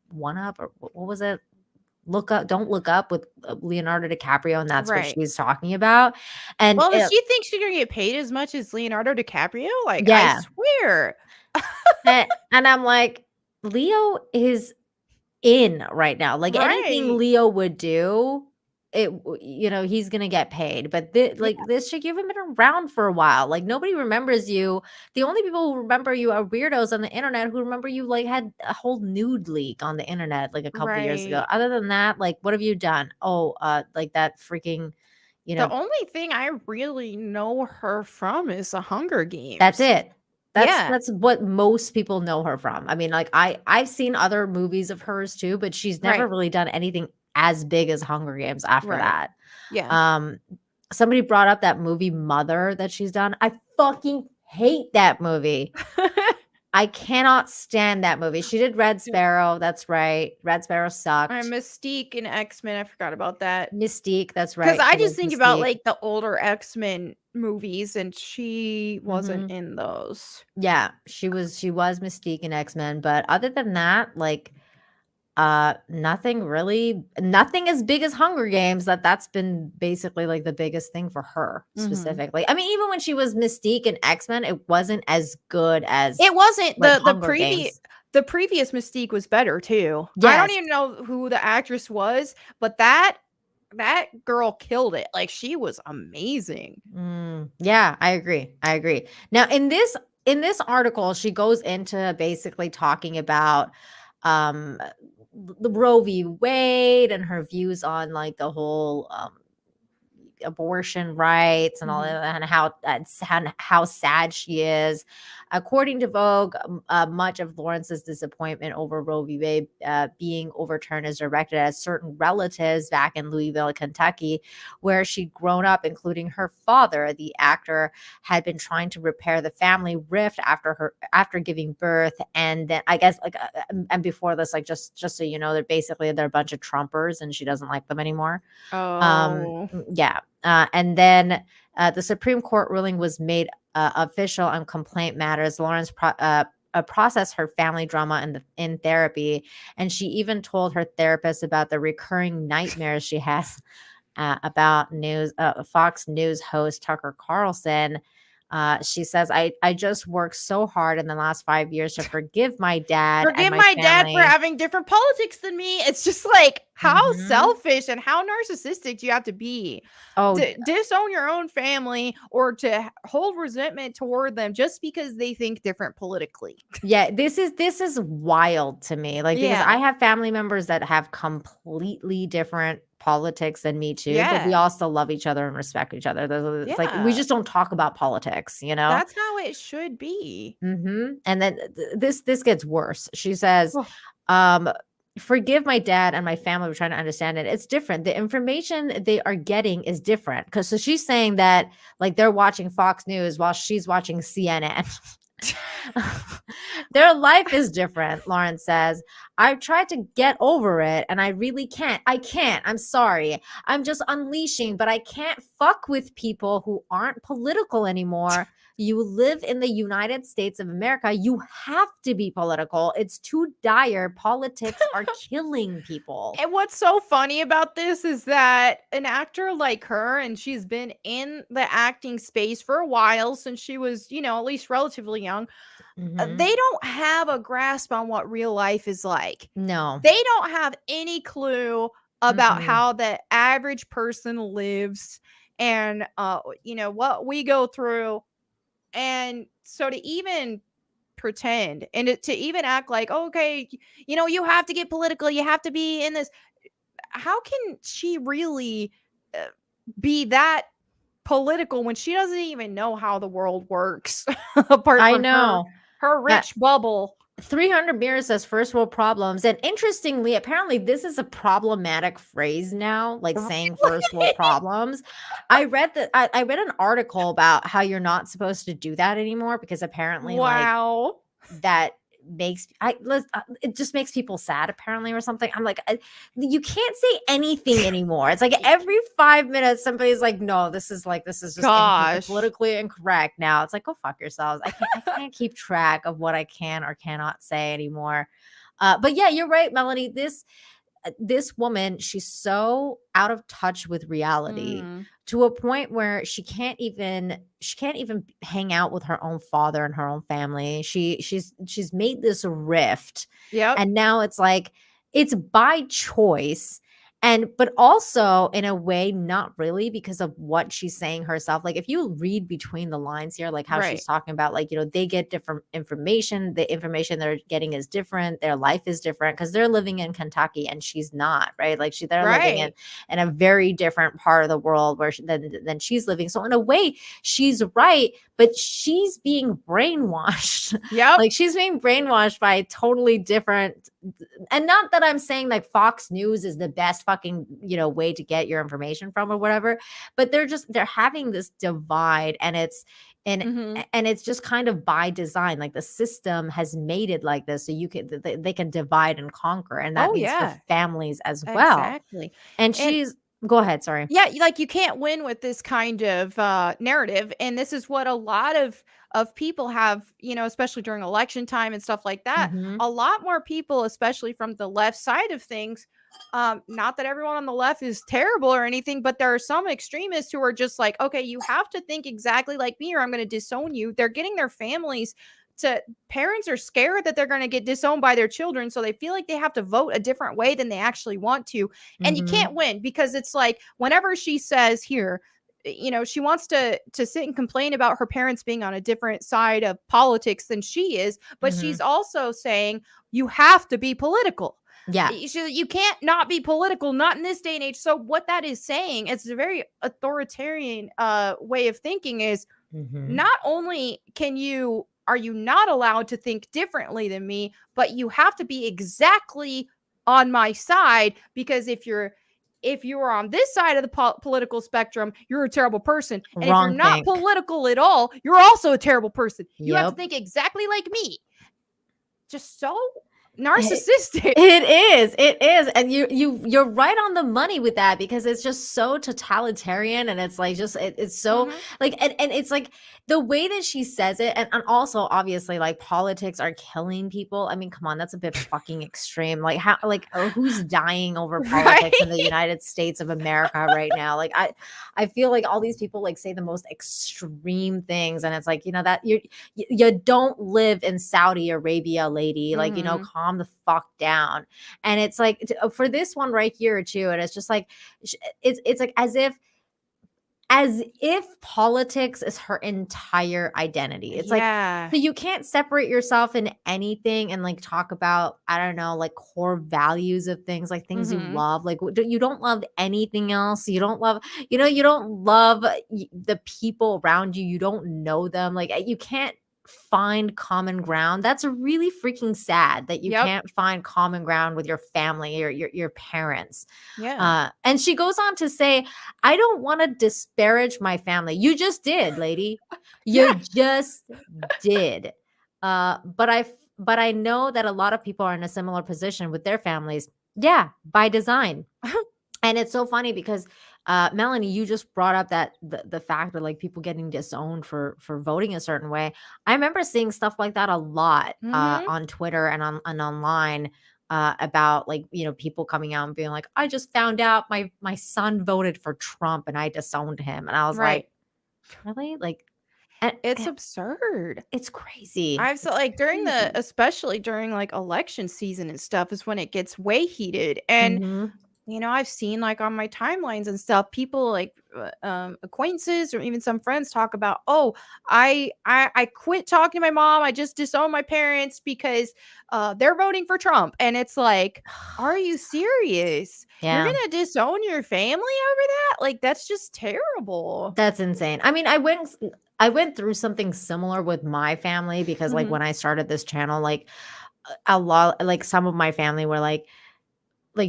[SPEAKER 6] One Up, or what was it? Don't Look Up with Leonardo DiCaprio, and that's what she's talking about. And
[SPEAKER 7] does she think she's gonna get paid as much as Leonardo DiCaprio? Like, yeah. I swear.
[SPEAKER 6] and I'm like, Leo is in right now. Like anything Leo would do, he's gonna get paid. But this chick, you haven't been around for a while. Like nobody remembers you. The only people who remember you are weirdos on the internet who remember you like had a whole nude leak on the internet like a couple of years ago. Other than that, like what have you done? Like that freaking,
[SPEAKER 7] The only thing I really know her from is the Hunger Games.
[SPEAKER 6] That's it. That's what most people know her from. I mean, like I've seen other movies of hers too, but she's never really done anything as big as Hunger Games after that.
[SPEAKER 7] Yeah.
[SPEAKER 6] Somebody brought up that movie Mother that she's done. I fucking hate that movie. I cannot stand that movie. She did Red Sparrow. That's right. Red Sparrow sucked.
[SPEAKER 7] Mystique and X-Men. I forgot about that.
[SPEAKER 6] Mystique. That's right.
[SPEAKER 7] Because I just think about like the older X-Men movies, and she wasn't in those.
[SPEAKER 6] Yeah, she was Mystique in X-Men, but other than that, like nothing as big as Hunger Games. That's been basically like the biggest thing for her specifically. I mean, even when she was Mystique in X-Men, it wasn't as good as
[SPEAKER 7] it wasn't
[SPEAKER 6] like,
[SPEAKER 7] the previous Mystique was better too.
[SPEAKER 6] Yes.
[SPEAKER 7] I don't even know who the actress was, but that girl killed it. Like she was amazing.
[SPEAKER 6] Yeah, I agree. Now in this article, she goes into basically talking about the Roe v. Wade and her views on like the whole abortion rights and all that, and how sad she is. According to Vogue, much of Lawrence's disappointment over Roe v. Wade being overturned is directed at certain relatives back in Louisville, Kentucky, where she'd grown up, including her father. The actor had been trying to repair the family rift after giving birth, and then I guess and before this, like just so you know, they're a bunch of Trumpers, and she doesn't like them anymore.
[SPEAKER 7] Oh,
[SPEAKER 6] yeah. And then the Supreme Court ruling was made official on complaint matters. Lawrence processed her family drama in therapy, and she even told her therapist about the recurring nightmares she has about Fox News host Tucker Carlson. She says, I just worked so hard in the last 5 years to forgive my dad.
[SPEAKER 7] Forgive my dad for having different politics than me. It's just like, how selfish and how narcissistic do you have to be to disown your own family or to hold resentment toward them just because they think different politically?
[SPEAKER 6] Yeah, this is wild to me. Like, because I have family members that have completely different politics than me too, but we all still love each other and respect each other. It's like, we just don't talk about politics, you know?
[SPEAKER 7] That's how it should be.
[SPEAKER 6] And then this gets worse. She says, forgive my dad and my family. We're trying to understand it. It's different. The information they are getting is different. So she's saying that like they're watching Fox News while she's watching CNN. Their life is different, Lawrence says. I've tried to get over it and I really can't. I can't. I'm sorry. I'm just unleashing, but I can't fuck with people who aren't political anymore. You live in the United States of America. You have to be political. It's too dire. Politics are killing people.
[SPEAKER 7] And what's so funny about this is that an actor like her, and she's been in the acting space for a while since she was, you know, at least relatively young. They don't have a grasp on what real life is like.
[SPEAKER 6] No.
[SPEAKER 7] They don't have any clue about how the average person lives and, you know, what we go through. And so to even pretend and to even act like, okay, you know, you have to get political, you have to be in this. How can she really be that political when she doesn't even know how the world works? Apart from her rich bubble.
[SPEAKER 6] 300 Mirrors says first world problems. And interestingly, apparently this is a problematic phrase now, like saying first world problems. I read an article about how you're not supposed to do that anymore because apparently like that makes it just makes people sad apparently or something. I'm like, you can't say anything anymore. It's like every 5 minutes somebody's like, no, this is just politically incorrect now. It's like, go fuck yourselves. I can't keep track of what I can or cannot say anymore. But yeah, you're right, Melanie. This woman, she's so out of touch with reality to a point where she can't even hang out with her own father and her own family. She's made this rift. And now it's like it's by choice. But also in a way, not really, because of what she's saying herself. Like if you read between the lines here, like how she's talking about, like, you know, they get different information. The information they're getting is different. Their life is different because they're living in Kentucky and she's not, right? Like they're living in a very different part of the world than she's living. So in a way, she's right, but she's being brainwashed. Like she's being brainwashed by totally different. And not that I'm saying like Fox News is the best fucking, you know, way to get your information from or whatever, but they're having this divide and it's just kind of by design. Like the system has made it like this so they can divide and conquer, and that means for families as well.
[SPEAKER 7] Exactly.
[SPEAKER 6] And go ahead, sorry.
[SPEAKER 7] Yeah, like you can't win with this kind of narrative, and this is what a lot of people have, you know, especially during election time and stuff like that. A lot more people, especially from the left side of things, not that everyone on the left is terrible or anything, but there are some extremists who are just like, okay, you have to think exactly like me or I'm going to disown you. They're getting their families parents are scared that they're going to get disowned by their children, so they feel like they have to vote a different way than they actually want to. And you can't win, because it's like whenever she says here, you know, she wants to sit and complain about her parents being on a different side of politics than she is, but she's also saying you have to be political. You can't not be political, not in this day and age. So what that is saying, it's a very authoritarian way of thinking, is not only are you not allowed to think differently than me, but you have to be exactly on my side, because if you're on this side of the political spectrum, you're a terrible person. And if you're not political at all, you're also a terrible person. You have to think exactly like me. Just so narcissistic.
[SPEAKER 6] It is, and you're right on the money with that, because it's just so totalitarian, and it's like just it's so like, and it's like the way that she says it, and also obviously like politics are killing people. I mean, come on, that's a bit fucking extreme. Like how, like who's dying over politics in the United States of America right now? Like I feel like all these people like say the most extreme things, and it's like, you know, that you don't live in Saudi Arabia, lady. Like, you know, calm the fuck down. And it's like for this one right here too, and it's just like it's like as if politics is her entire identity. It's like, so you can't separate yourself in anything and like talk about, I don't know, like core values of things, like things you love. Like you don't love anything else. You don't love, you know, you don't love the people around you. You don't know them. Like you can't find common ground. That's really freaking sad that you can't find common ground with your family or your parents. And she goes on to say, I don't want to disparage my family. You just did, lady. You just did. But I know that a lot of people are in a similar position with their families. Yeah, by design. And it's so funny because Melanie, you just brought up that the fact that like people getting disowned for voting a certain way. I remember seeing stuff like that a lot on Twitter and online about like, you know, people coming out and being like, I just found out my son voted for Trump and I disowned him. And I was like, really? Like,
[SPEAKER 7] it's absurd.
[SPEAKER 6] It's crazy.
[SPEAKER 7] I've so like during especially during like election season and stuff is when it gets way heated. And you know, I've seen like on my timelines and stuff, people like acquaintances or even some friends talk about, oh, I quit talking to my mom. I just disowned my parents because they're voting for Trump. And it's like, are you serious? You're gonna disown your family over that? Like, that's just terrible.
[SPEAKER 6] That's insane. I mean, I went through something similar with my family because like when I started this channel, like a lot, like some of my family were like,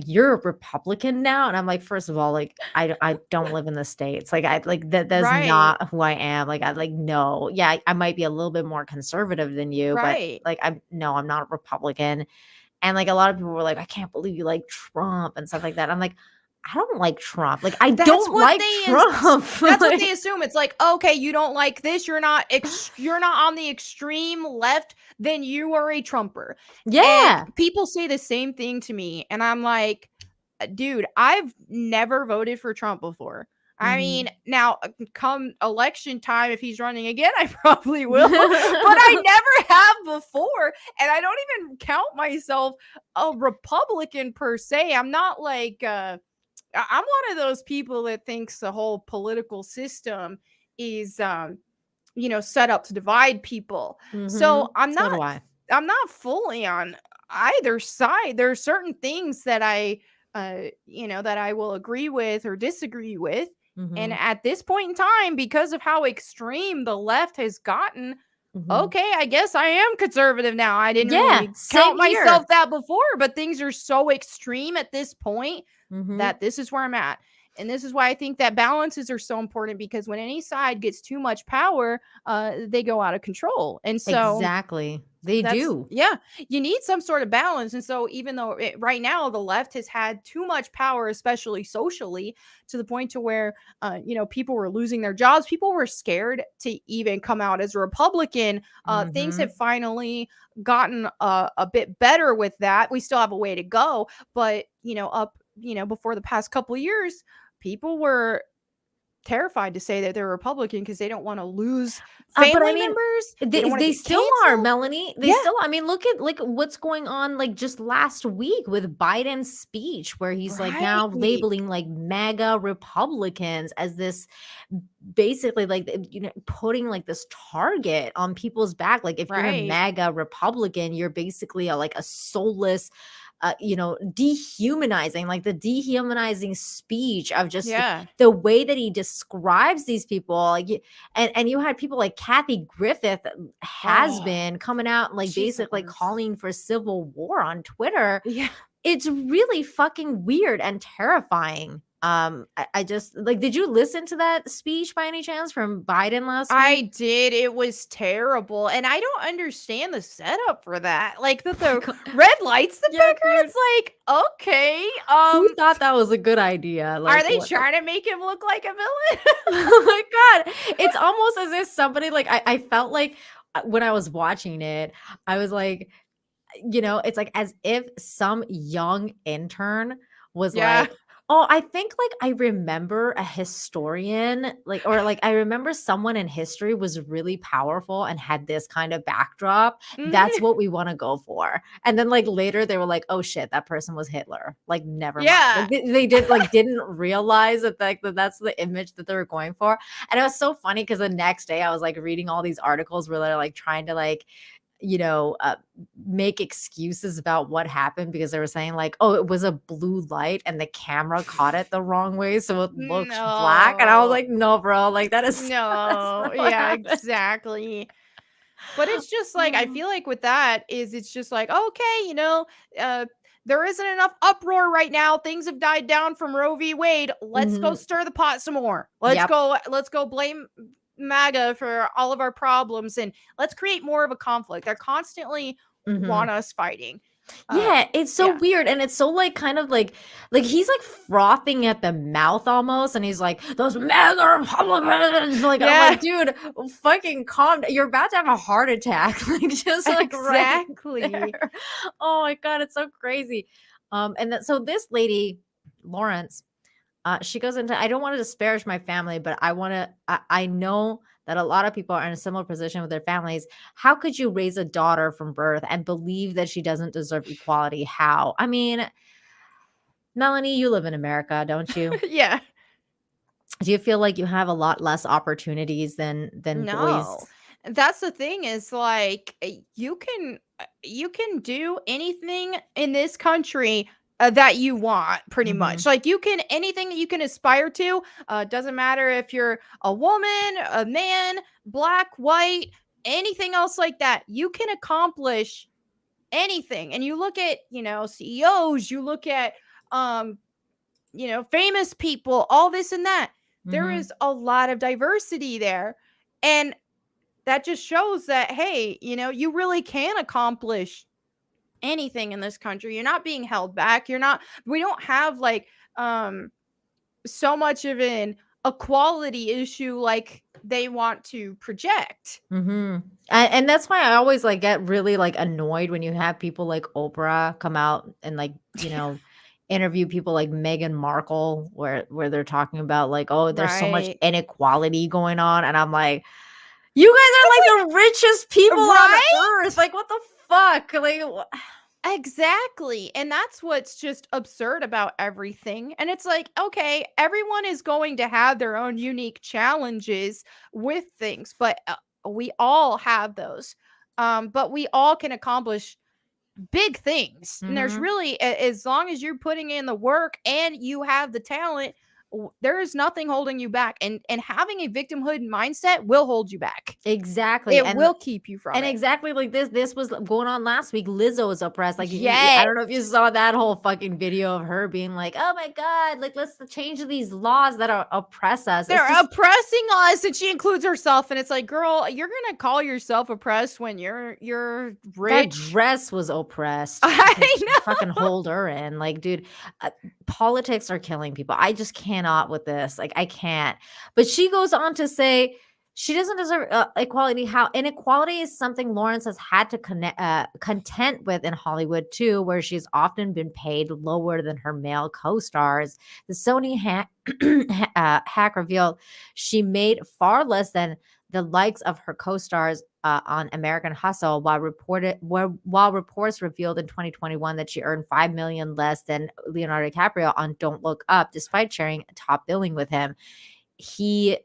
[SPEAKER 6] you're a Republican now? And I'm like, first of all, like, I don't live in the States. Like, that's not who I am. Like, no. Yeah, I might be a little bit more conservative than you, but like, I'm not a Republican. And like, a lot of people were like, I can't believe you like Trump and stuff like that. I'm like, I don't like Trump. Like, I don't like Trump.
[SPEAKER 7] That's what they assume. It's like, okay, you don't like this. You're not on the extreme left. Then you are a Trumper.
[SPEAKER 6] Yeah.
[SPEAKER 7] And people say the same thing to me. And I'm like, dude, I've never voted for Trump before. I mean, now come election time, if he's running again, I probably will. But I never have before. And I don't even count myself a Republican per se. I'm not like... I'm one of those people that thinks the whole political system is, you know, set up to divide people. So I'm not fully on either side. There are certain things that I, you know, that I will agree with or disagree with. And at this point in time, because of how extreme the left has gotten, okay, I guess I am conservative now. I didn't really count myself that before, but things are so extreme at this point that this is where I'm at. And this is why I think that balances are so important, because when any side gets too much power, they go out of control. And so
[SPEAKER 6] exactly. They do.
[SPEAKER 7] Yeah. You need some sort of balance. And so even though right now the left has had too much power, especially socially, to the point to where, you know, people were losing their jobs. People were scared to even come out as a Republican. Things have finally gotten a bit better with that. We still have a way to go. But, you know, before the past couple of years, people were terrified to say that they're Republican because they don't want to lose family members.
[SPEAKER 6] They still are, Melanie. They still, I mean, look at what's going on like just last week with Biden's speech, where he's like now labeling like MAGA Republicans as this, basically like, you know, putting like this target on people's back. Like if you're a MAGA Republican, you're basically like a soulless, you know, dehumanizing, like the dehumanizing speech of just the way that he describes these people. Like, and you had people like Kathy Griffith has been coming out and like basically calling for civil war on Twitter. It's really fucking weird and terrifying. I just like, did you listen to that speech by any chance from Biden last week?
[SPEAKER 7] I did. It was terrible. And I don't understand the setup for that. Like the red lights, the
[SPEAKER 6] Yeah,
[SPEAKER 7] background's like, okay.
[SPEAKER 6] Who thought that was a good idea? Like,
[SPEAKER 7] Are they
[SPEAKER 6] what
[SPEAKER 7] trying to make him look like a villain?
[SPEAKER 6] oh my God. It's almost as if somebody like I felt like when I was watching it, I was like, it's like as if some young intern was like, oh, I think like I remember a historian, like, or like I remember someone in history was really powerful and had this kind of backdrop. That's what we want to go for. And then like later they were like, oh shit, that person was Hitler. Like, never mind.
[SPEAKER 7] Yeah.
[SPEAKER 6] Like, they did like didn't realize that like that's the image that they were going for. And it was so funny because the next day I was like reading all these articles where they're like trying to like make excuses about what happened because they were saying like, oh, it was a blue light and the camera caught it the wrong way, so it looks black. And I was like, no, bro, like that is
[SPEAKER 7] no. Yeah, exactly. But it's just like, I feel like with that is it's just like, okay, there isn't enough uproar right now. Things have died down from Roe v. Wade. Let's go stir the pot some more. Let's go blame MAGA for all of our problems and let's create more of a conflict. They're constantly want us fighting.
[SPEAKER 6] Yeah, it's so weird. And it's so like kind of like he's like frothing at the mouth almost. And he's like, those MAGA Republicans. Like, I'm like, dude, fucking calm down. You're about to have a heart attack. Like, just like
[SPEAKER 7] exactly.
[SPEAKER 6] Right there. Oh my God, it's so crazy. So this lady, Lawrence, she goes into, I don't want to disparage my family, but I know that a lot of people are in a similar position with their families. How could you raise a daughter from birth and believe that she doesn't deserve equality? How? I mean, Melanie, you live in America, don't you?
[SPEAKER 7] Yeah.
[SPEAKER 6] Do you feel like you have a lot less opportunities than boys?
[SPEAKER 7] That's the thing is like you can do anything in this country that you want, pretty much. Like anything that you can aspire to, doesn't matter if you're a woman, a man, black, white, anything else like that. You can accomplish anything. And you look at, CEOs, you look at, famous people, all this and that. There is a lot of diversity there. And that just shows that, hey, you really can accomplish anything in this country. You're not being held back. We don't have like so much of an equality issue like they want to project.
[SPEAKER 6] And that's why I always like get really like annoyed when you have people like Oprah come out and like, interview people like Meghan Markle where they're talking about like, oh, there's so much inequality going on. And I'm like, you guys are like the richest people on earth. Like, what the fuck? Like,
[SPEAKER 7] exactly. And that's what's just absurd about everything. And it's like, okay, everyone is going to have their own unique challenges with things, but we all have those. But we all can accomplish big things. And there's really, as long as you're putting in the work and you have the talent, there is nothing holding you back. And having a victimhood mindset will hold you back.
[SPEAKER 6] Exactly.
[SPEAKER 7] It will keep you from it.
[SPEAKER 6] And exactly like this was going on last week. Lizzo was oppressed. Like, I don't know if you saw that whole fucking video of her being like, oh my God, like let's change these laws that oppress us.
[SPEAKER 7] They're oppressing us. And she includes herself. And it's like, girl, you're going to call yourself oppressed when you're rich.
[SPEAKER 6] That dress was oppressed.
[SPEAKER 7] I know.
[SPEAKER 6] Fucking hold her in. Like, dude, politics are killing people. I just cannot with this. Like, I can't. But she goes on to say she doesn't deserve equality. How inequality is something Lawrence has had to contend with in Hollywood too, where she's often been paid lower than her male co-stars. The Sony hack revealed she made far less than the likes of her co-stars on American Hustle, while reports revealed in 2021 that she earned $5 million less than Leonardo DiCaprio on Don't Look Up, despite sharing top billing with him. He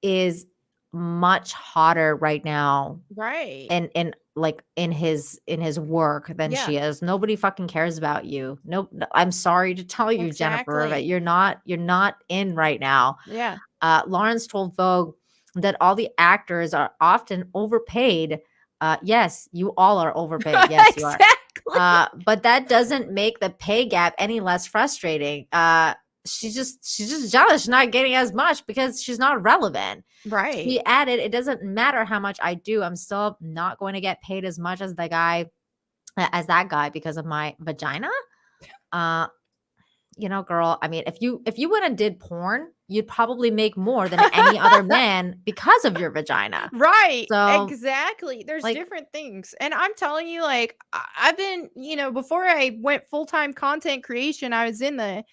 [SPEAKER 6] is much hotter right now,
[SPEAKER 7] right?
[SPEAKER 6] And in his work than she is. Nobody fucking cares about you. No, I'm sorry to tell you, Jennifer, but you're not in right now.
[SPEAKER 7] Yeah.
[SPEAKER 6] Lawrence told Vogue that all the actors are often overpaid. Yes, you all are overpaid. Yes, you are. But that doesn't make the pay gap any less frustrating. she's just jealous. She's not getting as much because she's not relevant.
[SPEAKER 7] Right.
[SPEAKER 6] She added, it doesn't matter how much I do, I'm still not going to get paid as much as that guy because of my vagina. Girl, I mean, if you went and did porn, you'd probably make more than any other man because of your vagina.
[SPEAKER 7] Right.
[SPEAKER 6] So,
[SPEAKER 7] exactly. There's
[SPEAKER 6] like,
[SPEAKER 7] different things. And I'm telling you, like, I've been, before I went full-time content creation, I was in the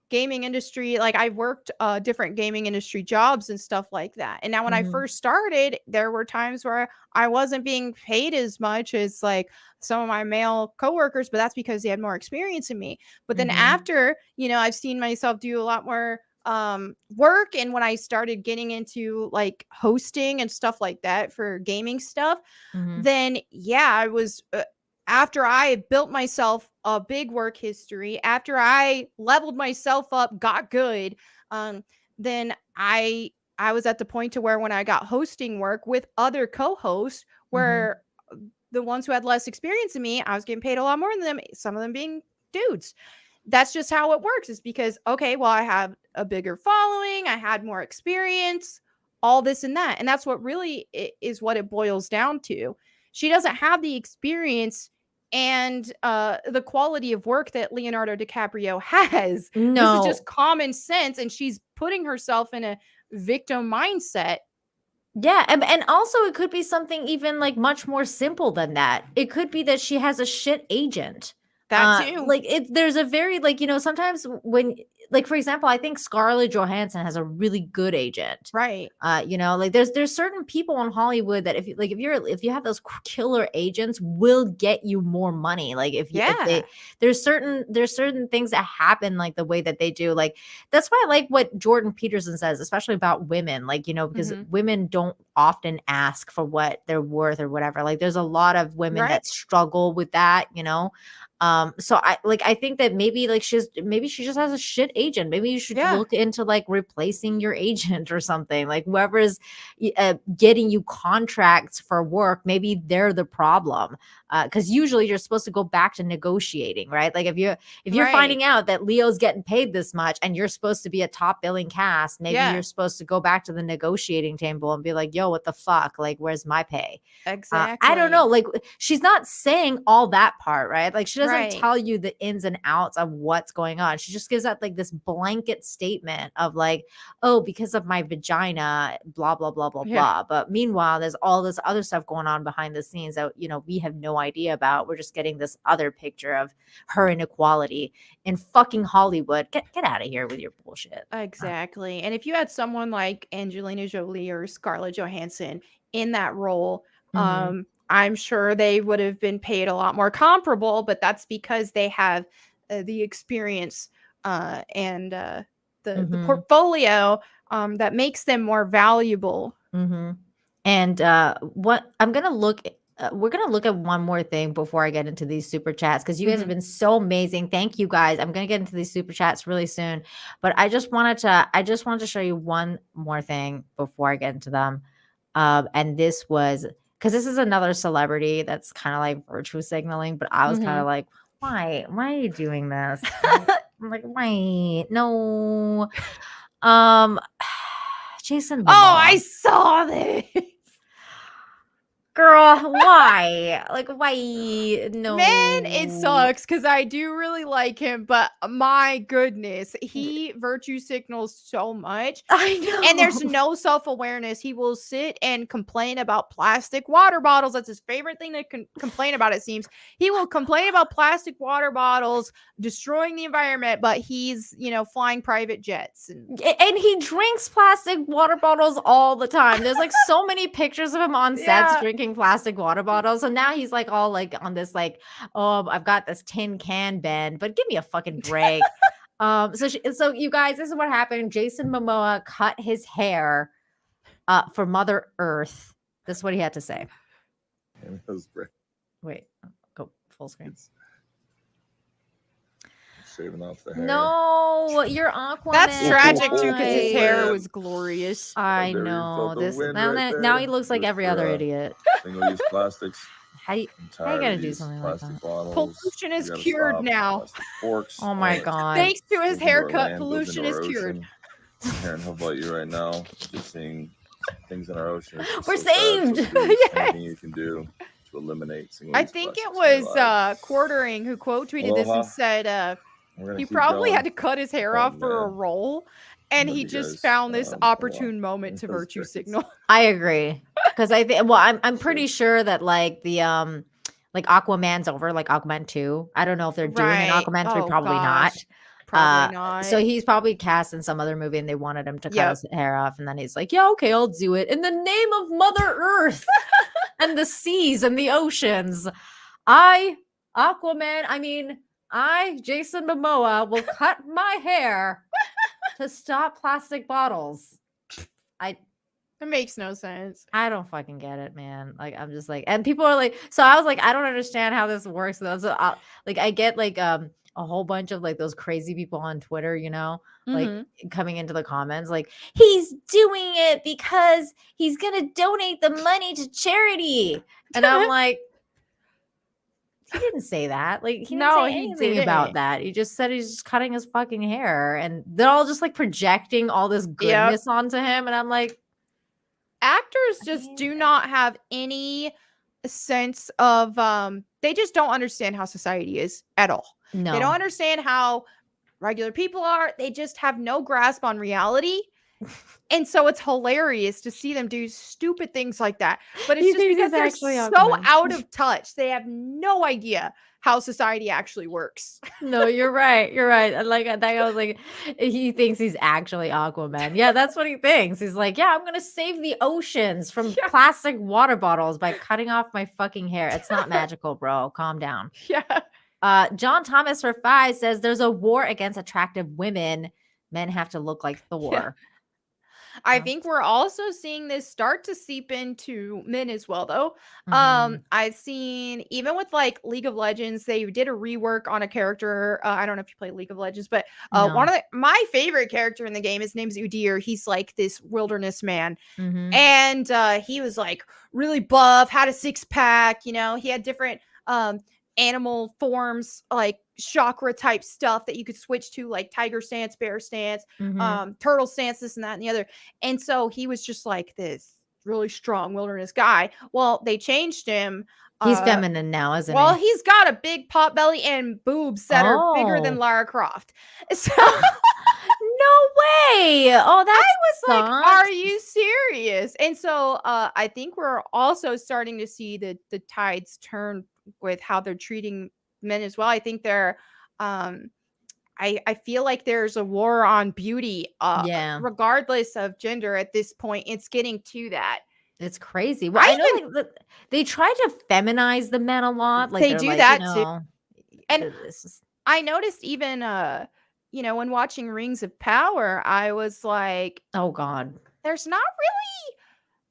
[SPEAKER 7] gaming industry. Like, I worked different gaming industry jobs and stuff like that. And now when I first started, there were times where I wasn't being paid as much as like some of my male coworkers, but that's because they had more experience than me. But then after, I've seen myself do a lot more work, and when I started getting into like hosting and stuff like that for gaming stuff, then I was after I built myself a big work history, after I leveled myself up, got good, then I was at the point to where when I got hosting work with other co-hosts, where the ones who had less experience than me, I was getting paid a lot more than them, some of them being dudes. That's just how it works. Is because, okay, well, I have a bigger following, I had more experience, all this and that. And that's what really is what it boils down to. She doesn't have the experience and the quality of work that Leonardo DiCaprio has.
[SPEAKER 6] No.
[SPEAKER 7] This is just common sense, and she's putting herself in a victim mindset.
[SPEAKER 6] Yeah, and also it could be something even like much more simple than that. It could be that she has a shit agent.
[SPEAKER 7] That too.
[SPEAKER 6] Like there's a very like, sometimes when, like, for example, I think Scarlett Johansson has a really good agent.
[SPEAKER 7] Right.
[SPEAKER 6] Like there's certain people in Hollywood that if you have those killer agents, will get you more money. Like if there's certain things that happen like the way that they do. Like that's why I like what Jordan Peterson says, especially about women, like, because women don't often ask for what they're worth or whatever. Like there's a lot of women that struggle with that, so I think that maybe she just has a shit agent. Maybe you should look into like replacing your agent or something. Like whoever's getting you contracts for work, maybe they're the problem. Because usually you're supposed to go back to negotiating, right? Like if you're finding out that Leo's getting paid this much and you're supposed to be a top billing cast, maybe you're supposed to go back to the negotiating table and be like, yo, what the fuck? Like, where's my pay?
[SPEAKER 7] Exactly.
[SPEAKER 6] I don't know. Like she's not saying all that part, right? Like she doesn't tell you the ins and outs of what's going on. She just gives out like this blanket statement of like, oh, because of my vagina, blah, blah, blah, blah, blah. But meanwhile, there's all this other stuff going on behind the scenes that, we have no idea about. We're just getting this other picture of her inequality in fucking Hollywood. Get out of here with your bullshit.
[SPEAKER 7] Exactly. And if you had someone like Angelina Jolie or Scarlett Johansson in that role, I'm sure they would have been paid a lot more comparable, but that's because they have the experience and the portfolio that makes them more valuable.
[SPEAKER 6] And what I'm going to look we're going to look at one more thing before I get into these super chats, because you guys have been so amazing. Thank you guys. I'm going to get into these super chats really soon, but I just wanted to show you one more thing before I get into them. And this was, because this is another celebrity that's kind of like virtue signaling, but I was kind of like, why are you doing this? I'm like, why? No. Jason Momoa.
[SPEAKER 7] Oh, I saw this.
[SPEAKER 6] Girl, why? Like, why? No.
[SPEAKER 7] Man, it sucks because I do really like him, but my goodness, he virtue signals so much.
[SPEAKER 6] I know.
[SPEAKER 7] And there's no self-awareness. He will sit and complain about plastic water bottles. That's his favorite thing to complain about, it seems. He will complain about plastic water bottles destroying the environment, but he's, flying private jets.
[SPEAKER 6] And he drinks plastic water bottles all the time. There's like so many pictures of him on sets drinking plastic water bottles. So now he's like all like on this like, oh, I've got this tin can bend, but give me a fucking break. So you guys, this is what happened. Jason Momoa cut his hair for Mother Earth. This is what he had to say. Wait, go full screen.
[SPEAKER 3] Shaving off the hair.
[SPEAKER 6] No, you're Aquaman.
[SPEAKER 7] That's tragic too, because his hair was glorious.
[SPEAKER 6] I know this. Now he looks like every other idiot.
[SPEAKER 3] Single-use plastics.
[SPEAKER 6] How you gonna do something like that?
[SPEAKER 7] Pollution is cured now.
[SPEAKER 2] Forks.
[SPEAKER 6] Oh my god.
[SPEAKER 7] Thanks to his haircut, pollution is cured.
[SPEAKER 2] Aaron, how about you right now? Just seeing things in our ocean.
[SPEAKER 6] We're saved.
[SPEAKER 2] Anything you can do to eliminate single-use
[SPEAKER 7] I think it
[SPEAKER 2] plastics in your life.
[SPEAKER 7] was Quartering who quote tweeted this and said he probably had to cut his hair off for a role, and he just found this opportune moment to virtue signal.
[SPEAKER 6] I agree, because I think I'm pretty sure that like the like Aquaman's over, like Aquaman 2. I don't know if they're doing an Aquaman 3, probably not.
[SPEAKER 7] Probably not.
[SPEAKER 6] So he's probably cast in some other movie and they wanted him to cut his hair off, and then he's like, yeah, okay, I'll do it in the name of Mother Earth and the seas and the oceans. I, Jason Momoa, will cut my hair to stop plastic bottles.
[SPEAKER 7] It makes no sense.
[SPEAKER 6] I don't fucking get it, man. Like, I'm just like, and people are like, so I was like, I don't understand how this works. So like, I get like a whole bunch of like those crazy people on Twitter, you know, like coming into the comments, like, he's doing it because he's gonna donate the money to charity. And I'm like, he didn't say that. Like, he didn't say anything about that. He just said he's just cutting his fucking hair, and they're all just like projecting all this goodness onto him. And I'm like,
[SPEAKER 7] actors just do not have any sense of they just don't understand how society is at all.
[SPEAKER 6] No,
[SPEAKER 7] they don't understand how regular people are. They just have no grasp on reality. And so it's hilarious to see them do stupid things like that. But it's just because they're so out of touch. They have no idea how society actually works.
[SPEAKER 6] No, you're right. You're right. Like, that guy was like, he thinks he's actually Aquaman. Yeah, that's what he thinks. He's like, yeah, I'm going to save the oceans from plastic water bottles by cutting off my fucking hair. It's not magical, bro. Calm down.
[SPEAKER 7] Yeah.
[SPEAKER 6] John Thomas for 5 says there's a war against attractive women. Men have to look like Thor.
[SPEAKER 7] Yeah. I think we're also seeing this start to seep into men as well, though. I've seen, even with like League of Legends, they did a rework on a character. I don't know if you play League of Legends, but one of my favorite character in the game, his name's Udyr. He's like this wilderness man, and he was like really buff, had a 6-pack. You know, he had different animal forms, like chakra type stuff that you could switch to, like tiger stance, bear stance, turtle stance, this and that and the other. And so he was just like this really strong wilderness guy. Well, they changed him.
[SPEAKER 6] He's feminine now, isn't he?
[SPEAKER 7] Well, he's got a big pot belly and boobs that are bigger than Lara Croft. So
[SPEAKER 6] no way. Oh, that's
[SPEAKER 7] I was like, are you serious? And so I think we're also starting to see the tides turn with how they're treating men as well. I think they're I feel like there's a war on beauty regardless of gender at this point. It's getting to that.
[SPEAKER 6] It's crazy. Well, I know like, they try to feminize the men a lot. Like,
[SPEAKER 7] they do like, that too. And I noticed even you know, when watching Rings of Power, I was like,
[SPEAKER 6] oh god,
[SPEAKER 7] there's not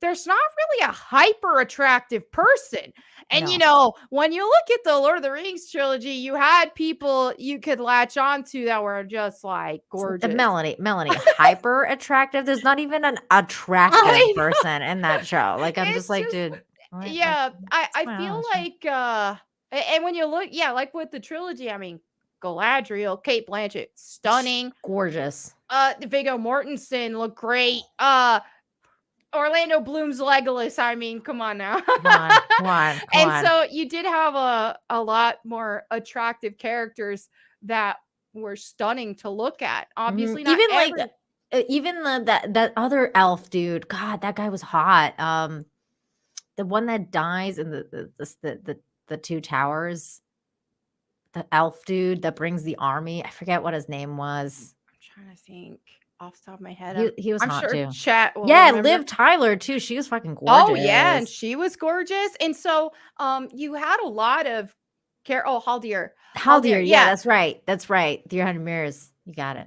[SPEAKER 7] really a hyper attractive person. And you know, when you look at the Lord of the Rings trilogy, you had people you could latch onto that were just like gorgeous.
[SPEAKER 6] Melanie, hyper attractive. There's not even an attractive person in that show. Like, I'm just like, dude. What?
[SPEAKER 7] Yeah, I feel like and when you look, like with the trilogy, I mean, Galadriel, Kate Blanchett, stunning,
[SPEAKER 6] gorgeous.
[SPEAKER 7] Viggo Mortensen looked great. Orlando Bloom's Legolas. I mean, come on now.
[SPEAKER 6] Come on.
[SPEAKER 7] So you did have a lot more attractive characters that were stunning to look at. Obviously, not
[SPEAKER 6] even that other elf dude. God, that guy was hot. The one that dies in the two towers. The elf dude that brings the army. I forget what his name was.
[SPEAKER 7] I'm trying to think. Off the top of my head,
[SPEAKER 6] he was hot too.
[SPEAKER 7] Chat
[SPEAKER 6] Liv Tyler too. She was fucking gorgeous.
[SPEAKER 7] Oh yeah, and she was gorgeous. And so you had a lot of Haldir.
[SPEAKER 6] Yeah, that's right. 300 mirrors. You got it.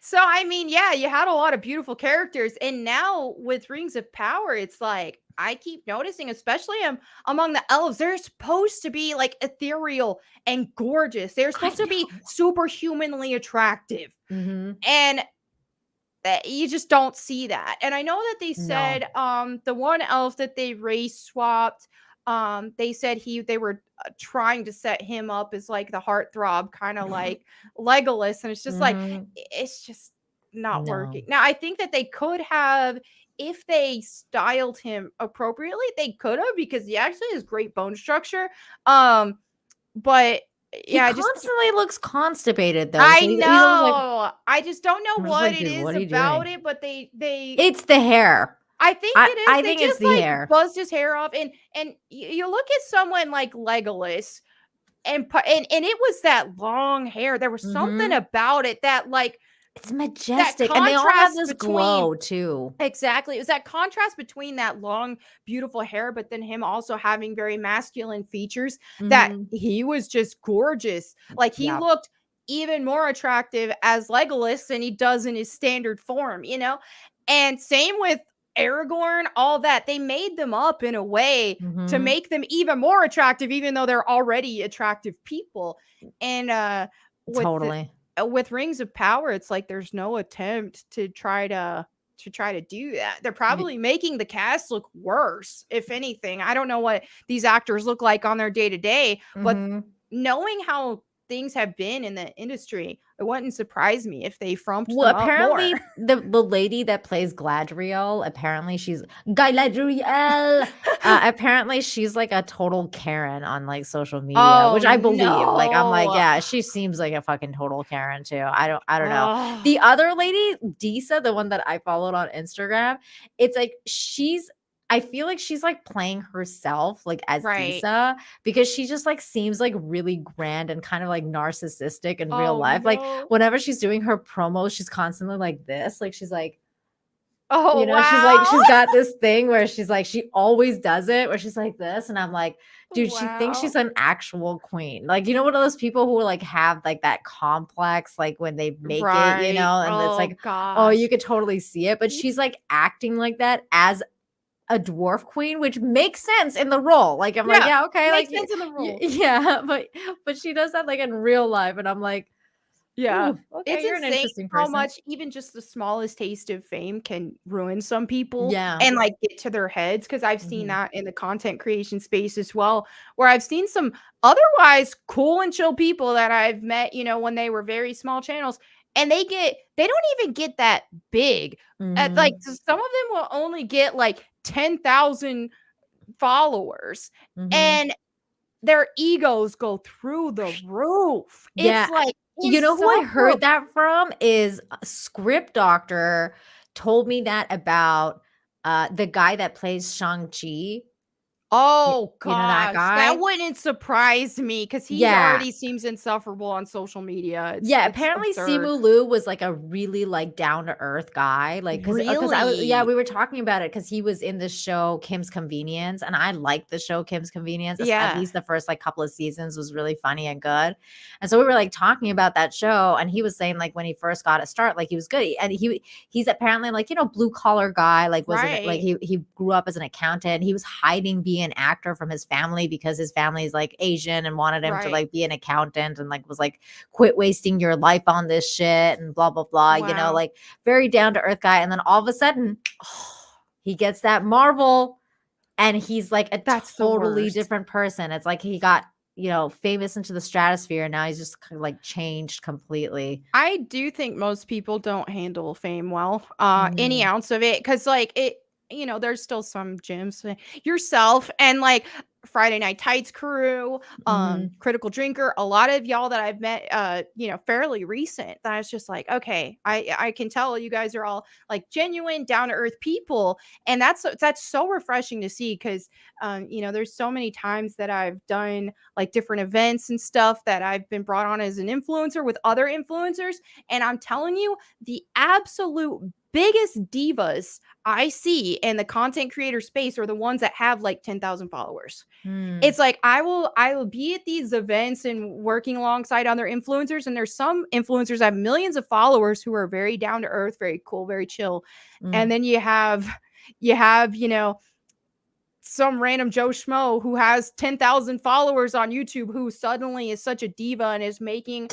[SPEAKER 7] So I mean, yeah, you had a lot of beautiful characters, and now with Rings of Power, it's like I keep noticing, especially among the elves, they're supposed to be like ethereal and gorgeous. They're supposed to be superhumanly attractive. And you just don't see that. And I know that they said the one elf that they race swapped, They said they were trying to set him up as like the heartthrob, kind of like Legolas, and it's just like it's just not working. Now I think that they could have, if they styled him appropriately, they could have, because he actually has great bone structure. But
[SPEAKER 6] he
[SPEAKER 7] yeah,
[SPEAKER 6] constantly looks constipated though.
[SPEAKER 7] I
[SPEAKER 6] So
[SPEAKER 7] know.
[SPEAKER 6] Like,
[SPEAKER 7] I just don't know
[SPEAKER 6] I'm just
[SPEAKER 7] what
[SPEAKER 6] like,
[SPEAKER 7] it
[SPEAKER 6] dude,
[SPEAKER 7] is
[SPEAKER 6] what are you
[SPEAKER 7] about
[SPEAKER 6] doing?
[SPEAKER 7] it, but they
[SPEAKER 6] It's the hair.
[SPEAKER 7] I think it is.
[SPEAKER 6] I
[SPEAKER 7] They
[SPEAKER 6] think
[SPEAKER 7] just
[SPEAKER 6] it's the
[SPEAKER 7] like
[SPEAKER 6] hair.
[SPEAKER 7] buzzed his hair off, and you look at someone like Legolas, and it was that long hair. There was something about it that like
[SPEAKER 6] it's majestic, and they all have this glow too.
[SPEAKER 7] Exactly. It was that contrast between that long, beautiful hair, but then him also having very masculine features, that he was just gorgeous. Like he looked even more attractive as Legolas than he does in his standard form, you know? And same with Aragorn, all that. They made them up in a way to make them even more attractive, even though they're already attractive people. And with Rings of Power, it's like there's no attempt to try to do that. They're probably making the cast look worse, if anything. I don't know what these actors look like on their day-to-day, but knowing how things have been in the industry, it wouldn't surprise me if they frumped them up
[SPEAKER 6] apparently
[SPEAKER 7] more.
[SPEAKER 6] the lady that plays Galadriel, apparently she's Galadriel. Apparently she's like a total Karen on like social media, which I believe. Like I'm like, yeah, she seems like a fucking total Karen too. I don't know. The other lady, Disa, the one that I followed on Instagram, it's like I feel like she's like playing herself like as Disa, because she just like seems like really grand and kind of like narcissistic in real life. Like whenever she's doing her promos, she's constantly like this. Like she's like, you know, she's got this thing where she's like, she always does it where she's like this. And I'm like, dude, she thinks she's an actual queen. Like, you know, one of those people who like have like that complex, like when they make it, you know, and it's like, oh, you could totally see it. But she's like acting like that as a dwarf queen, which makes sense in the role. Like I'm like, yeah, okay,
[SPEAKER 7] makes
[SPEAKER 6] like
[SPEAKER 7] sense in the role.
[SPEAKER 6] Yeah, but she does that like in real life, and I'm like,
[SPEAKER 7] yeah,
[SPEAKER 6] okay,
[SPEAKER 7] it's
[SPEAKER 6] you're an
[SPEAKER 7] insane
[SPEAKER 6] interesting
[SPEAKER 7] how
[SPEAKER 6] person.
[SPEAKER 7] much even just the smallest taste of fame can ruin some people,
[SPEAKER 6] Yeah,
[SPEAKER 7] and like get to their heads. Because I've seen that in the content creation space as well, where I've seen some otherwise cool and chill people that I've met, you know, when they were very small channels, and they don't even get that big. Like some of them will only get like 10,000 followers, and their egos go through the roof.
[SPEAKER 6] Yeah.
[SPEAKER 7] It's like,
[SPEAKER 6] you know who I heard that from is Script Doctor told me that about the guy that plays Shang-Chi.
[SPEAKER 7] Oh gosh,
[SPEAKER 6] you know that guy?
[SPEAKER 7] that wouldn't surprise me, because he already seems insufferable on social media. It's
[SPEAKER 6] apparently
[SPEAKER 7] absurd.
[SPEAKER 6] Simu Liu was like a really like down to earth guy. Like, because we were talking about it because he was in the show Kim's Convenience, and I liked the show Kim's Convenience. At least the first like couple of seasons was really funny and good. And so we were like talking about that show, and he was saying like when he first got a start, like he was good, and he's apparently like, you know, blue collar guy, like wasn't like he grew up as an accountant. He was hiding being an actor from his family because his family is like Asian and wanted him to like be an accountant, and like was like, quit wasting your life on this shit and blah blah blah. You know, like very down to earth guy. And then all of a sudden he gets that Marvel, and he's like a totally different person. It's like he got, you know, famous into the stratosphere, and now he's just like changed completely.
[SPEAKER 7] I do think most people don't handle fame well, any ounce of it, because like it, you know, there's still some gems yourself and like Friday Night Tights crew, Critical Drinker, a lot of y'all that I've met, you know, fairly recent, that I was just like, okay, I can tell you guys are all like genuine, down to earth people. And that's so refreshing to see, because, you know, there's so many times that I've done like different events and stuff that I've been brought on as an influencer with other influencers. And I'm telling you, the absolute biggest divas I see in the content creator space are the ones that have like 10,000 followers. It's like I will be at these events and working alongside other influencers, and there's some influencers that have millions of followers who are very down to earth, very cool, very chill. And then you have, you know, some random Joe Schmo who has 10,000 followers on YouTube who suddenly is such a diva and is making,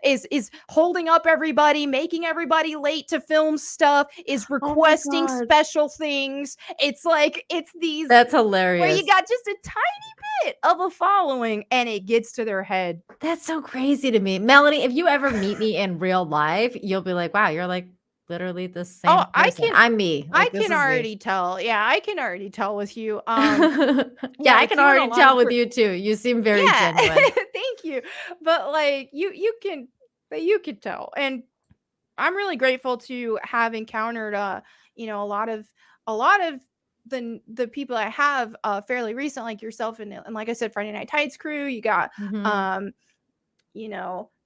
[SPEAKER 7] is holding up everybody, making everybody late to film stuff, is requesting special things. It's like, it's these.
[SPEAKER 6] That's hilarious.
[SPEAKER 7] Where you got just a tiny bit of a following and it gets to their head.
[SPEAKER 6] That's so crazy to me. Melanie, if you ever meet me in real life, you'll be like, wow, you're like literally the same person. I'm me.
[SPEAKER 7] Like, I can already tell. Yeah, I can already tell with you.
[SPEAKER 6] Yeah, I can already tell with you too. You seem very genuine.
[SPEAKER 7] Thank you. But like you can tell. And I'm really grateful to have encountered a lot of the people I have fairly recent, like yourself and like I said, Friday Night Tights crew. You got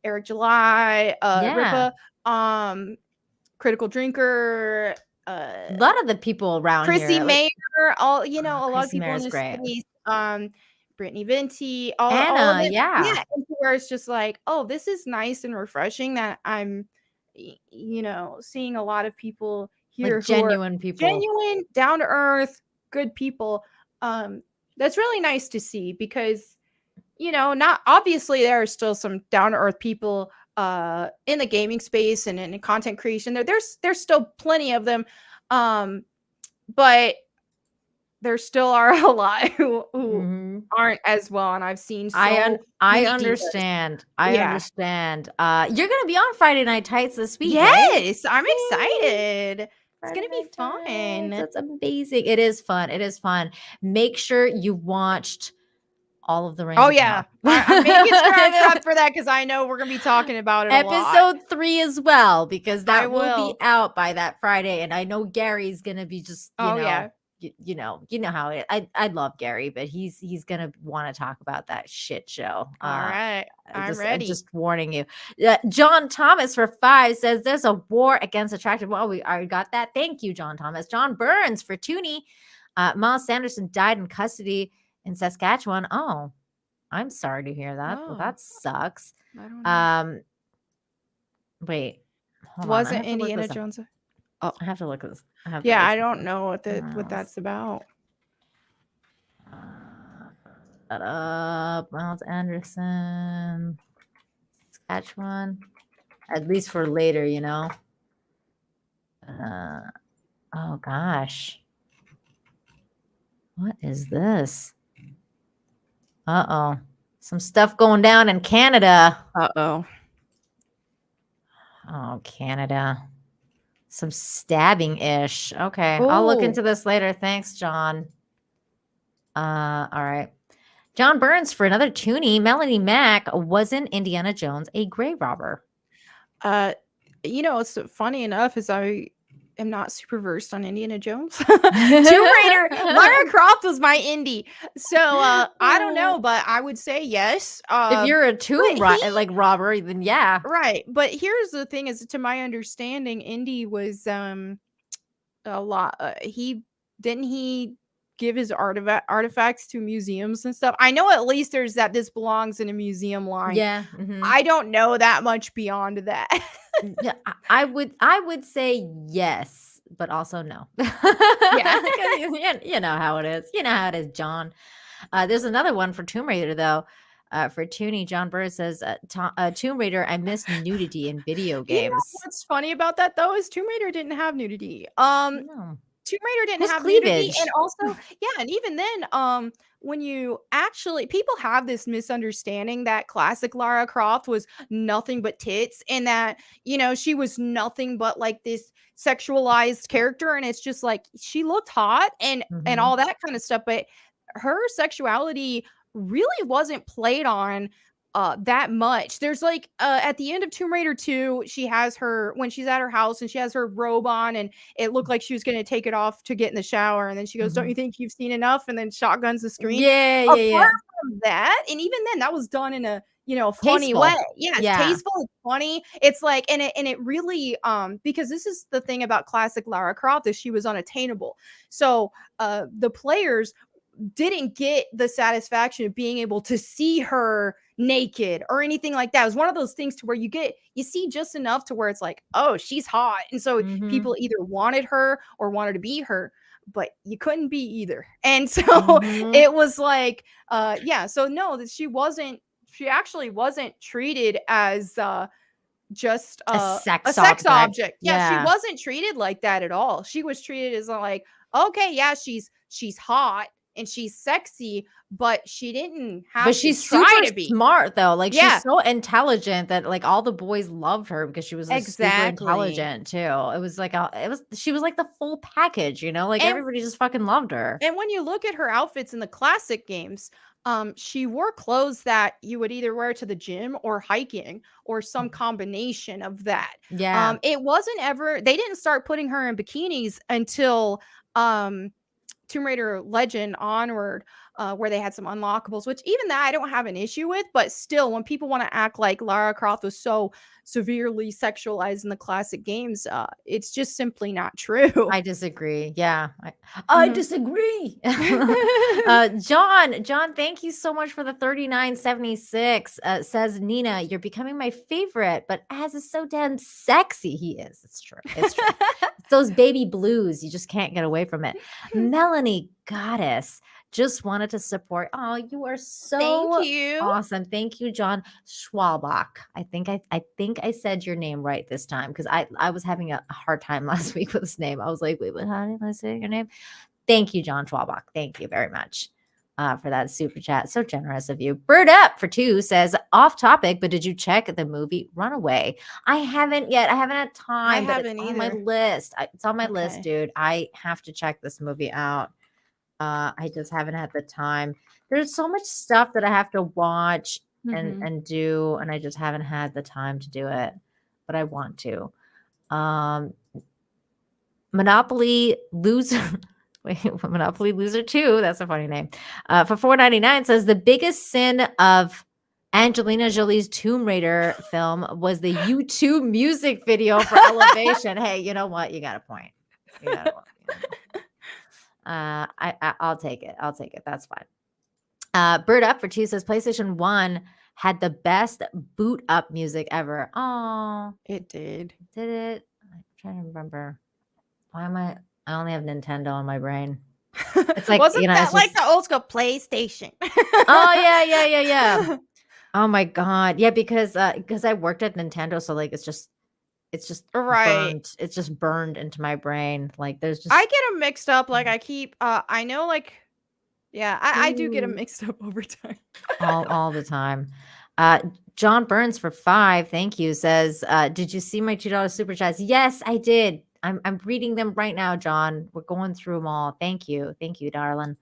[SPEAKER 7] Eric July, Ripa, Critical Drinker,
[SPEAKER 6] a lot of the people around
[SPEAKER 7] Chrissy
[SPEAKER 6] here,
[SPEAKER 7] Mayer, a lot of people
[SPEAKER 6] Mayer's
[SPEAKER 7] in the
[SPEAKER 6] great.
[SPEAKER 7] space, Brittany Venti,
[SPEAKER 6] Anna,
[SPEAKER 7] all of them.
[SPEAKER 6] yeah.
[SPEAKER 7] Where it's just like, oh, this is nice and refreshing that I'm, seeing a lot of people here,
[SPEAKER 6] like genuine people,
[SPEAKER 7] genuine, down to earth, good people. That's really nice to see because, not obviously there are still some down to earth people in the gaming space and in content creation. There's still plenty of them, but there still are a lot who aren't as well. And I've seen.
[SPEAKER 6] I understand. I understand. You're gonna be on Friday Night Tights this week.
[SPEAKER 7] Yes,
[SPEAKER 6] right?
[SPEAKER 7] I'm excited. It's
[SPEAKER 6] Friday
[SPEAKER 7] gonna be
[SPEAKER 6] Night
[SPEAKER 7] fun.
[SPEAKER 6] Tights. That's amazing. It is fun. It is fun. Make sure you watched all of the Rings.
[SPEAKER 7] Oh yeah, I'm making sure I'm prepped for that because I know we're gonna be talking about it.
[SPEAKER 6] Episode 3 as well, because that will be out by that Friday, and I know Gary's gonna be just you know how it. I love Gary, but he's gonna want to talk about that shit show.
[SPEAKER 7] All right, I'm ready.
[SPEAKER 6] I'm just warning you. John Thomas for 5 says there's a war against attractive. Well, we already got that. Thank you, John Thomas. John Burns for Toonie. Miles Sanderson died in custody in Saskatchewan. Oh, I'm sorry to hear that. Well, that sucks.
[SPEAKER 7] I don't know.
[SPEAKER 6] Wait,
[SPEAKER 7] wasn't Indiana Jones?
[SPEAKER 6] Oh, I have to look at this.
[SPEAKER 7] I don't know what that's about.
[SPEAKER 6] Shut up, Miles Anderson, Saskatchewan. At least for later, Oh gosh, what is this? Some stuff going down in Canada. Oh, Canada. Some stabbing-ish. Okay. Ooh. I'll look into this later. Thanks, John. All right. John Burns for another Toonie. Melanie Mack, wasn't Indiana Jones a grave robber?
[SPEAKER 7] It's funny enough is I am not super versed on Indiana Jones. Tomb Raider, Lara Croft was my indie. So I don't know, but I would say yes.
[SPEAKER 6] If you're a tomb robber, then yeah.
[SPEAKER 7] Right. But here's the thing is, to my understanding, Indy was a lot. He give his artifacts to museums and stuff. I know at least there's that this belongs in a museum line.
[SPEAKER 6] Yeah.
[SPEAKER 7] I don't know that much beyond that.
[SPEAKER 6] Yeah, I would say yes, but also no.
[SPEAKER 7] Yeah.
[SPEAKER 6] You know how it is. You know how it is, John. There's another one for Tomb Raider though. For Toonie, John Burr says, Tomb Raider, I miss nudity in video games.
[SPEAKER 7] What's funny about that though is Tomb Raider didn't have nudity.
[SPEAKER 6] No.
[SPEAKER 7] Tomb Raider didn't have
[SPEAKER 6] cleavage.
[SPEAKER 7] Nudity, and also, and even then, when you actually, people have this misunderstanding that classic Lara Croft was nothing but tits, and that she was nothing but like this sexualized character, and it's just like she looked hot and all that kind of stuff, but her sexuality really wasn't played on that much. There's like at the end of Tomb Raider 2, she has when she's at her house and she has her robe on, and it looked like she was going to take it off to get in the shower, and then she goes, don't you think you've seen enough? And then shotguns the screen.
[SPEAKER 6] Apart
[SPEAKER 7] from that, and even then that was done in a funny way. It's tasteful, it's funny. It's like, and it really because this is the thing about classic Lara Croft, is she was unattainable, so the players didn't get the satisfaction of being able to see her naked or anything like that. It was one of those things to where you see just enough to where it's like, oh, she's hot, and so people either wanted her or wanted to be her. but you couldn't be either. And so
[SPEAKER 6] Mhm.
[SPEAKER 7] it was like, so no, that she actually wasn't treated as just
[SPEAKER 6] A
[SPEAKER 7] a
[SPEAKER 6] sex
[SPEAKER 7] sex
[SPEAKER 6] object.
[SPEAKER 7] object. Yeah, she
[SPEAKER 6] Yeah.
[SPEAKER 7] wasn't treated like that at all. She was treated as like, okay, yeah, she's hot and she's sexy, but she didn't have
[SPEAKER 6] But
[SPEAKER 7] to
[SPEAKER 6] she's
[SPEAKER 7] try
[SPEAKER 6] super
[SPEAKER 7] to be.
[SPEAKER 6] smart though. Like
[SPEAKER 7] Yeah.
[SPEAKER 6] she's so intelligent that like all the boys loved her because she was like, super
[SPEAKER 7] Exactly.
[SPEAKER 6] intelligent too. It was like she was like the full package, you know? Like
[SPEAKER 7] And-
[SPEAKER 6] everybody just fucking loved her.
[SPEAKER 7] And when you look at her outfits in the classic games, she wore clothes that you would either wear to the gym or hiking or some combination of that.
[SPEAKER 6] Yeah.
[SPEAKER 7] It wasn't ever, they didn't start putting her in bikinis until Tomb Raider Legend onward, where they had some unlockables, which even that I don't have an issue with, but still, when people want to act like Lara Croft was so severely sexualized in the classic games, it's just simply not true.
[SPEAKER 6] I disagree. Yeah. I
[SPEAKER 7] Mhm.
[SPEAKER 6] disagree. John, thank you so much for the 3976. Says Nina, you're becoming my favorite, but as is so damn sexy he is. It's true. It's true. It's those baby blues. You just can't get away from it. Melanie Goddess just wanted to support. Oh, you are so
[SPEAKER 7] Thank you.
[SPEAKER 6] awesome. Thank you, John Schwalbach. I think I said your name right this time because I was having a hard time last week with his name. I was like, wait, how did I say your name? Thank you, John Schwalbach. Thank you very much for that super chat. So generous of you. Bird Up for 2 says, off topic, but did you check the movie Runaway? I haven't yet. I haven't had time, but it's
[SPEAKER 7] haven't
[SPEAKER 6] on my
[SPEAKER 7] either.
[SPEAKER 6] list. It's on my list,
[SPEAKER 7] Okay.
[SPEAKER 6] dude. I have to check this movie out. I just haven't had the time. There's so much stuff that I have to watch
[SPEAKER 7] Mhm.
[SPEAKER 6] and do, and I just haven't had the time to do it, but I want to. Monopoly Loser. Wait, Monopoly Loser 2. That's a funny name. For $4.99 says the biggest sin of Angelina Jolie's Tomb Raider film was the YouTube music video for Elevation. Hey, you know what? You got a point. You got a point. I'll take it. I'll take it. That's fine. Bird Up for 2 says PlayStation 1 had the best boot up music ever. Oh,
[SPEAKER 7] It did.
[SPEAKER 6] did it? I'm trying to remember. Why am I only have Nintendo on my brain. It's like,
[SPEAKER 7] wasn't
[SPEAKER 6] you know,
[SPEAKER 7] that
[SPEAKER 6] it's
[SPEAKER 7] like
[SPEAKER 6] just-
[SPEAKER 7] the old school PlayStation?
[SPEAKER 6] Oh yeah. Oh my god. Yeah, because I worked at Nintendo, so like it's just
[SPEAKER 7] Right.
[SPEAKER 6] burned. It's just burned into my brain. Like there's just
[SPEAKER 7] I get them mixed up. Like I keep, I know, like, yeah, I do get them
[SPEAKER 6] Ooh.
[SPEAKER 7] mixed up over time.
[SPEAKER 6] all the time. John Burns for 5, thank you, says, did you see my $2 super chats? Yes, I did. I'm reading them right now, John. We're going through them all. Thank you, darling.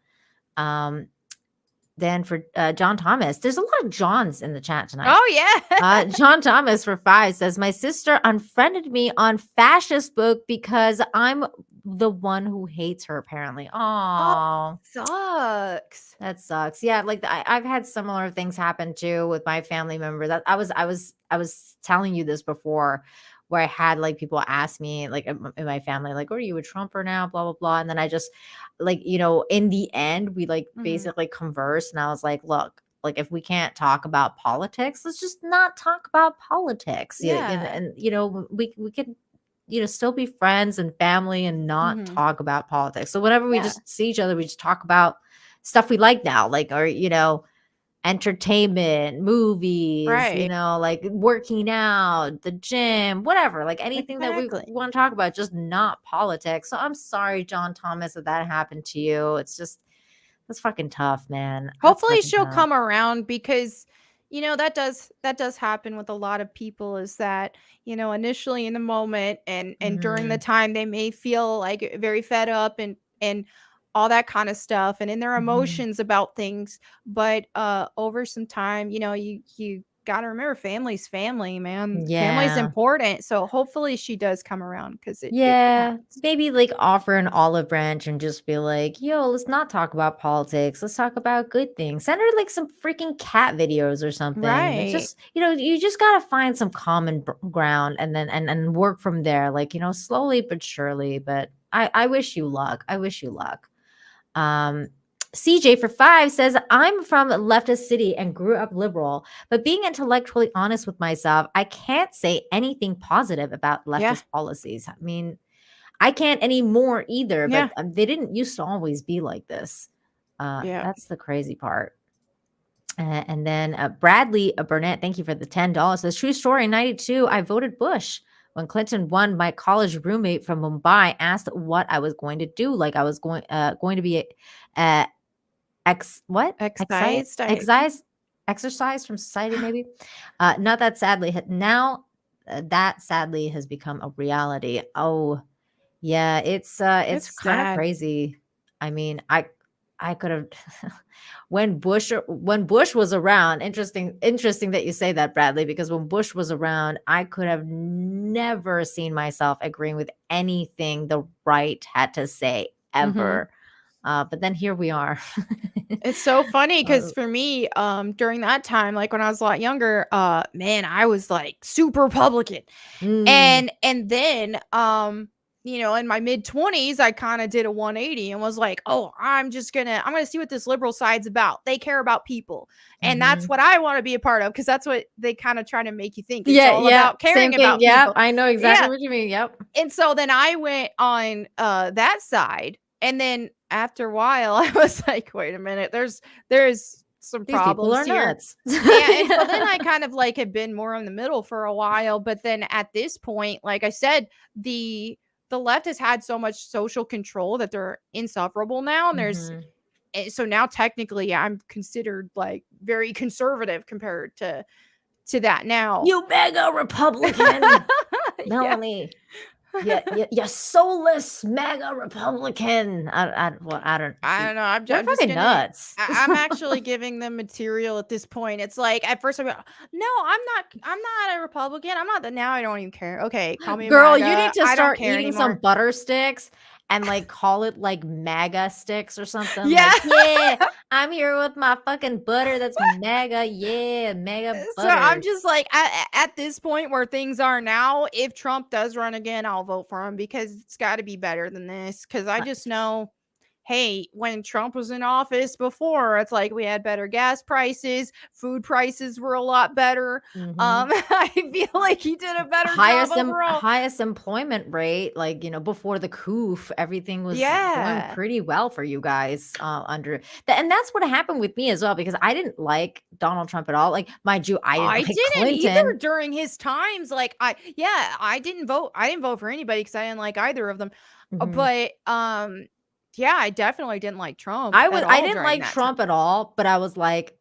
[SPEAKER 6] Then for John Thomas, there's a lot of Johns in the chat tonight.
[SPEAKER 7] Oh yeah.
[SPEAKER 6] John Thomas for 5 says, my sister unfriended me on Fascist Book because I'm the one who hates her, apparently. Oh,
[SPEAKER 7] Sucks.
[SPEAKER 6] that sucks. Yeah, like I've had similar things happen too with my family member. That I was telling you this before, where I had like people ask me like in my family, like, are you a Trumper now? Blah, blah, blah. And then I just like, you know, in the end, we like basically conversed. And I was like, look, like if we can't talk about politics, let's just not talk about politics.
[SPEAKER 7] Yeah.
[SPEAKER 6] And you know, we could, you know, still be friends and family and not talk about politics. So whenever we just see each other, we just talk about stuff we like now, like, or, you know, entertainment, movies, you know, like working out, the gym, whatever, like anything that we want to talk about, just not politics. So I'm sorry, John Thomas, that happened to you. It's just, that's fucking tough, man.
[SPEAKER 7] Hopefully she'll come around, because you know that does happen with a lot of people, is that, you know, initially in the moment and during the time they may feel like very fed up and all that kind of stuff, and in their emotions about things, but over some time, you know, you got to remember, family's family, man. Family's important. So hopefully she does come around, because it
[SPEAKER 6] maybe like offer an olive branch and just be like, yo, let's not talk about politics, let's talk about good things. Send her like some freaking cat videos or something. It's just, you know, you just gotta find some common ground and then and work from there, like, you know, slowly but surely. But I wish you luck. CJ for 5 says, I'm from leftist city and grew up liberal, but being intellectually honest with myself, I can't say anything positive about leftist policies. I mean, I can't anymore either.
[SPEAKER 7] Yeah.
[SPEAKER 6] But they didn't used to always be like this.
[SPEAKER 7] Yeah.
[SPEAKER 6] That's the crazy part. And then Bradley Burnett, thank you for the $10. Says, true story, in 92, I voted Bush. When Clinton won, my college roommate from Mumbai asked what I was going to do. Like I was going to be exercise from society, maybe. Not that sadly. Now that sadly has become a reality. Oh, yeah, it's kind of
[SPEAKER 7] sad.
[SPEAKER 6] crazy. I mean, I could have when Bush was around. Interesting that you say that, Bradley, because when Bush was around, I could have never seen myself agreeing with anything the right had to say ever. But then here we are.
[SPEAKER 7] It's so funny because for me, during that time, like when I was a lot younger, man, I was like super Republican. And then you know, in my mid-20s, I kind of did a 180 and was like, oh, I'm gonna see what this liberal side's about. They care about people. And that's what I want to be a part of, because that's what they kind of try to make you think. It's all about caring about people.
[SPEAKER 6] I know exactly what you mean. Yep.
[SPEAKER 7] And so then I went on that side. And then after a while, I was like, wait a minute, there's some
[SPEAKER 6] These
[SPEAKER 7] problems
[SPEAKER 6] people are
[SPEAKER 7] here.
[SPEAKER 6] nuts.
[SPEAKER 7] And so then I kind of like had been more in the middle for a while. But then at this point, like I said, the left has had so much social control that they're insufferable now. And there's so now technically I'm considered like very conservative compared to that now.
[SPEAKER 6] You mega Republican, Melanie. Yeah, soulless mega Republican. I don't know.
[SPEAKER 7] I'm
[SPEAKER 6] They're
[SPEAKER 7] just
[SPEAKER 6] fucking nuts.
[SPEAKER 7] I'm actually giving them material at this point. It's like at first I'm like, no, I'm not a Republican. I'm not that. Now I don't even care. Okay, call me
[SPEAKER 6] Girl,
[SPEAKER 7] MAGA.
[SPEAKER 6] you need to
[SPEAKER 7] I don't
[SPEAKER 6] start
[SPEAKER 7] care
[SPEAKER 6] eating
[SPEAKER 7] anymore.
[SPEAKER 6] some butter sticks and like call it like MAGA sticks or something.
[SPEAKER 7] Yeah.
[SPEAKER 6] Like, yeah, I'm here with my fucking butter that's MAGA. Yeah, MAGA butter.
[SPEAKER 7] So I'm just like at this point where things are now, if Trump does run again, I'll vote for him, because it's got to be better than this. Because I just know, hey, when Trump was in office before, it's like we had better gas prices, food prices were a lot better. I feel like he did a better job overall.
[SPEAKER 6] Highest employment rate, like, you know, before the coup, everything was going pretty well for you guys under that. And that's what happened with me as well, because I didn't like Donald Trump at all. Like, mind you, I didn't
[SPEAKER 7] either
[SPEAKER 6] Clinton.
[SPEAKER 7] During his times. Like I didn't vote for anybody because I didn't like either of them. But yeah, I definitely didn't like Trump.
[SPEAKER 6] I didn't like Trump at all, but I was like,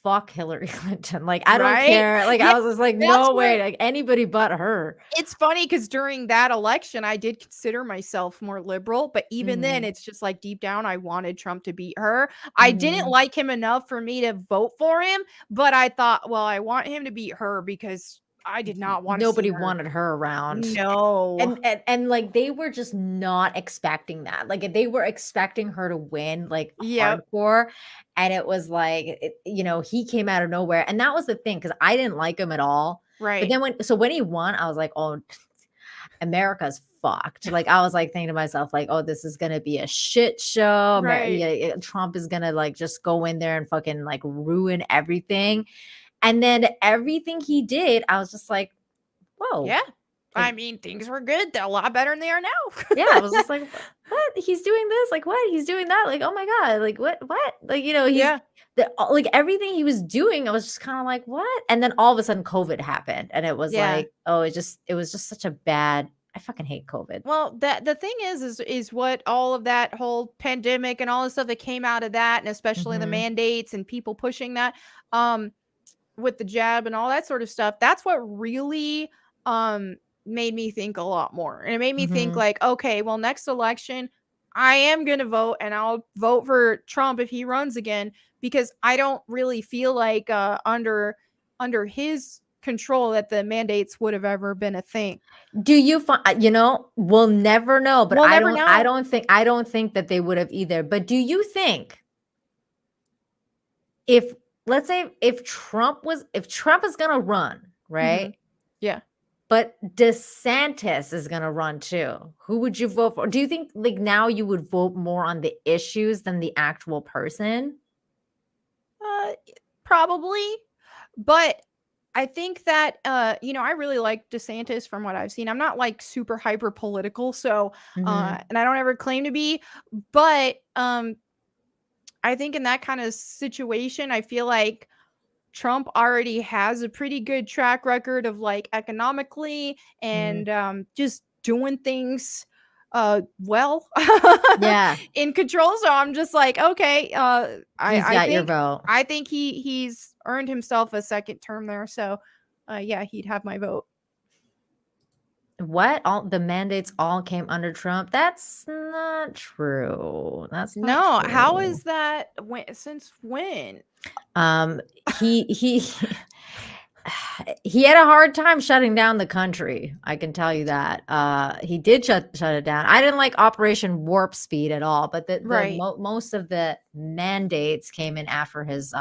[SPEAKER 6] fuck Hillary Clinton. Like, I don't care. Like, I was just like, no way, like anybody but her.
[SPEAKER 7] It's funny because during that election, I did consider myself more liberal, but even then, it's just like deep down, I wanted Trump to beat her. I didn't like him enough for me to vote for him, but I thought, well, I want him to beat her because I did not want
[SPEAKER 6] nobody wanted her around.
[SPEAKER 7] No.
[SPEAKER 6] And like they were just not expecting that. Like they were expecting her to win like hardcore. And it was like, you know, he came out of nowhere. And that was the thing, because I didn't like him at all.
[SPEAKER 7] Right.
[SPEAKER 6] But then when he won, I was like, oh, America's fucked. Like I was like thinking to myself, like, oh, this is gonna be a shit show.
[SPEAKER 7] Right.
[SPEAKER 6] Trump is gonna like just go in there and fucking like ruin everything. And then everything he did, I was just like, whoa.
[SPEAKER 7] Yeah. I mean, things were good. They're a lot better than they are now.
[SPEAKER 6] Yeah. I was just like, what? He's doing this? Like, what? He's doing that? Like, oh my God. Like, what? Like, you know, like everything he was doing, I was just kind of like, what? And then all of a sudden COVID happened. And it was like, oh, it was just such a bad, I fucking hate COVID.
[SPEAKER 7] Well, the thing is what all of that whole pandemic and all the stuff that came out of that, and especially the mandates and people pushing that, with the jab and all that sort of stuff, that's what really made me think a lot more. And it made me think like, okay, well, next election I am gonna vote, and I'll vote for Trump if he runs again, because I don't really feel like under his control that the mandates would have ever been a thing.
[SPEAKER 6] Do you find, you know, we'll never know, but
[SPEAKER 7] we'll
[SPEAKER 6] I don't think that they would have either. But do you think if, let's say if Trump is going to run, right?
[SPEAKER 7] Yeah.
[SPEAKER 6] But DeSantis is going to run too. Who would you vote for? Do you think like now you would vote more on the issues than the actual person?
[SPEAKER 7] Probably. But I think that I really like DeSantis from what I've seen. I'm not like super hyper political, so
[SPEAKER 6] Mhm.
[SPEAKER 7] and I don't ever claim to be, but I think in that kind of situation, I feel like Trump already has a pretty good track record of like economically
[SPEAKER 6] Mhm.
[SPEAKER 7] and just doing things well
[SPEAKER 6] Yeah,
[SPEAKER 7] in control. So I'm just like, okay,
[SPEAKER 6] he's
[SPEAKER 7] I
[SPEAKER 6] got your
[SPEAKER 7] think
[SPEAKER 6] vote.
[SPEAKER 7] he's earned himself a second term there. So yeah, he'd have my vote.
[SPEAKER 6] What? All the mandates all came under Trump? That's not true. That's not
[SPEAKER 7] No, how
[SPEAKER 6] true.
[SPEAKER 7] is that since when?
[SPEAKER 6] Um, he he had a hard time shutting down the country. I can tell you that. He did shut it down. I didn't like Operation Warp Speed at all, but
[SPEAKER 7] Right.
[SPEAKER 6] most of the mandates came in after his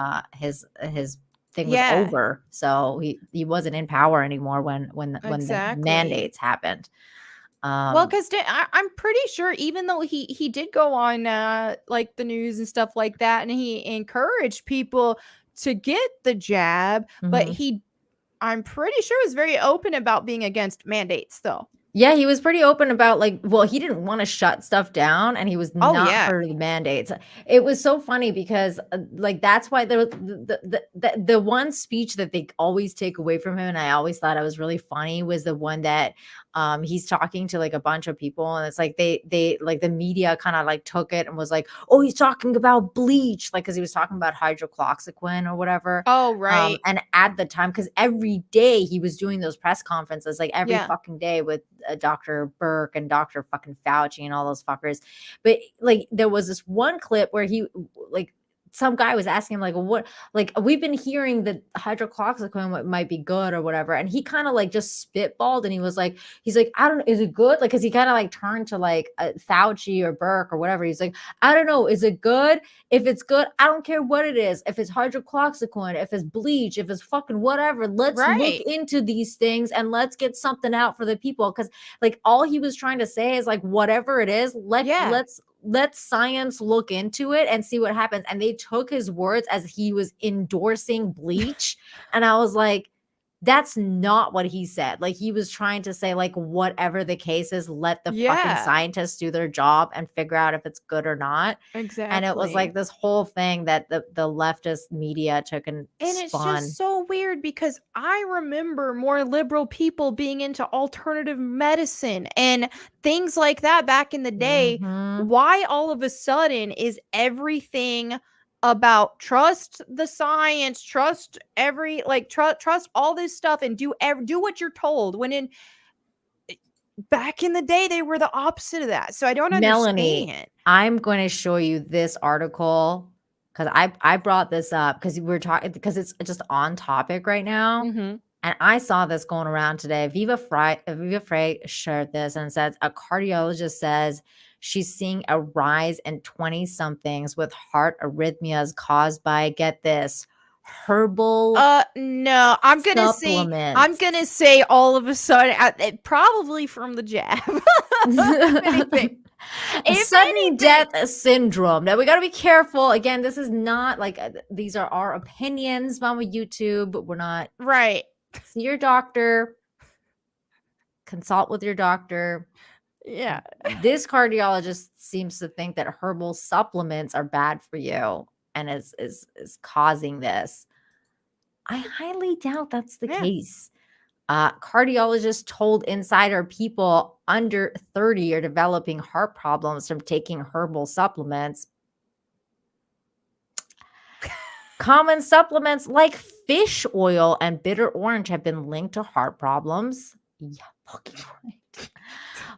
[SPEAKER 6] thing was
[SPEAKER 7] Yeah,
[SPEAKER 6] over. So he wasn't in power anymore when the
[SPEAKER 7] exactly.
[SPEAKER 6] mandates happened.
[SPEAKER 7] Well,
[SPEAKER 6] Um,
[SPEAKER 7] because I'm pretty sure even though he did go on like the news and stuff like that, and he encouraged people to get the jab, but
[SPEAKER 6] mhm.
[SPEAKER 7] I'm pretty sure is very open about being against mandates, though.
[SPEAKER 6] Yeah, he was pretty open about well, he didn't want to shut stuff down and he was
[SPEAKER 7] Oh
[SPEAKER 6] not
[SPEAKER 7] yeah,
[SPEAKER 6] for the mandates. It was so funny because that's why the one speech that they always take away from him, and I always thought it was really funny, was the one that he's talking to like a bunch of people, and it's like they like the media kind of like took it and was like, oh, he's talking about bleach, like because he was talking about hydroxychloroquine or whatever.
[SPEAKER 7] oh right,
[SPEAKER 6] And at the time, because every day he was doing those press conferences, like every
[SPEAKER 7] yeah,
[SPEAKER 6] fucking day with Dr. Burke and Dr. fucking Fauci and all those fuckers. But like there was this one clip where he like some guy was asking him like what, like we've been hearing that hydroxychloroquine might be good or whatever, and he kind of like just spitballed and he's like I don't know, is it good, like because he kind of like turned to like Fauci or Burke or whatever. He's like, I don't know, is it good? If it's good, I don't care what it is. If it's hydroxychloroquine, if it's bleach, if it's fucking whatever, let's look
[SPEAKER 7] right,
[SPEAKER 6] into these things and let's get something out for the people. Because like all he was trying to say is like whatever it is,
[SPEAKER 7] yeah,
[SPEAKER 6] let science look into it and see what happens. And they took his words as he was endorsing bleach, and I was like, that's not what he said. Like he was trying to say like whatever the case is, let the fucking
[SPEAKER 7] yeah,
[SPEAKER 6] scientists do their job and figure out if it's good or not. And it was
[SPEAKER 7] exactly.
[SPEAKER 6] like this whole thing that the leftist media took and
[SPEAKER 7] And it's just
[SPEAKER 6] spun.
[SPEAKER 7] so weird because I remember more liberal people being into alternative medicine and things like that back in the day.
[SPEAKER 6] Mhm.
[SPEAKER 7] Why all of a sudden is everything about trust the science, trust every like trust all this stuff and do what you're told when in back in the day they were the opposite of that. So I don't
[SPEAKER 6] Melanie,
[SPEAKER 7] understand.
[SPEAKER 6] I'm going to show you this article because I brought this up because we're talking because it's just on topic right now.
[SPEAKER 7] Mhm.
[SPEAKER 6] And I saw this going around today. Viva Frey shared this and says a cardiologist says she's seeing a rise in 20 somethings with heart arrhythmias caused by, get this, herbal
[SPEAKER 7] No, I'm
[SPEAKER 6] supplements.
[SPEAKER 7] gonna say all of a sudden, probably from the jab. If anything,
[SPEAKER 6] A
[SPEAKER 7] if
[SPEAKER 6] sudden
[SPEAKER 7] anything,
[SPEAKER 6] death syndrome. Now we got to be careful. Again, this is not like these are our opinions on YouTube. We're not.
[SPEAKER 7] right?
[SPEAKER 6] See your doctor. Consult with your doctor.
[SPEAKER 7] Yeah,
[SPEAKER 6] This cardiologist seems to think that herbal supplements are bad for you and is causing this. I highly doubt that's the
[SPEAKER 7] yeah.
[SPEAKER 6] case. Cardiologists told Insider people under 30 are developing heart problems from taking herbal supplements. Common supplements like fish oil and bitter orange have been linked to heart problems. Yeah, fucking right.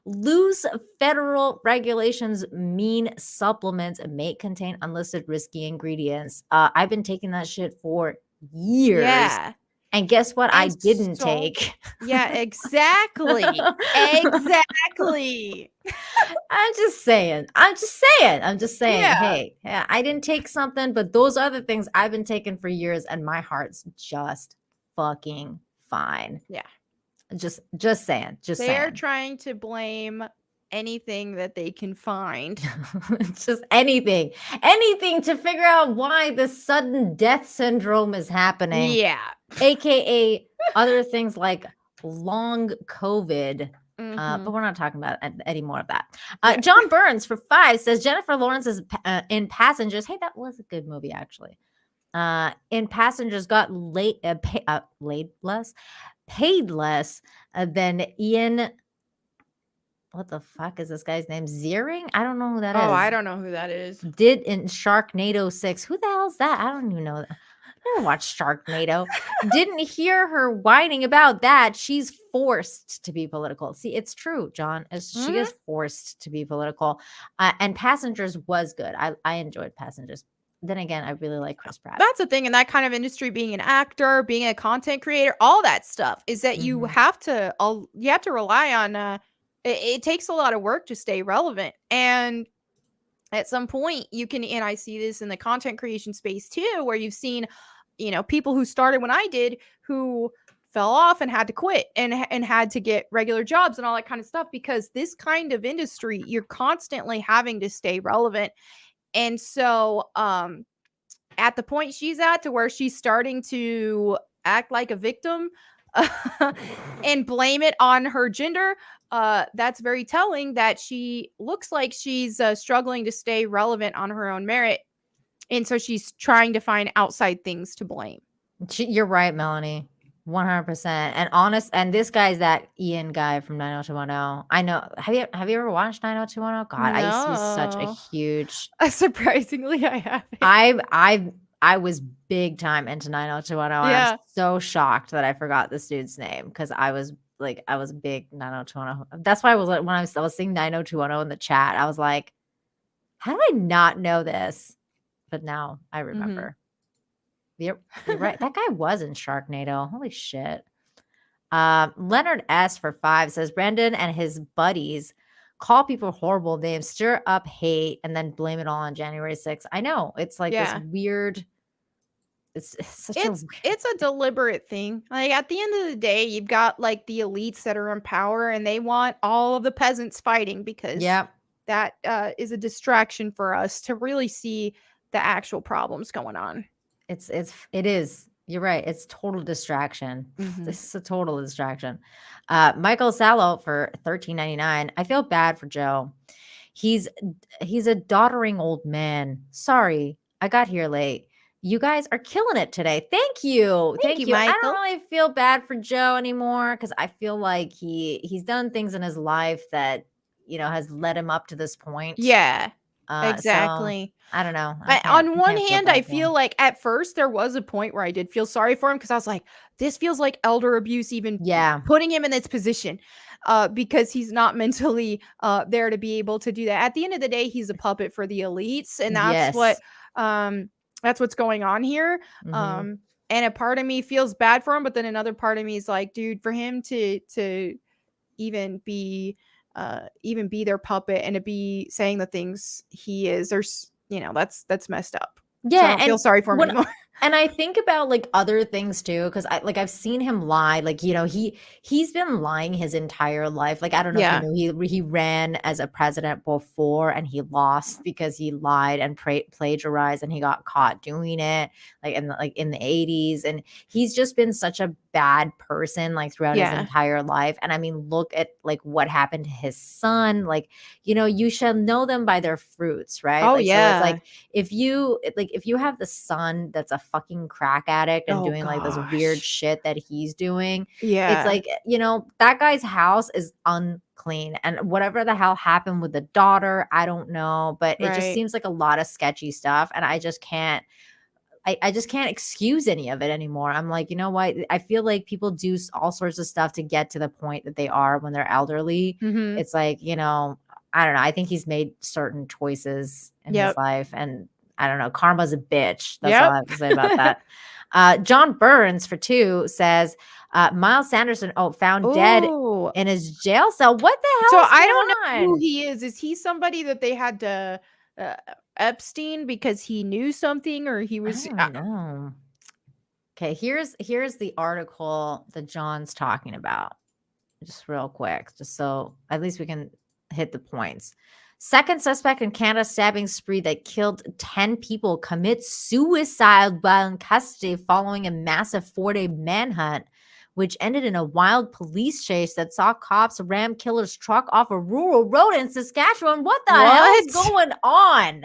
[SPEAKER 6] Loose federal regulations mean supplements may contain unlisted risky ingredients. I've been taking that shit for years.
[SPEAKER 7] Yeah.
[SPEAKER 6] And guess what? I
[SPEAKER 7] And
[SPEAKER 6] didn't
[SPEAKER 7] so
[SPEAKER 6] take.
[SPEAKER 7] yeah, exactly. Exactly.
[SPEAKER 6] I'm just saying. I'm just saying.
[SPEAKER 7] Yeah.
[SPEAKER 6] Hey, yeah, I didn't take something, but those other things I've been taking for years, and my heart's just fucking fine.
[SPEAKER 7] Yeah.
[SPEAKER 6] Just saying. Just
[SPEAKER 7] They're
[SPEAKER 6] saying.
[SPEAKER 7] trying to blame anything that they can find.
[SPEAKER 6] Just anything to figure out why the sudden death syndrome is happening.
[SPEAKER 7] Yeah.
[SPEAKER 6] AKA other things like long COVID.
[SPEAKER 7] Mhm.
[SPEAKER 6] But we're not talking about any more of that. John Burns for 5 says Jennifer Lawrence is in Passengers. Hey, that was a good movie, actually. In Passengers got paid less than Ian. What the fuck is this guy's name? Ziering? I don't know who that is.
[SPEAKER 7] Oh, I don't know who that is.
[SPEAKER 6] Did in Sharknado 6. Who the hell's that? I don't even know that. I never watched Sharknado. Didn't hear her whining about that. She's forced to be political. See, it's true, John. She is forced to be political. And Passengers was good. I enjoyed Passengers. Then again, I really like Chris Pratt.
[SPEAKER 7] That's the thing in that kind of industry, being an actor, being a content creator, all that stuff is that you have to rely on it takes a lot of work to stay relevant. And at some point you can, and I see this in the content creation space too, where you've seen, people who started when I did, who fell off and had to quit and had to get regular jobs and all that kind of stuff, because this kind of industry, you're constantly having to stay relevant. And so at the point she's at, to where she's starting to act like a victim and blame it on her gender, that's very telling that she looks like she's struggling to stay relevant on her own merit. And so she's trying to find outside things to blame.
[SPEAKER 6] You're right, Melanie. 100%. And honest, and this guy's that Ian guy from 90210. I know. Have you ever watched 90210? God, I used to be such a huge.
[SPEAKER 7] Surprisingly, I haven't.
[SPEAKER 6] I was big time into 90210.
[SPEAKER 7] Yeah.
[SPEAKER 6] I'm so shocked that I forgot this dude's name, because I was a big 90210. That's why I was like, when I was seeing 90210 in the chat, I was like, how do I not know this? But now I remember. You're right. That guy was in Sharknado. Holy shit. Leonard S for 5 says Brandon and his buddies call people horrible names, stir up hate, and then blame it all on January 6th. I know. It's like this weird. It's
[SPEAKER 7] a deliberate thing. Like, at the end of the day, you've got like the elites that are in power, and they want all of the peasants fighting, because that is a distraction for us to really see the actual problems going on.
[SPEAKER 6] It is. You're right. It's total distraction. This is a total distraction. Michael Sallow for $13.99. I feel bad for Joe. He's a doddering old man. Sorry, I got here late. You guys are killing it today. Thank you. Thank you, Michael. I don't really feel bad for Joe anymore, because I feel like he's done things in his life that, has led him up to this point.
[SPEAKER 7] Yeah, exactly.
[SPEAKER 6] So, I don't know.
[SPEAKER 7] On one hand, I feel like at first there was a point where I did feel sorry for him, because I was like, this feels like elder abuse, even putting him in this position, because he's not mentally there to be able to do that. At the end of the day, he's a puppet for the elites, and that's what's going on here. And a part of me feels bad for him, but then another part of me is like, dude, for him to even be their puppet and to be saying the things he is, there's, that's messed up.
[SPEAKER 6] Yeah,
[SPEAKER 7] so I don't feel sorry for him anymore.
[SPEAKER 6] And I think about like other things too, because I've seen him lie. Like, he's been lying his entire life. Like, I don't know if you knew, he ran as a president before, and he lost because he lied and plagiarized, and he got caught doing it in the 80s. And he's just been such a bad person like throughout his entire life. And I mean, look at like what happened to his son. Like, you shall know them by their fruits, right?
[SPEAKER 7] Oh,
[SPEAKER 6] so it's like, if you have the son that's a fucking crack addict and doing like this weird shit that he's doing, it's like, that guy's house is unclean, and whatever the hell happened with the daughter, I don't know, but it just seems like a lot of sketchy stuff, and I just can't excuse any of it anymore. I'm like, you know what? I feel like people do all sorts of stuff to get to the point that they are when they're elderly. It's like, I don't know. I think he's made certain choices in his life, and I don't know. Karma's a bitch. That's all I have to say about that. John Burns for 2 says Miles Sanderson found dead in his jail cell. What the hell?
[SPEAKER 7] So I don't know who he is. Is he somebody that they had to Epstein because he knew something, or he was?
[SPEAKER 6] I don't know. Okay, here's the article that John's talking about. Just real quick, just so at least we can hit the points. Second suspect in Canada stabbing spree that killed 10 people commits suicide while in custody following a massive 4-day manhunt, which ended in a wild police chase that saw cops ram killer's truck off a rural road in Saskatchewan. What the hell is going on?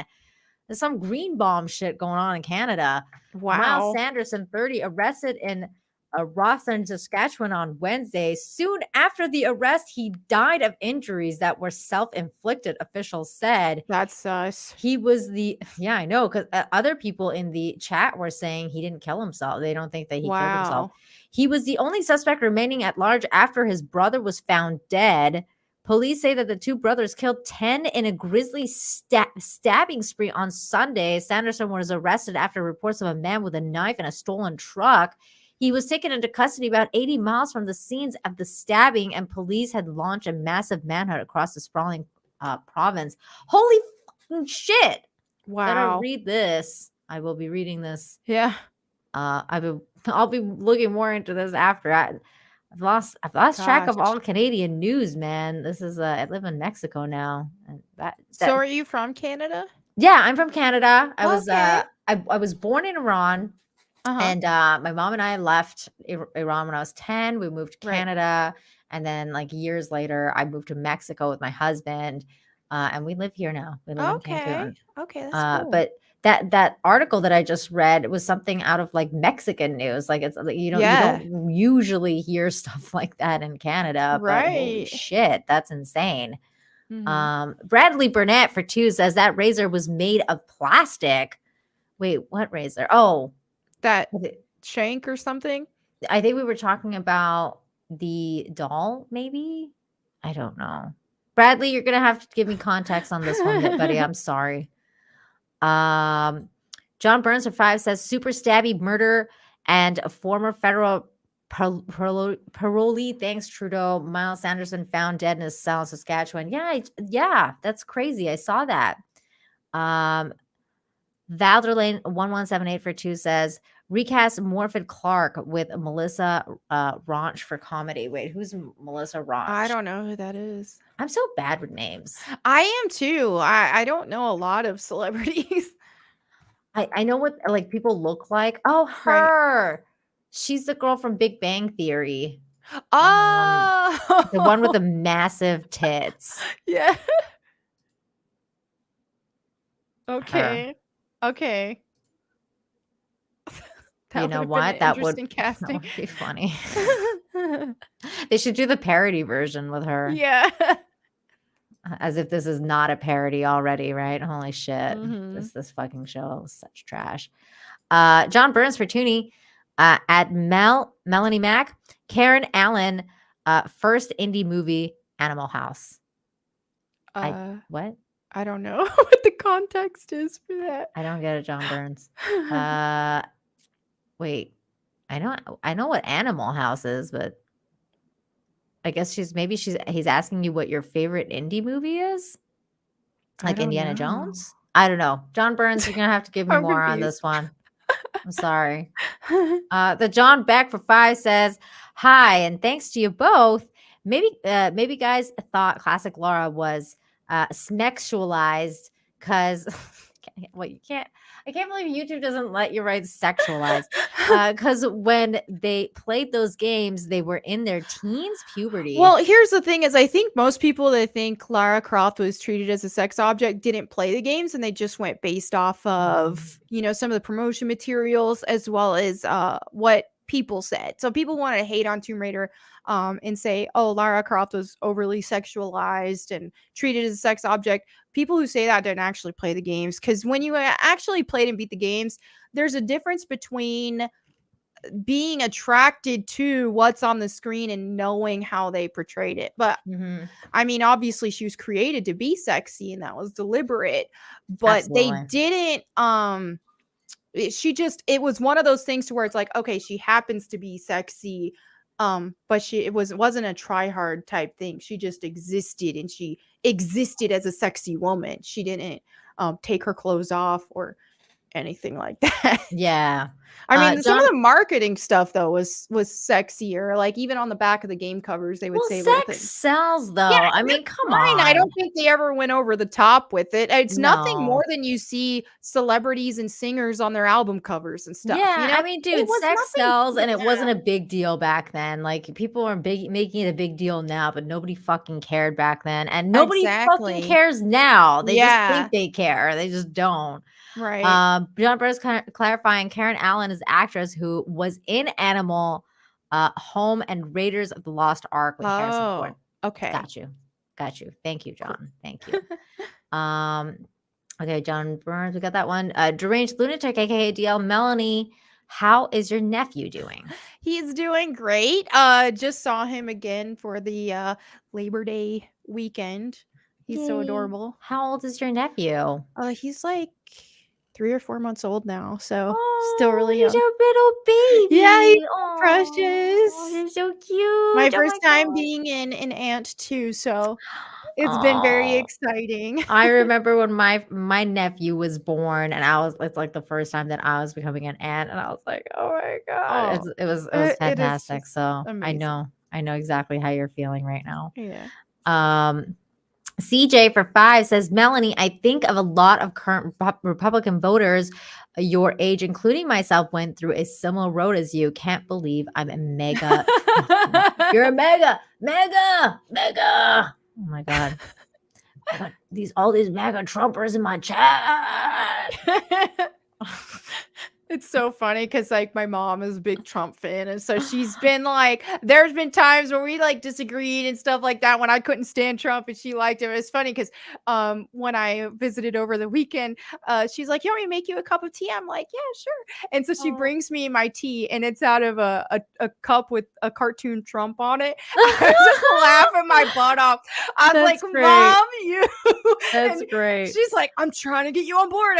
[SPEAKER 6] There's some green bomb shit going on in Canada.
[SPEAKER 7] Wow.
[SPEAKER 6] Miles Sanderson, 30, arrested in Rosslyn, Saskatchewan on Wednesday. Soon after the arrest, he died of injuries that were self-inflicted, officials said.
[SPEAKER 7] That's sus.
[SPEAKER 6] He was yeah, I know, because other people in the chat were saying he didn't kill himself. They don't think that he killed himself. He was the only suspect remaining at large after his brother was found dead. Police say that the two brothers killed 10 in a grisly stabbing spree on Sunday. Sanderson was arrested after reports of a man with a knife in a stolen truck. He was taken into custody about 80 miles from the scenes of the stabbing, and police had launched a massive manhunt across the sprawling province. Holy fucking shit.
[SPEAKER 7] Wow.
[SPEAKER 6] Gotta read this. I will be reading this.
[SPEAKER 7] Yeah.
[SPEAKER 6] I'll be looking more into this after. I've lost track of all Canadian news, man. This is I live in Mexico now. And
[SPEAKER 7] so are you from Canada?
[SPEAKER 6] Yeah, I'm from Canada. I
[SPEAKER 7] Okay.
[SPEAKER 6] was born in Iran. And my mom and I left Iran when I was 10. We moved to Canada. And then like years later, I moved to Mexico with my husband. And we live here now. We live in Cancun.
[SPEAKER 7] Okay, that's cool.
[SPEAKER 6] But that article that I just read was something out of like Mexican news. Like it's you don't usually hear stuff like that in Canada. But holy shit, that's insane. Bradley Burnett for 2 says that razor was made of plastic. Wait, what razor? Oh,
[SPEAKER 7] that shank or something.
[SPEAKER 6] I think we were talking about the doll, maybe. I don't know. Bradley, you're gonna have to give me context on this one, buddy. I'm sorry. John Burns for 5 says super stabby murder and a former federal parolee thanks Trudeau. Miles Sanderson found dead in his cell in Saskatchewan. Yeah, that's crazy. I saw that. Valderlane 1178 for 2 says recast Morford Clark with Melissa Raunch for comedy. Wait, who's Melissa Raunch?
[SPEAKER 7] I don't know who that is.
[SPEAKER 6] I'm so bad with names.
[SPEAKER 7] I am too. I don't know a lot of celebrities.
[SPEAKER 6] I know what like people look like. Oh, her. She's the girl from Big Bang Theory.
[SPEAKER 7] Oh,
[SPEAKER 6] the one with the massive tits.
[SPEAKER 7] Yeah. Okay. Okay.
[SPEAKER 6] You know what? That would be funny. They should do the parody version with her.
[SPEAKER 7] Yeah.
[SPEAKER 6] As if this is not a parody already, right? Holy shit. This fucking show is such trash. John Burns for Toonie. At Melanie Mack. Karen Allen, first indie movie, Animal House. What?
[SPEAKER 7] I don't know what the context is for that.
[SPEAKER 6] I don't get it, John Burns. Wait, I know what Animal House is, but I guess he's asking you what your favorite indie movie is, like Indiana Jones. I don't know, John Burns. You're gonna have to give me more on this one. I'm sorry. The John Beck for 5 says hi and thanks to you both. Maybe guys thought classic Laura was smexualized because I can't believe YouTube doesn't let you write sexualized because when they played those games they were in their teens, puberty.
[SPEAKER 7] Well, here's the thing is I think most people that think Lara Croft was treated as a sex object didn't play the games and they just went based off of some of the promotion materials as well as what people said. So people want to hate on Tomb Raider and say, oh, Lara Croft was overly sexualized and treated as a sex object. People who say that didn't actually play the games, because when you actually played and beat the games, there's a difference between being attracted to what's on the screen and knowing how they portrayed it. But I mean, obviously she was created to be sexy and that was deliberate, but they didn't it was one of those things to where it's like, okay, she happens to be sexy, but it wasn't a try hard type thing. She just existed, and she existed as a sexy woman. She didn't take her clothes off or anything like that.
[SPEAKER 6] Yeah.
[SPEAKER 7] I mean, some of
[SPEAKER 6] John,
[SPEAKER 7] the marketing stuff though was sexier. Like even on the back of the game covers, they would
[SPEAKER 6] well,
[SPEAKER 7] say little
[SPEAKER 6] sex
[SPEAKER 7] things.
[SPEAKER 6] sells though.
[SPEAKER 7] Yeah,
[SPEAKER 6] I
[SPEAKER 7] and
[SPEAKER 6] mean,
[SPEAKER 7] that's
[SPEAKER 6] come
[SPEAKER 7] fine. I
[SPEAKER 6] on.
[SPEAKER 7] don't think they ever went over the top with it. It's nothing more
[SPEAKER 6] No.
[SPEAKER 7] than you see celebrities and singers on their album covers and stuff.
[SPEAKER 6] Yeah,
[SPEAKER 7] You know,
[SPEAKER 6] I mean,
[SPEAKER 7] it
[SPEAKER 6] dude,
[SPEAKER 7] was
[SPEAKER 6] sex
[SPEAKER 7] nothing.
[SPEAKER 6] sells, and it wasn't
[SPEAKER 7] Yeah,
[SPEAKER 6] a big deal back then. Like people are making it a big deal now, but nobody fucking cared back then, and nobody fucking
[SPEAKER 7] exactly.
[SPEAKER 6] cares now. They just
[SPEAKER 7] Yeah,
[SPEAKER 6] think they care. They just don't.
[SPEAKER 7] right.
[SPEAKER 6] John Burroughs clarifying Karen Allen is the actress who was in Animal, Home, and Raiders of the Lost Ark with Harrison Ford.
[SPEAKER 7] Oh, okay.
[SPEAKER 6] Got you. Thank you, John. Thank you. Okay, John Burns, we got that one. Deranged Lunatic, aka DL Melanie. How is your nephew doing?
[SPEAKER 7] He's doing great. Just saw him again for the Labor Day weekend. He's so
[SPEAKER 6] Yay.
[SPEAKER 7] adorable.
[SPEAKER 6] How old is your nephew?
[SPEAKER 7] He's like 3 or 4 months old now, so still really
[SPEAKER 6] he's
[SPEAKER 7] young.
[SPEAKER 6] your little baby.
[SPEAKER 7] Yeah, he's
[SPEAKER 6] Oh,
[SPEAKER 7] precious.
[SPEAKER 6] he's so cute.
[SPEAKER 7] My
[SPEAKER 6] Oh
[SPEAKER 7] first time
[SPEAKER 6] God.
[SPEAKER 7] being an aunt too, so it's been very
[SPEAKER 6] Aw.
[SPEAKER 7] exciting.
[SPEAKER 6] I remember when my nephew was born, and it's like the first time that I was becoming an aunt, and I was like, oh my God.
[SPEAKER 7] Oh,
[SPEAKER 6] It was
[SPEAKER 7] it is
[SPEAKER 6] fantastic.
[SPEAKER 7] just
[SPEAKER 6] So
[SPEAKER 7] amazing.
[SPEAKER 6] I know exactly how you're feeling right now.
[SPEAKER 7] Yeah.
[SPEAKER 6] CJ for 5 says, Melanie, I think of a lot of current Republican voters your age, including myself, went through a similar road as you. Can't believe I'm a mega. You're a mega. Oh my God. I got all these mega Trumpers in my chat.
[SPEAKER 7] It's so funny because like my mom is a big Trump fan, and so she's been like, there's been times where we like disagreed and stuff like that when I couldn't stand Trump and she liked him. It's funny because when I visited over the weekend, she's like, you want me to make you a cup of tea? I'm like, yeah, sure. And so she brings me my tea, and it's out of a cup with a cartoon Trump on it. I was just laughing my butt off. I was like,
[SPEAKER 6] great.
[SPEAKER 7] Mom, you.
[SPEAKER 6] That's
[SPEAKER 7] And
[SPEAKER 6] great.
[SPEAKER 7] she's like, I'm trying to get you on board.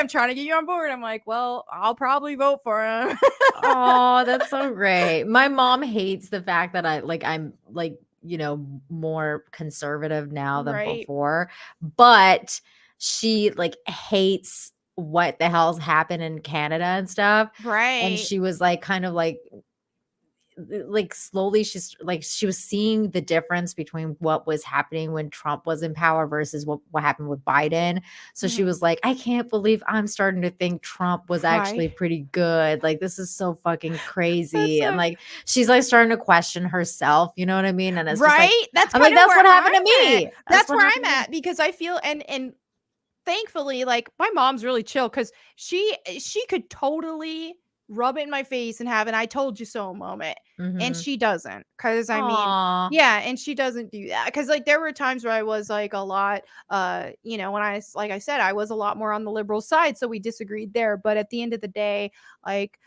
[SPEAKER 7] I'm like, well, I'll probably vote for him.
[SPEAKER 6] Oh, that's so great. My mom hates the fact that I'm more conservative now than
[SPEAKER 7] Right.
[SPEAKER 6] before, but she like hates what the hell's happened in Canada and stuff.
[SPEAKER 7] Right.
[SPEAKER 6] And she was like kind of like slowly she was seeing the difference between what was happening when Trump was in power versus what happened with Biden. So she was like, I can't believe I'm starting to think Trump was actually pretty good. Like, this is so fucking crazy. And like, she's like starting to question herself, you know what I mean? And it's just like,
[SPEAKER 7] That's
[SPEAKER 6] I'm like, that's what happened to me.
[SPEAKER 7] That's where I'm at because I feel and thankfully, like my mom's really chill because she could totally rub it in my face and have an I told you so moment. And she doesn't. Cause I mean, yeah, and she doesn't do that. Cause like there were times where I was like a lot, when like I said, I was a lot more on the liberal side. So we disagreed there. But at the end of the day, like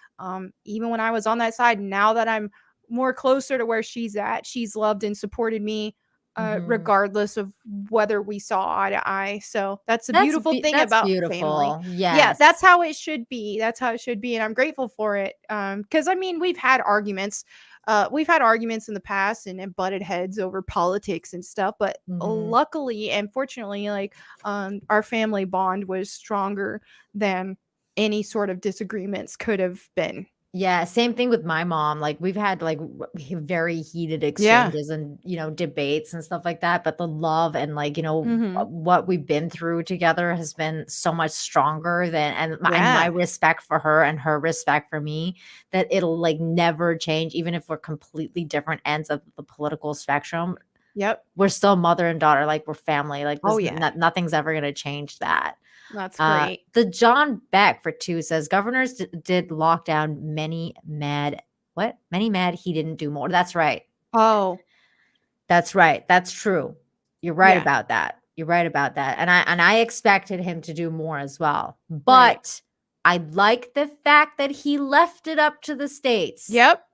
[SPEAKER 7] even when I was on that side, now that I'm more closer to where she's at, she's loved and supported me regardless of whether we saw eye to eye. So that's a beautiful thing about family. Yeah, that's how it should be. And I'm grateful for it. Because I mean, we've had arguments in the past and butted heads over politics and stuff, but luckily and fortunately, like our family bond was stronger than any sort of disagreements could have been.
[SPEAKER 6] Yeah, same thing with my mom. Like we've had like very heated exchanges and debates and stuff like that. But the love and like what we've been through together has been so much stronger and my respect for her and her respect for me that it'll like never change, even if we're completely different ends of the political spectrum.
[SPEAKER 7] Yep,
[SPEAKER 6] we're still mother and daughter. Like we're family. Like nothing's ever gonna change that.
[SPEAKER 7] That's great.
[SPEAKER 6] The John Beck for 2 says governors did lock down many mad he didn't do more. That's right.
[SPEAKER 7] Oh,
[SPEAKER 6] that's right. That's true. You're right about that. And I expected him to do more as well. But I like the fact that he left it up to the states.
[SPEAKER 7] Yep.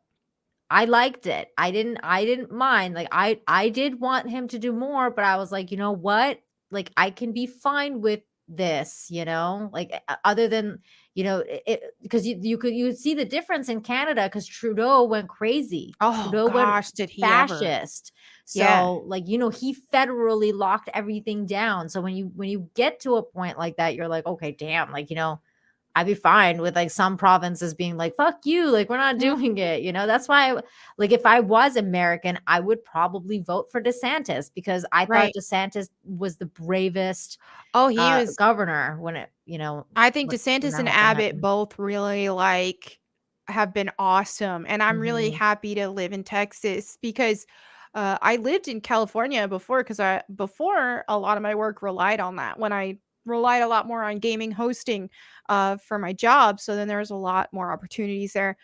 [SPEAKER 6] I liked it. I didn't mind. Like I did want him to do more, but I was like, you know what? Like I can be fine with this, like other than because you could see the difference in Canada because Trudeau went crazy. Trudeau went
[SPEAKER 7] did he
[SPEAKER 6] fascist
[SPEAKER 7] ever.
[SPEAKER 6] So like he federally locked everything down. So when you get to a point like that, you're like, okay, damn, like I'd be fine with like some provinces being like, fuck you, like we're not doing it. You know, that's why, like, if I was American, I would probably vote for DeSantis because I thought DeSantis was the bravest
[SPEAKER 7] Oh, he was
[SPEAKER 6] governor when it, you know.
[SPEAKER 7] I think
[SPEAKER 6] when
[SPEAKER 7] DeSantis
[SPEAKER 6] that
[SPEAKER 7] and
[SPEAKER 6] whole thing
[SPEAKER 7] Abbott
[SPEAKER 6] happened.
[SPEAKER 7] both really like have been awesome. And I'm really happy to live in Texas because I lived in California before before a lot of my work relied on that when I relied a lot more on gaming hosting for my job. So then there was a lot more opportunities there.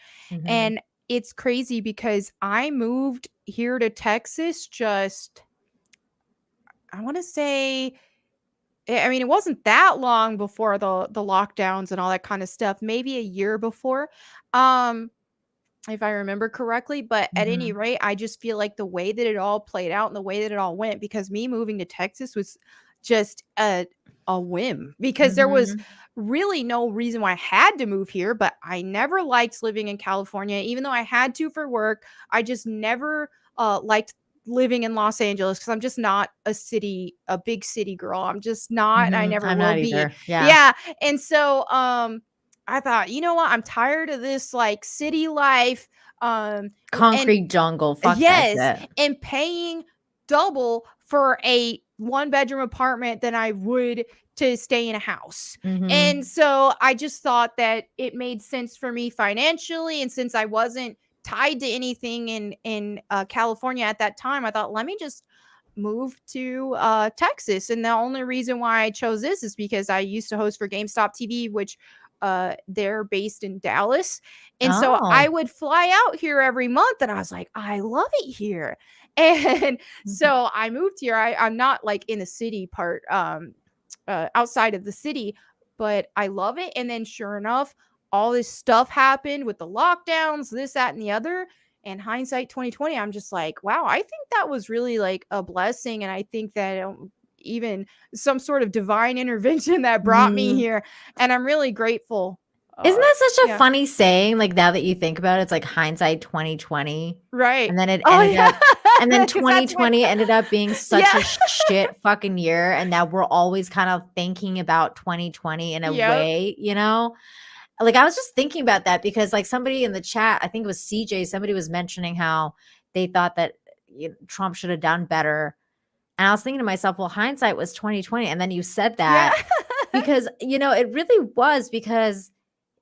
[SPEAKER 7] And it's crazy because I moved here to Texas just, I want to say, I mean, it wasn't that long before the lockdowns and all that kind of stuff, maybe a year before. If I remember correctly, but at any rate, I just feel like the way that it all played out and the way that it all went, because me moving to Texas was just a whim because there was really no reason why I had to move here, but I never liked living in California, even though I had to for work. I just never liked living in Los Angeles because I'm just not a big city girl. I'm just not, and I never
[SPEAKER 6] I'm
[SPEAKER 7] will
[SPEAKER 6] not
[SPEAKER 7] be.
[SPEAKER 6] either.
[SPEAKER 7] Yeah. And so I thought, you know what? I'm tired of this like city life.
[SPEAKER 6] Concrete jungle. Fuck that shit.
[SPEAKER 7] And paying double for a 1-bedroom apartment than I would to stay in a house. And so I just thought that it made sense for me financially. And since I wasn't tied to anything in California at that time, I thought, let me just move to Texas. And the only reason why I chose this is because I used to host for GameStop TV, which they're based in Dallas. And so I would fly out here every month and I was like, I love it here. And so I moved here. I'm not like in the city part, outside of the city, but I love it. And then sure enough, all this stuff happened with the lockdowns, this, that, and the other. And hindsight 2020, I'm just like, wow, I think that was really like a blessing. And I think that even some sort of divine intervention that brought me here. And I'm really grateful.
[SPEAKER 6] Isn't that such a funny saying? Like now that you think about it, it's like hindsight 2020.
[SPEAKER 7] Right.
[SPEAKER 6] And then it ended up, and then 2020 ended up being such a shit fucking year. And now we're always kind of thinking about 2020 in a way, you know? Like I was just thinking about that because like somebody in the chat, I think it was CJ, somebody was mentioning how they thought that Trump should have done better. And I was thinking to myself, well, hindsight was 2020. And then you said that because, you know, it really was because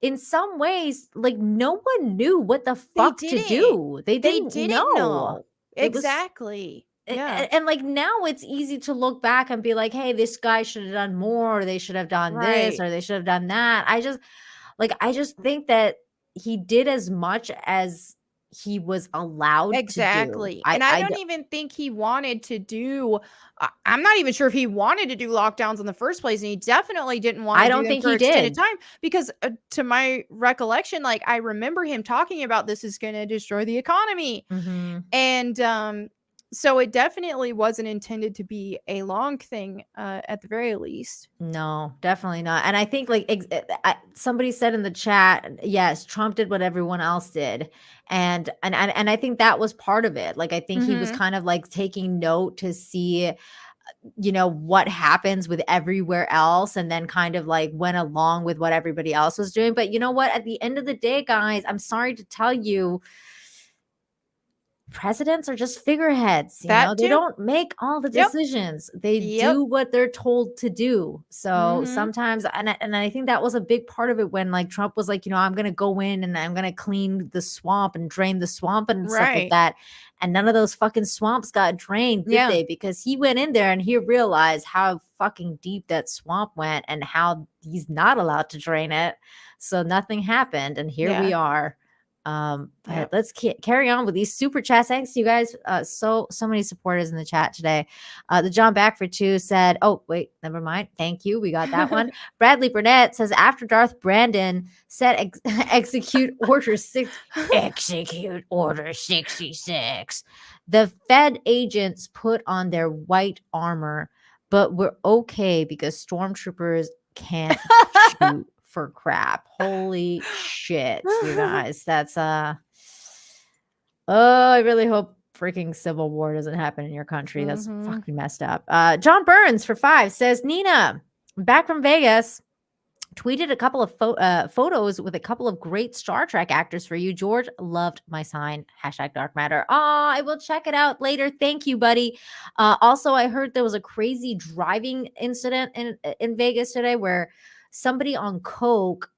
[SPEAKER 6] in some ways, like no one knew what the fuck to do. They didn't know.
[SPEAKER 7] Exactly.
[SPEAKER 6] And like now it's easy to look back and be like, hey, this guy should have done more, or they should have done this, or they should have done that. I just think that he did as much as he was allowed to do.
[SPEAKER 7] And I don't even think he wanted to do, I'm not even sure if he wanted to do lockdowns in the first place. And he definitely didn't want to do them for extended time because to my recollection, like I remember him talking about this is going to destroy the economy. And so it definitely wasn't intended to be a long thing at the very least.
[SPEAKER 6] No, definitely not. And I think like somebody said in the chat, yes, Trump did what everyone else did. And I think that was part of it. Like, I think he was kind of like taking note to see, you know, what happens with everywhere else and then kind of like went along with what everybody else was doing. But you know what? At the end of the day, guys, I'm sorry to tell you, presidents are just figureheads. You know, they don't make all the decisions. They do what they're told to do. So sometimes, and I think that was a big part of it when like Trump was like, you know, I'm going to go in and I'm going to clean the swamp and drain the swamp and stuff like that. And none of those fucking swamps got drained, did they? Because he went in there and he realized how fucking deep that swamp went and how he's not allowed to drain it. So nothing happened. And here we are. But let's carry on with these super chats. Thanks you guys. So many supporters in the chat today. The John Backford 2 said, oh wait, never mind, thank you, we got that one. Bradley Burnett says, after Darth Brandon said execute order 66, the Fed agents put on their white armor, but we're okay because stormtroopers can't shoot for crap. Holy shit, you guys. That's I really hope freaking civil war doesn't happen in your country. That's fucking messed up. John Burns for 5 says, Nina, back from Vegas. tweeted a couple of photos with a couple of great Star Trek actors for you. George loved my sign. # Dark Matter. I will check it out later. Thank you, buddy. Also, I heard there was a crazy driving incident in Vegas today where somebody on coke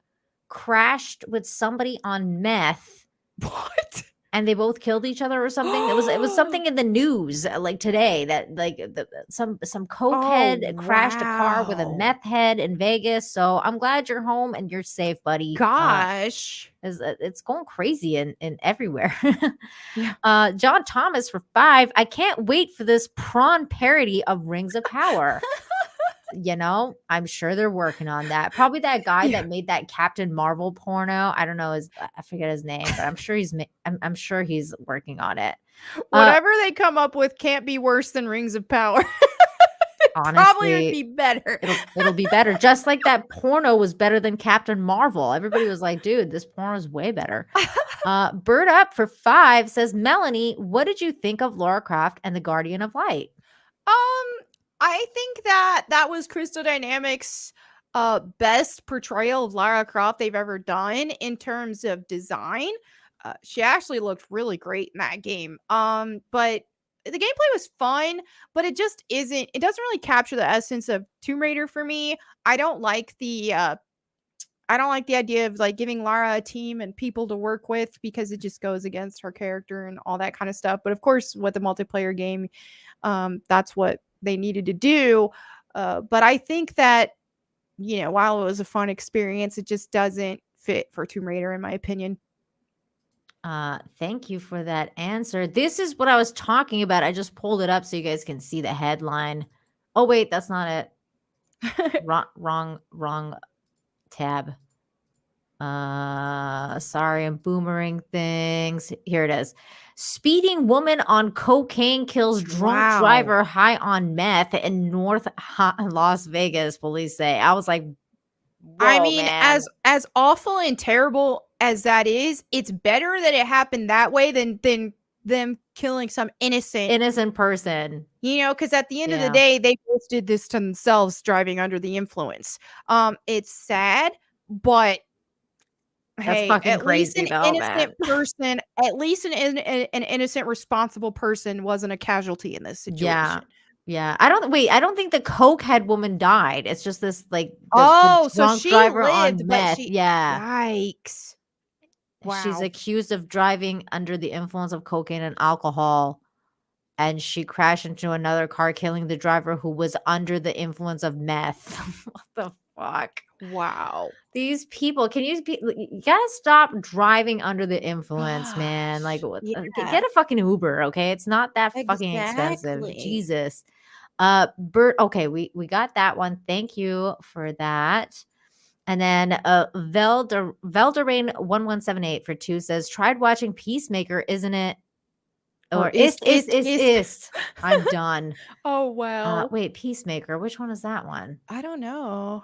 [SPEAKER 6] crashed with somebody on meth.
[SPEAKER 7] What?
[SPEAKER 6] And they both killed each other or something. It was something in the news like today that like some cokehead crashed a car with a
[SPEAKER 7] wow.
[SPEAKER 6] meth head in Vegas. So I'm glad you're home and you're safe, buddy.
[SPEAKER 7] Gosh.
[SPEAKER 6] It's going crazy in everywhere.
[SPEAKER 7] Yeah.
[SPEAKER 6] John Thomas for 5. I can't wait for this prawn parody of Rings of Power. You know, I'm sure they're working on that. Probably that guy that made that Captain Marvel porno. I don't know I forget his name, but I'm sure I'm sure he's working on it.
[SPEAKER 7] Whatever they come up with can't be worse than Rings of Power.
[SPEAKER 6] Honestly,
[SPEAKER 7] probably would be better.
[SPEAKER 6] It'll be better. Just like that porno was better than Captain Marvel. Everybody was like, dude, this porno is way better. Bird Up for 5 says, Melanie, what did you think of Lara Croft and the Guardian of Light?
[SPEAKER 7] I think that was Crystal Dynamics' best portrayal of Lara Croft they've ever done in terms of design. She actually looked really great in that game. But the gameplay was fun, but it just isn't. It doesn't really capture the essence of Tomb Raider for me. I don't like the idea of like giving Lara a team and people to work with because it just goes against her character and all that kind of stuff. But of course, with the multiplayer game, that's what they needed to do. But I think that, you know, while it was a fun experience, it just doesn't fit for Tomb Raider, in my opinion.
[SPEAKER 6] Thank you for that answer. This is what I was talking about. I just pulled it up so you guys can see the headline. Oh, wait, that's not it. wrong tab. Sorry, I'm boomerang things. Here it is. Speeding woman on cocaine kills drunk driver high on meth in North Las Vegas, police say. I was like,
[SPEAKER 7] I mean,
[SPEAKER 6] man.
[SPEAKER 7] as awful and terrible as that is, it's better that it happened that way than them killing some innocent
[SPEAKER 6] person.
[SPEAKER 7] You know, because at the end of the day, they both did this to themselves driving under the influence. It's sad, but
[SPEAKER 6] that's fucking crazy,
[SPEAKER 7] at least an innocent, responsible person wasn't a casualty in this situation.
[SPEAKER 6] Yeah. I don't think the cokehead woman died. It's just this like
[SPEAKER 7] so she
[SPEAKER 6] driver
[SPEAKER 7] lived,
[SPEAKER 6] on
[SPEAKER 7] but
[SPEAKER 6] meth.
[SPEAKER 7] Yikes. Wow.
[SPEAKER 6] She's accused of driving under the influence of cocaine and alcohol. And she crashed into another car, killing the driver who was under the influence of meth. What the fuck?
[SPEAKER 7] Wow.
[SPEAKER 6] These people, you gotta stop driving under the influence, man. Like, get a fucking Uber, okay? It's not that fucking expensive. Jesus. Bert, okay, we got that one. Thank you for that. And then Velderain 1178 for 2 says, tried watching Peacemaker, isn't it? Or is. I'm done.
[SPEAKER 7] Oh, wow.
[SPEAKER 6] Wait, Peacemaker. Which one is that one?
[SPEAKER 7] I don't know.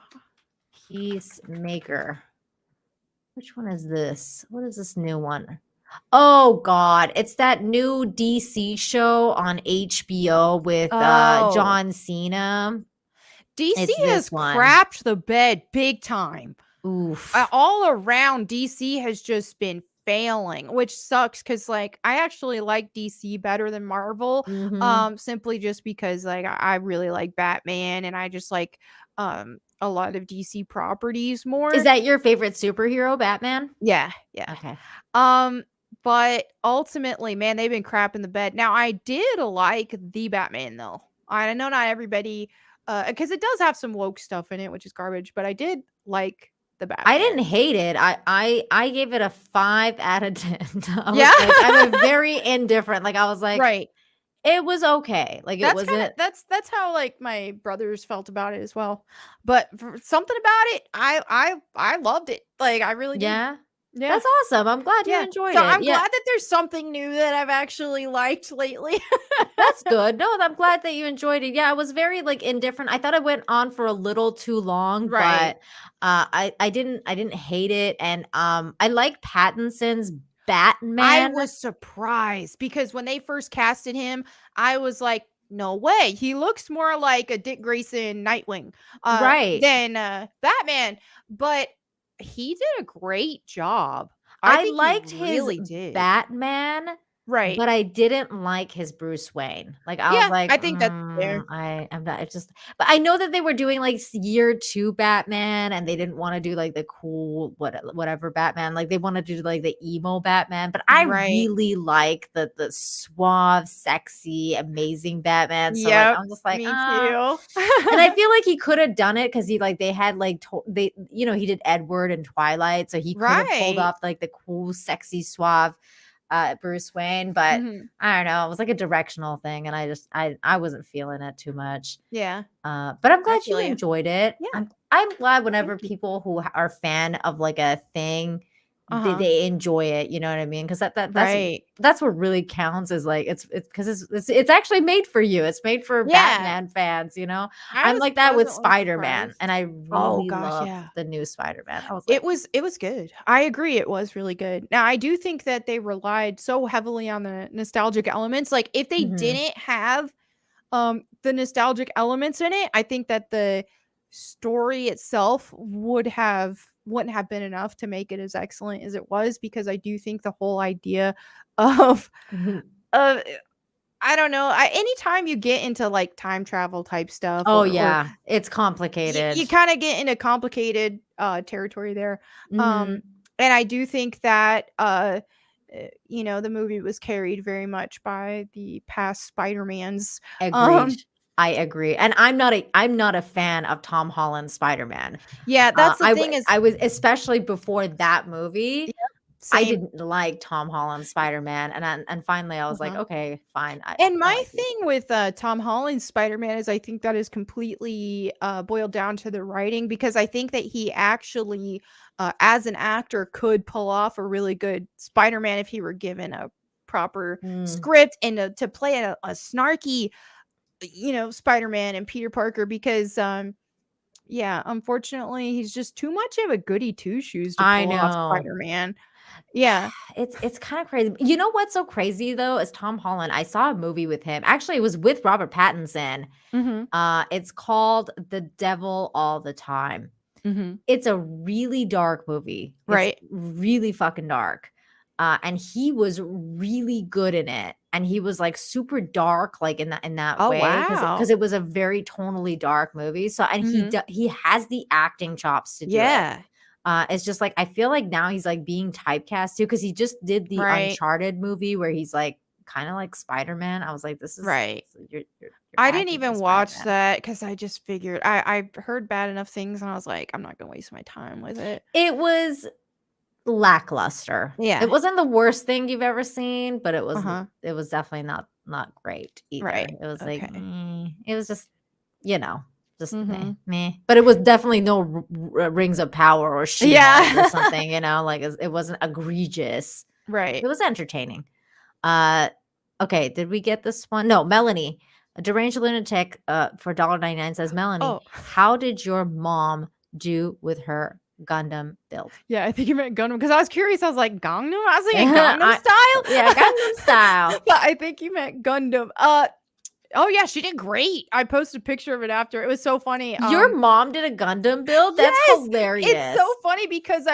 [SPEAKER 6] Peacemaker. Which one is this? What is this new one? Oh, God. It's that new DC show on HBO with John Cena.
[SPEAKER 7] DC has crapped the bed big time.
[SPEAKER 6] Oof.
[SPEAKER 7] All around, DC has just been failing, which sucks because like I actually like DC better than Marvel, simply just because like I really like Batman and I just like a lot of DC properties more.
[SPEAKER 6] Is that your favorite superhero, Batman?
[SPEAKER 7] Yeah.
[SPEAKER 6] Okay.
[SPEAKER 7] But ultimately, man, they've been crapping the bed. Now I did like the Batman though. I know not everybody, because it does have some woke stuff in it, which is garbage, but I did like the Batman.
[SPEAKER 6] I didn't hate it. I gave it a 5 out of 10. I'm very indifferent. Like I was like,
[SPEAKER 7] right.
[SPEAKER 6] It was okay. Like it wasn't.
[SPEAKER 7] That's how like my brothers felt about it as well. But for something about it, I loved it. Like I really did.
[SPEAKER 6] Yeah. That's awesome. I'm glad you enjoyed it.
[SPEAKER 7] I'm glad that there's something new that I've actually liked lately.
[SPEAKER 6] That's good. No, I'm glad that you enjoyed it. Yeah, I was very like indifferent. I thought it went on for a little too long, but I didn't hate it. And I like Pattinson's Batman.
[SPEAKER 7] I was surprised because when they first casted him, I was like, no way. He looks more like a Dick Grayson Nightwing
[SPEAKER 6] Right.
[SPEAKER 7] than Batman, but he did a great job.
[SPEAKER 6] I
[SPEAKER 7] think
[SPEAKER 6] liked
[SPEAKER 7] he
[SPEAKER 6] his
[SPEAKER 7] really did.
[SPEAKER 6] Batman,
[SPEAKER 7] Right.
[SPEAKER 6] but I didn't like his Bruce Wayne. Like I was
[SPEAKER 7] Yeah,
[SPEAKER 6] like,
[SPEAKER 7] I think that's fair.
[SPEAKER 6] I'm not. It's just, but I know that they were doing like year 2 Batman, and they didn't want to do like the cool whatever Batman. Like they wanted to do like the emo Batman, but I
[SPEAKER 7] Right.
[SPEAKER 6] really like the suave, sexy, amazing Batman. So like
[SPEAKER 7] Yep,
[SPEAKER 6] I'm just like,
[SPEAKER 7] me
[SPEAKER 6] ah.
[SPEAKER 7] too.
[SPEAKER 6] And I feel like he could have done it because they had like they he did Edward and Twilight, so he could have pulled
[SPEAKER 7] Right.
[SPEAKER 6] off like the cool, sexy, suave Bruce Wayne. But
[SPEAKER 7] Mhm.
[SPEAKER 6] I don't know, it was like a directional thing, and I wasn't feeling it too much.
[SPEAKER 7] Yeah.
[SPEAKER 6] But I'm glad you
[SPEAKER 7] feel you.
[SPEAKER 6] enjoyed it.
[SPEAKER 7] Yeah.
[SPEAKER 6] I'm glad whenever
[SPEAKER 7] you.
[SPEAKER 6] people who are a fan of like a thing, they enjoy it. You know what I mean? Because
[SPEAKER 7] Right.
[SPEAKER 6] that's what really counts. Is like it's because it's actually made for you. It's made for
[SPEAKER 7] Yeah.
[SPEAKER 6] Batman fans. You know,
[SPEAKER 7] I
[SPEAKER 6] I'm
[SPEAKER 7] was
[SPEAKER 6] like that with
[SPEAKER 7] pleasantly
[SPEAKER 6] Spider-Man,
[SPEAKER 7] surprised.
[SPEAKER 6] and I
[SPEAKER 7] Oh
[SPEAKER 6] really
[SPEAKER 7] gosh,
[SPEAKER 6] love
[SPEAKER 7] yeah.
[SPEAKER 6] the new Spider-Man. I was like,
[SPEAKER 7] It was good. I agree, it was really good. Now, I do think that they relied so heavily on the nostalgic elements. Like if they
[SPEAKER 6] Mhm.
[SPEAKER 7] didn't have the nostalgic elements in it, I think that the story itself wouldn't have been enough to make it as excellent as it was, because I do think the whole idea of
[SPEAKER 6] Mhm.
[SPEAKER 7] I don't know. Anytime you get into like time travel type stuff,
[SPEAKER 6] Oh
[SPEAKER 7] or
[SPEAKER 6] yeah, it's
[SPEAKER 7] you
[SPEAKER 6] complicated.
[SPEAKER 7] kind of get into complicated territory there.
[SPEAKER 6] Mhm.
[SPEAKER 7] And I do think that the movie was carried very much by the past Spider-Mans.
[SPEAKER 6] Agreed. I agree. And I'm not a fan of Tom Holland's Spider-Man.
[SPEAKER 7] Yeah, that's the thing is,
[SPEAKER 6] I was especially before that movie, I
[SPEAKER 7] same.
[SPEAKER 6] didn't like Tom Holland's Spider-Man, and finally I was like,
[SPEAKER 7] Uh-huh.
[SPEAKER 6] okay, fine.
[SPEAKER 7] And
[SPEAKER 6] I
[SPEAKER 7] my
[SPEAKER 6] like you.
[SPEAKER 7] thing with Tom Holland's Spider-Man is I think that is completely boiled down to the writing, because I think that he actually, as an actor, could pull off a really good Spider-Man if he were given a proper
[SPEAKER 6] Mm.
[SPEAKER 7] script and to play a snarky, Spider-Man and Peter Parker, because yeah, unfortunately, he's just too much of a goody two-shoes to
[SPEAKER 6] I
[SPEAKER 7] pull off
[SPEAKER 6] know.
[SPEAKER 7] Spider-Man. Yeah.
[SPEAKER 6] It's kind of crazy. You know what's so crazy though is Tom Holland. I saw a movie with him. Actually, it was with Robert Pattinson.
[SPEAKER 7] Mhm.
[SPEAKER 6] It's called The Devil All the Time.
[SPEAKER 7] Mhm.
[SPEAKER 6] It's a really dark movie.
[SPEAKER 7] Right.
[SPEAKER 6] It's really fucking dark. And he was really good in it. And he was like super dark, like in that
[SPEAKER 7] Oh,
[SPEAKER 6] way,
[SPEAKER 7] wow.
[SPEAKER 6] because it was a very tonally dark movie. So, and
[SPEAKER 7] Mhm.
[SPEAKER 6] he has the acting chops to do it.
[SPEAKER 7] Yeah.
[SPEAKER 6] It's just like I feel like now he's like being typecast too, because he just did the
[SPEAKER 7] Right.
[SPEAKER 6] Uncharted movie where he's like kind of like Spider-Man. I was like, this is
[SPEAKER 7] Right.
[SPEAKER 6] You're
[SPEAKER 7] I didn't
[SPEAKER 6] acting
[SPEAKER 7] even
[SPEAKER 6] as
[SPEAKER 7] watch
[SPEAKER 6] Spider-Man.
[SPEAKER 7] that because I just figured I heard bad enough things, and I was like, I'm not gonna waste my time with it.
[SPEAKER 6] It was lackluster.
[SPEAKER 7] Yeah.
[SPEAKER 6] It wasn't the worst thing you've ever seen, but it was
[SPEAKER 7] Uh-huh.
[SPEAKER 6] it was definitely not great either.
[SPEAKER 7] Right.
[SPEAKER 6] It was like
[SPEAKER 7] Okay.
[SPEAKER 6] it was just just meh,
[SPEAKER 7] Mhm.
[SPEAKER 6] meh. But it was definitely no Rings of Power or She-Hulk
[SPEAKER 7] Yeah.
[SPEAKER 6] or something, like it wasn't egregious.
[SPEAKER 7] Right.
[SPEAKER 6] It was entertaining. Okay, did we get this one? No, Melanie, a deranged lunatic for $1.99 says, Melanie,
[SPEAKER 7] Oh.
[SPEAKER 6] how did your mom do with her Gundam build?
[SPEAKER 7] Yeah, I think you meant Gundam, because I was curious. I was like, Gangnam? I was thinking Gangnam Style?
[SPEAKER 6] Yeah, Gundam Style.
[SPEAKER 7] But I think you meant Gundam. Oh yeah, she did great. I posted a picture of it after. It was so funny.
[SPEAKER 6] Your mom did a Gundam build? That's
[SPEAKER 7] yes,
[SPEAKER 6] hilarious.
[SPEAKER 7] It's so funny because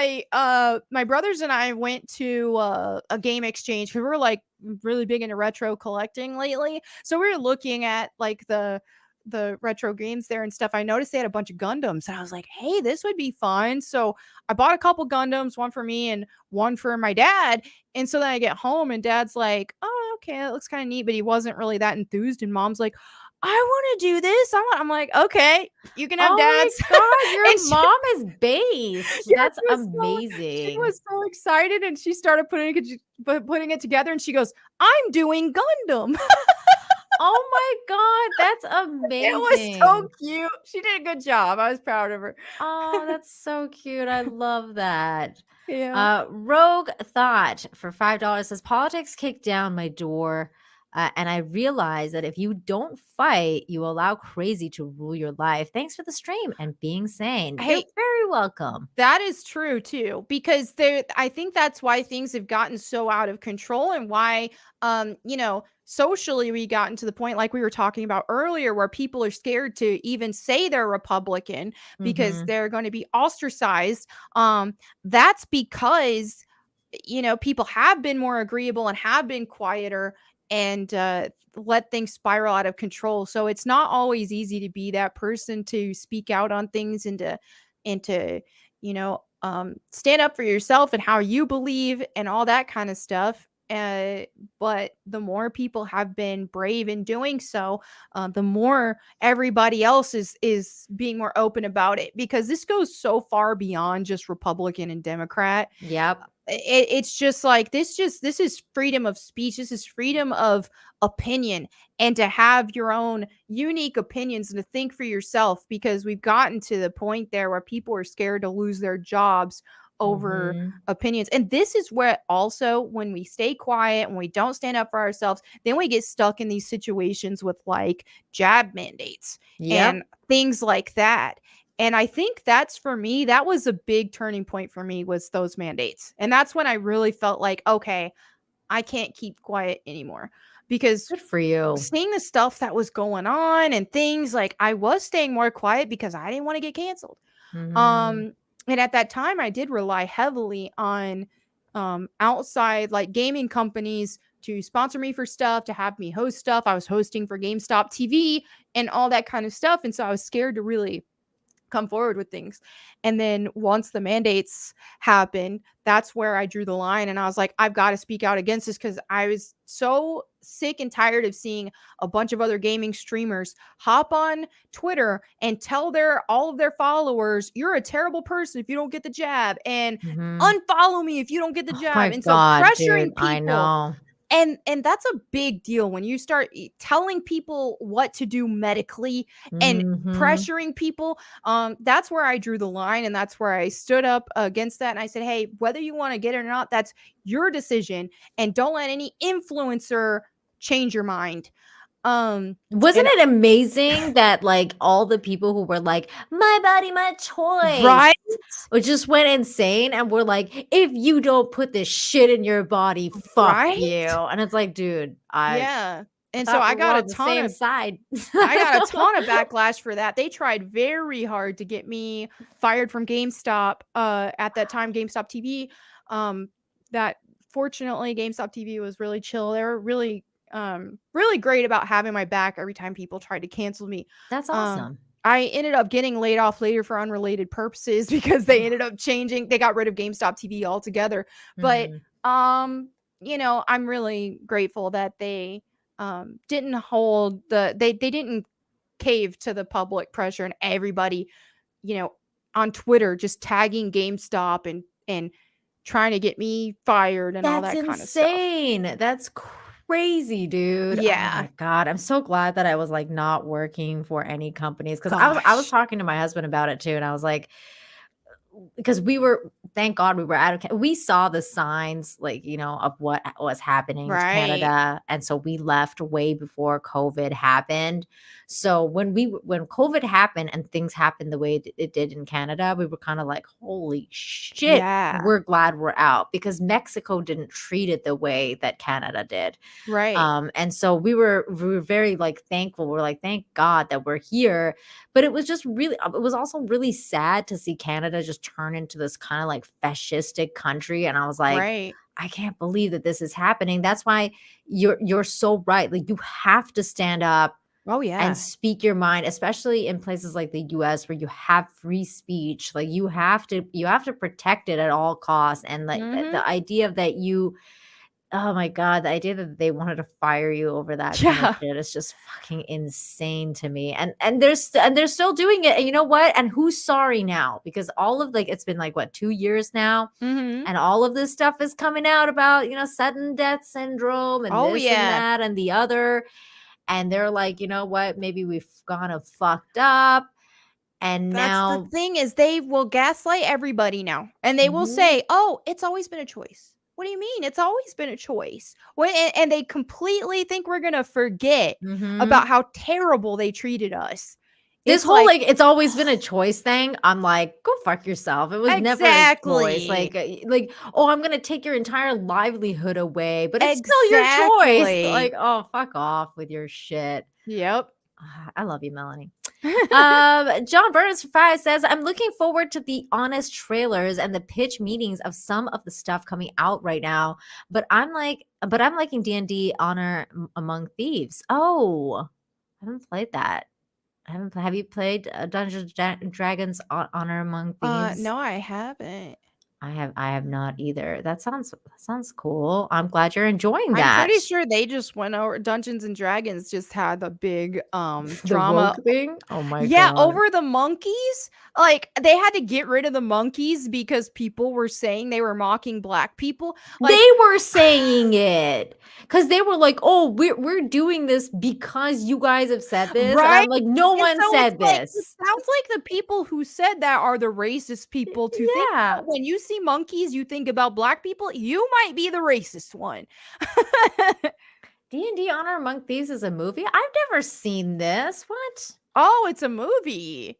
[SPEAKER 7] my brothers and I went to a game exchange because we're like really big into retro collecting lately. So we were looking at like the retro games there and stuff. I noticed they had a bunch of Gundams, and I was like, hey, this would be fun. So I bought a couple Gundams, one for me and one for my dad. And so then I get home and dad's like, oh, okay, that looks kind of neat, but he wasn't really that enthused. And mom's like, I want to do this. I'm like, okay, you can have dad's.
[SPEAKER 6] Oh my God,
[SPEAKER 7] And
[SPEAKER 6] your mom is based.
[SPEAKER 7] Yeah,
[SPEAKER 6] That's
[SPEAKER 7] she was
[SPEAKER 6] amazing.
[SPEAKER 7] she was so excited, and she started putting it together, and she goes, I'm doing Gundam.
[SPEAKER 6] Oh my God, that's amazing.
[SPEAKER 7] It was so cute. She did a good job. I was proud of her.
[SPEAKER 6] Oh, that's so cute. I love that.
[SPEAKER 7] Yeah.
[SPEAKER 6] Rogue Thought for $5 says, politics kicked down my door. And I realized that if you don't fight, you allow crazy to rule your life. Thanks for the stream and being sane.
[SPEAKER 7] Hey,
[SPEAKER 6] You're very welcome.
[SPEAKER 7] That is true too, because I think that's why things have gotten so out of control, and why socially we gotten to the point like we were talking about earlier where people are scared to even say they're Republican because they're going to be ostracized. That's because people have been more agreeable and have been quieter and let things spiral out of control. So it's not always easy to be that person to speak out on things and to stand up for yourself and how you believe and all that kind of stuff. But the more people have been brave in doing so, the more everybody else is being more open about it, because this goes so far beyond just Republican and Democrat.
[SPEAKER 6] Yep.
[SPEAKER 7] It's just like this is freedom of speech. This is freedom of opinion, and to have your own unique opinions and to think for yourself, because we've gotten to the point there where people are scared to lose their jobs over opinions. And this is where also when we stay quiet and we don't stand up for ourselves, then we get stuck in these situations with like jab mandates and things like that. And I think that's, for me, that was a big turning point for me, was those mandates. And that's when I really felt like, okay, I can't keep quiet anymore, because
[SPEAKER 6] good for you.
[SPEAKER 7] Seeing the stuff that was going on and things, like I was staying more quiet because I didn't want to get canceled. And at that time I did rely heavily on outside like gaming companies to sponsor me for stuff, to have me host stuff. I was hosting for GameStop TV and all that kind of stuff. And so I was scared to really come forward with things. And then once the mandates happened, that's where I drew the line, and I was like, I've got to speak out against this, because I was so sick and tired of seeing a bunch of other gaming streamers hop on Twitter and tell all of their followers, you're a terrible person if you don't get the jab, and unfollow me if you don't get the jab. And so pressuring people,
[SPEAKER 6] I know.
[SPEAKER 7] And that's a big deal when you start telling people what to do medically and pressuring people. That's where I drew the line, and that's where I stood up against that. And I said, hey, whether you want to get it or not, that's your decision, and don't let any influencer change your mind.
[SPEAKER 6] Wasn't it amazing that like all the people who were like, my body, my choice,
[SPEAKER 7] right,
[SPEAKER 6] or just went insane and were like, if you don't put this shit in your body, fuck you. And it's like, dude,
[SPEAKER 7] and so I got a ton of
[SPEAKER 6] side.
[SPEAKER 7] I got a ton of backlash for that. They tried very hard to get me fired from GameStop. At that time, GameStop TV. That fortunately, GameStop TV was really chill. They were really great about having my back every time people tried to cancel me.
[SPEAKER 6] That's awesome.
[SPEAKER 7] I ended up getting laid off later for unrelated purposes because they ended up changing. They got rid of GameStop TV altogether. But I'm really grateful that they didn't hold they didn't cave to the public pressure and everybody, on Twitter just tagging GameStop and trying to get me fired and all that kind of stuff.
[SPEAKER 6] That's insane. That's crazy, dude.
[SPEAKER 7] Yeah.
[SPEAKER 6] Oh my God. I'm so glad that I was like not working for any companies, because I was talking to my husband about it too. And I was like, because thank God we were out of, we saw the signs like, of what was happening to Canada. And so we left way before COVID happened. So when COVID happened and things happened the way it did in Canada, we were kind of like, holy shit, we're glad we're out, because Mexico didn't treat it the way that Canada did.
[SPEAKER 7] Right.
[SPEAKER 6] And so we were very like thankful. We're like, thank God that we're here. But it was also really sad to see Canada just turn into this kind of like fascistic country. And I was like, I can't believe that this is happening. That's why you're so right. Like, you have to stand up and speak your mind, especially in places like the US where you have free speech. Like, you have to protect it at all costs. And like the idea of that oh my God, the idea that they wanted to fire you over that kind of shit is just fucking insane to me. And they're still doing it. And you know what? And who's sorry now? Because all of it's been like what, 2 years now, and all of this stuff is coming out about sudden death syndrome and this and that and the other. And they're like, you know what? Maybe we've kind of fucked up. And now
[SPEAKER 7] the thing is, they will gaslight everybody now, and they will say, "Oh, it's always been a choice." What do you mean? It's always been a choice. And they completely think we're going to forget about how terrible they treated us.
[SPEAKER 6] This
[SPEAKER 7] It's
[SPEAKER 6] whole like it's always been a choice thing. I'm like, go fuck yourself. It was never a choice. Like, oh, I'm gonna take your entire livelihood away, but it's still your choice.
[SPEAKER 7] Exactly.
[SPEAKER 6] Like, oh, fuck off with your shit.
[SPEAKER 7] Yep.
[SPEAKER 6] I love you, Melanie. John Burns 5 says, I'm looking forward to the honest trailers and the pitch meetings of some of the stuff coming out right now. But I'm liking D&D Honor Among Thieves. Oh, I haven't played that. Have you played Dungeons and Dragons Honor Among Thieves?
[SPEAKER 7] No, I haven't.
[SPEAKER 6] I have not either. That sounds cool. I'm glad you're enjoying that.
[SPEAKER 7] I'm pretty sure they just went over Dungeons and Dragons just had the big
[SPEAKER 6] the
[SPEAKER 7] drama
[SPEAKER 6] woke thing. Oh my god.
[SPEAKER 7] Yeah, over the monkeys. Like they had to get rid of the monkeys because people were saying they were mocking black people. Like,
[SPEAKER 6] they were saying it because they were like, "Oh, we're doing this because you guys have said this."
[SPEAKER 7] Right?
[SPEAKER 6] And I'm like, "No one said this."
[SPEAKER 7] It sounds like the people who said that are the racist people to think about. When you see monkeys, you think about black people. You might be the racist one.
[SPEAKER 6] D&D Honor Among Thieves is a movie. I've never seen this. What?
[SPEAKER 7] Oh, it's a movie.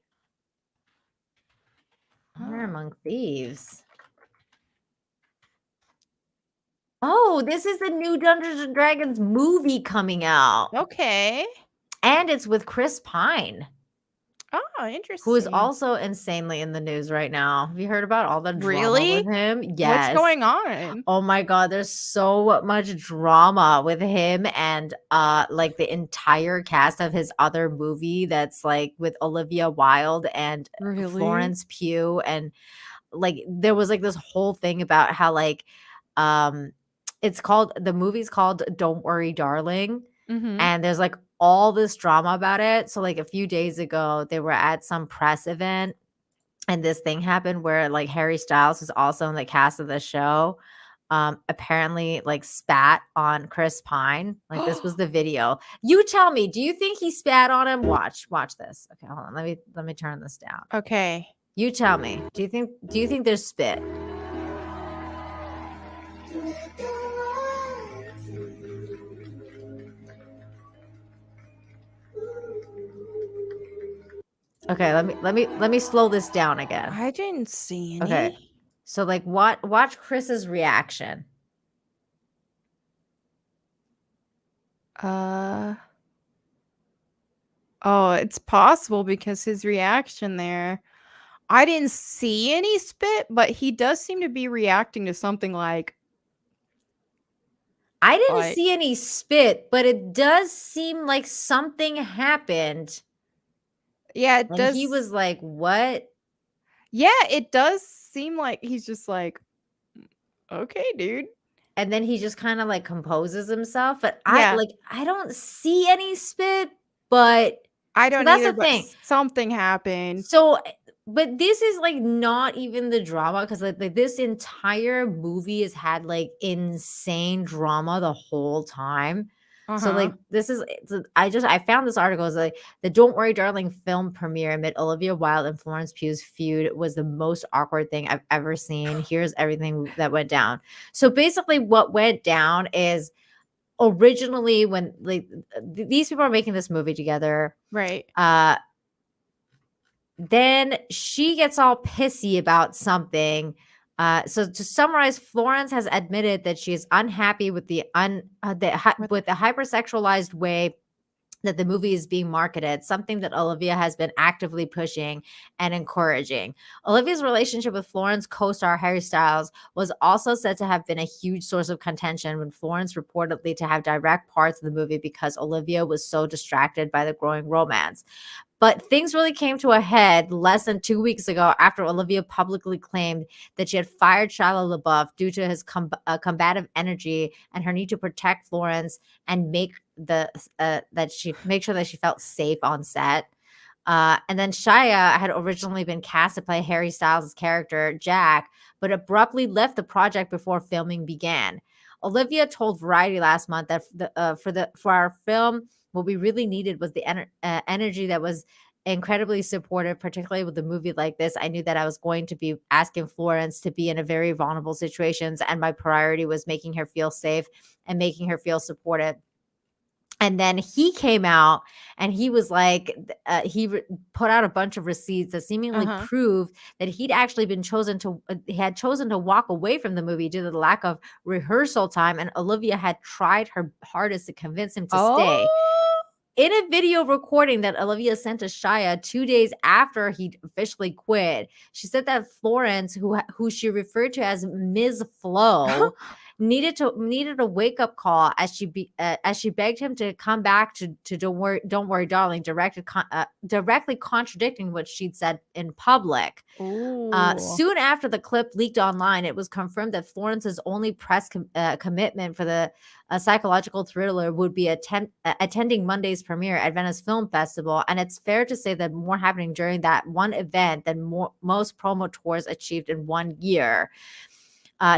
[SPEAKER 6] Honor Among Thieves. Oh, this is the new Dungeons and Dragons movie coming out.
[SPEAKER 7] Okay.
[SPEAKER 6] And it's with Chris Pine.
[SPEAKER 7] Oh, interesting.
[SPEAKER 6] Who is also insanely in the news right now. Have you heard about all the drama with him? Yes.
[SPEAKER 7] What's going on?
[SPEAKER 6] Oh my god, there's so much drama with him and like the entire cast of his other movie that's like with Olivia Wilde and Florence Pugh, and like there was like this whole thing about how like the movie's called Don't Worry Darling. And there's like all this drama about it. So like a few days ago, they were at some press event and this thing happened where like Harry Styles, who's also in the cast of the show, apparently like spat on Chris Pine. Like this was the video. You tell me, do you think he spat on him? Watch this. Okay, hold on. Let me turn this down.
[SPEAKER 7] Okay.
[SPEAKER 6] You tell me. Do you think there's spit? Okay, let me slow this down again.
[SPEAKER 7] I didn't see any.
[SPEAKER 6] Okay. So like watch Chris's reaction.
[SPEAKER 7] Oh, it's possible because his reaction there. I didn't see any spit, but he does seem to be reacting to something like
[SPEAKER 6] I didn't see any spit, but it does seem like something happened.
[SPEAKER 7] Yeah, it does.
[SPEAKER 6] He was like, "What?"
[SPEAKER 7] Yeah, it does seem like he's just like, "Okay, dude."
[SPEAKER 6] And then he just kind of like composes himself. But I don't see any spit, but
[SPEAKER 7] I don't
[SPEAKER 6] that's
[SPEAKER 7] either,
[SPEAKER 6] the thing.
[SPEAKER 7] Something happened.
[SPEAKER 6] So, but this is like not even the drama because like this entire movie has had like insane drama the whole time. So like this is I found this article. It's like the Don't Worry Darling film premiere amid Olivia Wilde and Florence Pugh's feud was the most awkward thing I've ever seen. Here's everything that went down. So basically what went down is originally when like these people are making this movie together.
[SPEAKER 7] Right.
[SPEAKER 6] Then she gets all pissy about something. So to summarize, Florence has admitted that she is unhappy with the hypersexualized way that the movie is being marketed, something that Olivia has been actively pushing and encouraging. Olivia's relationship with Florence co-star Harry Styles was also said to have been a huge source of contention when Florence reportedly to have direct parts of the movie because Olivia was so distracted by the growing romance. But things really came to a head less than 2 weeks ago after Olivia publicly claimed that she had fired Shia LaBeouf due to his combative energy and her need to protect Florence and make sure that she felt safe on set. And then Shia had originally been cast to play Harry Styles' character Jack, but abruptly left the project before filming began. Olivia told Variety last month that for our film, what we really needed was the energy that was incredibly supportive, particularly with a movie like this. I knew that I was going to be asking Florence to be in a very vulnerable situations, and my priority was making her feel safe and making her feel supported. And then he came out and he was like, put out a bunch of receipts that seemingly proved that he'd actually been chosen to walk away from the movie due to the lack of rehearsal time. And Olivia had tried her hardest to convince him to stay. In a video recording that Olivia sent to Shia 2 days after he officially quit, she said that Florence, who she referred to as Ms. Flo, needed a wake up call as she begged him to come back to Don't Worry, Darling, directly contradicting what she'd said in public. Soon after the clip leaked online, it was confirmed that Florence's only press commitment for the psychological thriller would be attending Monday's premiere at Venice Film Festival, and it's fair to say that more happening during that one event than most promo tours achieved in 1 year.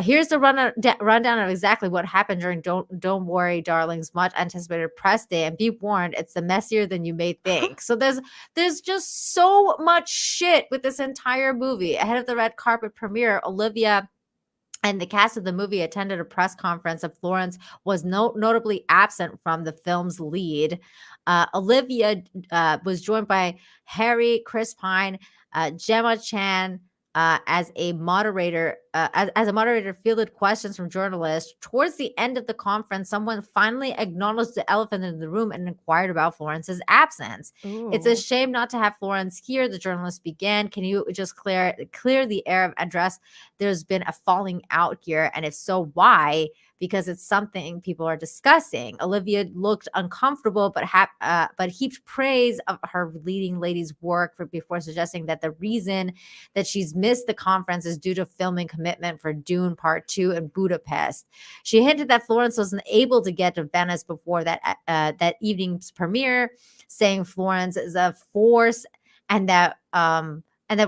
[SPEAKER 6] Here's the rundown of exactly what happened during Don't Worry, Darling's much anticipated press day, and be warned, it's the messier than you may think. So there's just so much shit with this entire movie. Ahead of the red carpet premiere, Olivia and the cast of the movie attended a press conference, and Florence was notably absent from the film's lead. Olivia was joined by Harry, Chris Pine, Gemma Chan, as a moderator fielded questions from journalists. Towards the end of the conference, someone finally acknowledged the elephant in the room and inquired about Florence's absence. It's a shame not to have Florence here, the journalist began. Can you just clear the air of address? There's been a falling out here, and if so, why? Because it's something people are discussing. Olivia looked uncomfortable, but heaped praise of her leading lady's work before suggesting that the reason that she's missed the conference is due to filming commitment for Dune Part 2 in Budapest. She hinted that Florence wasn't able to get to Venice before that evening's premiere, saying Florence is a force and that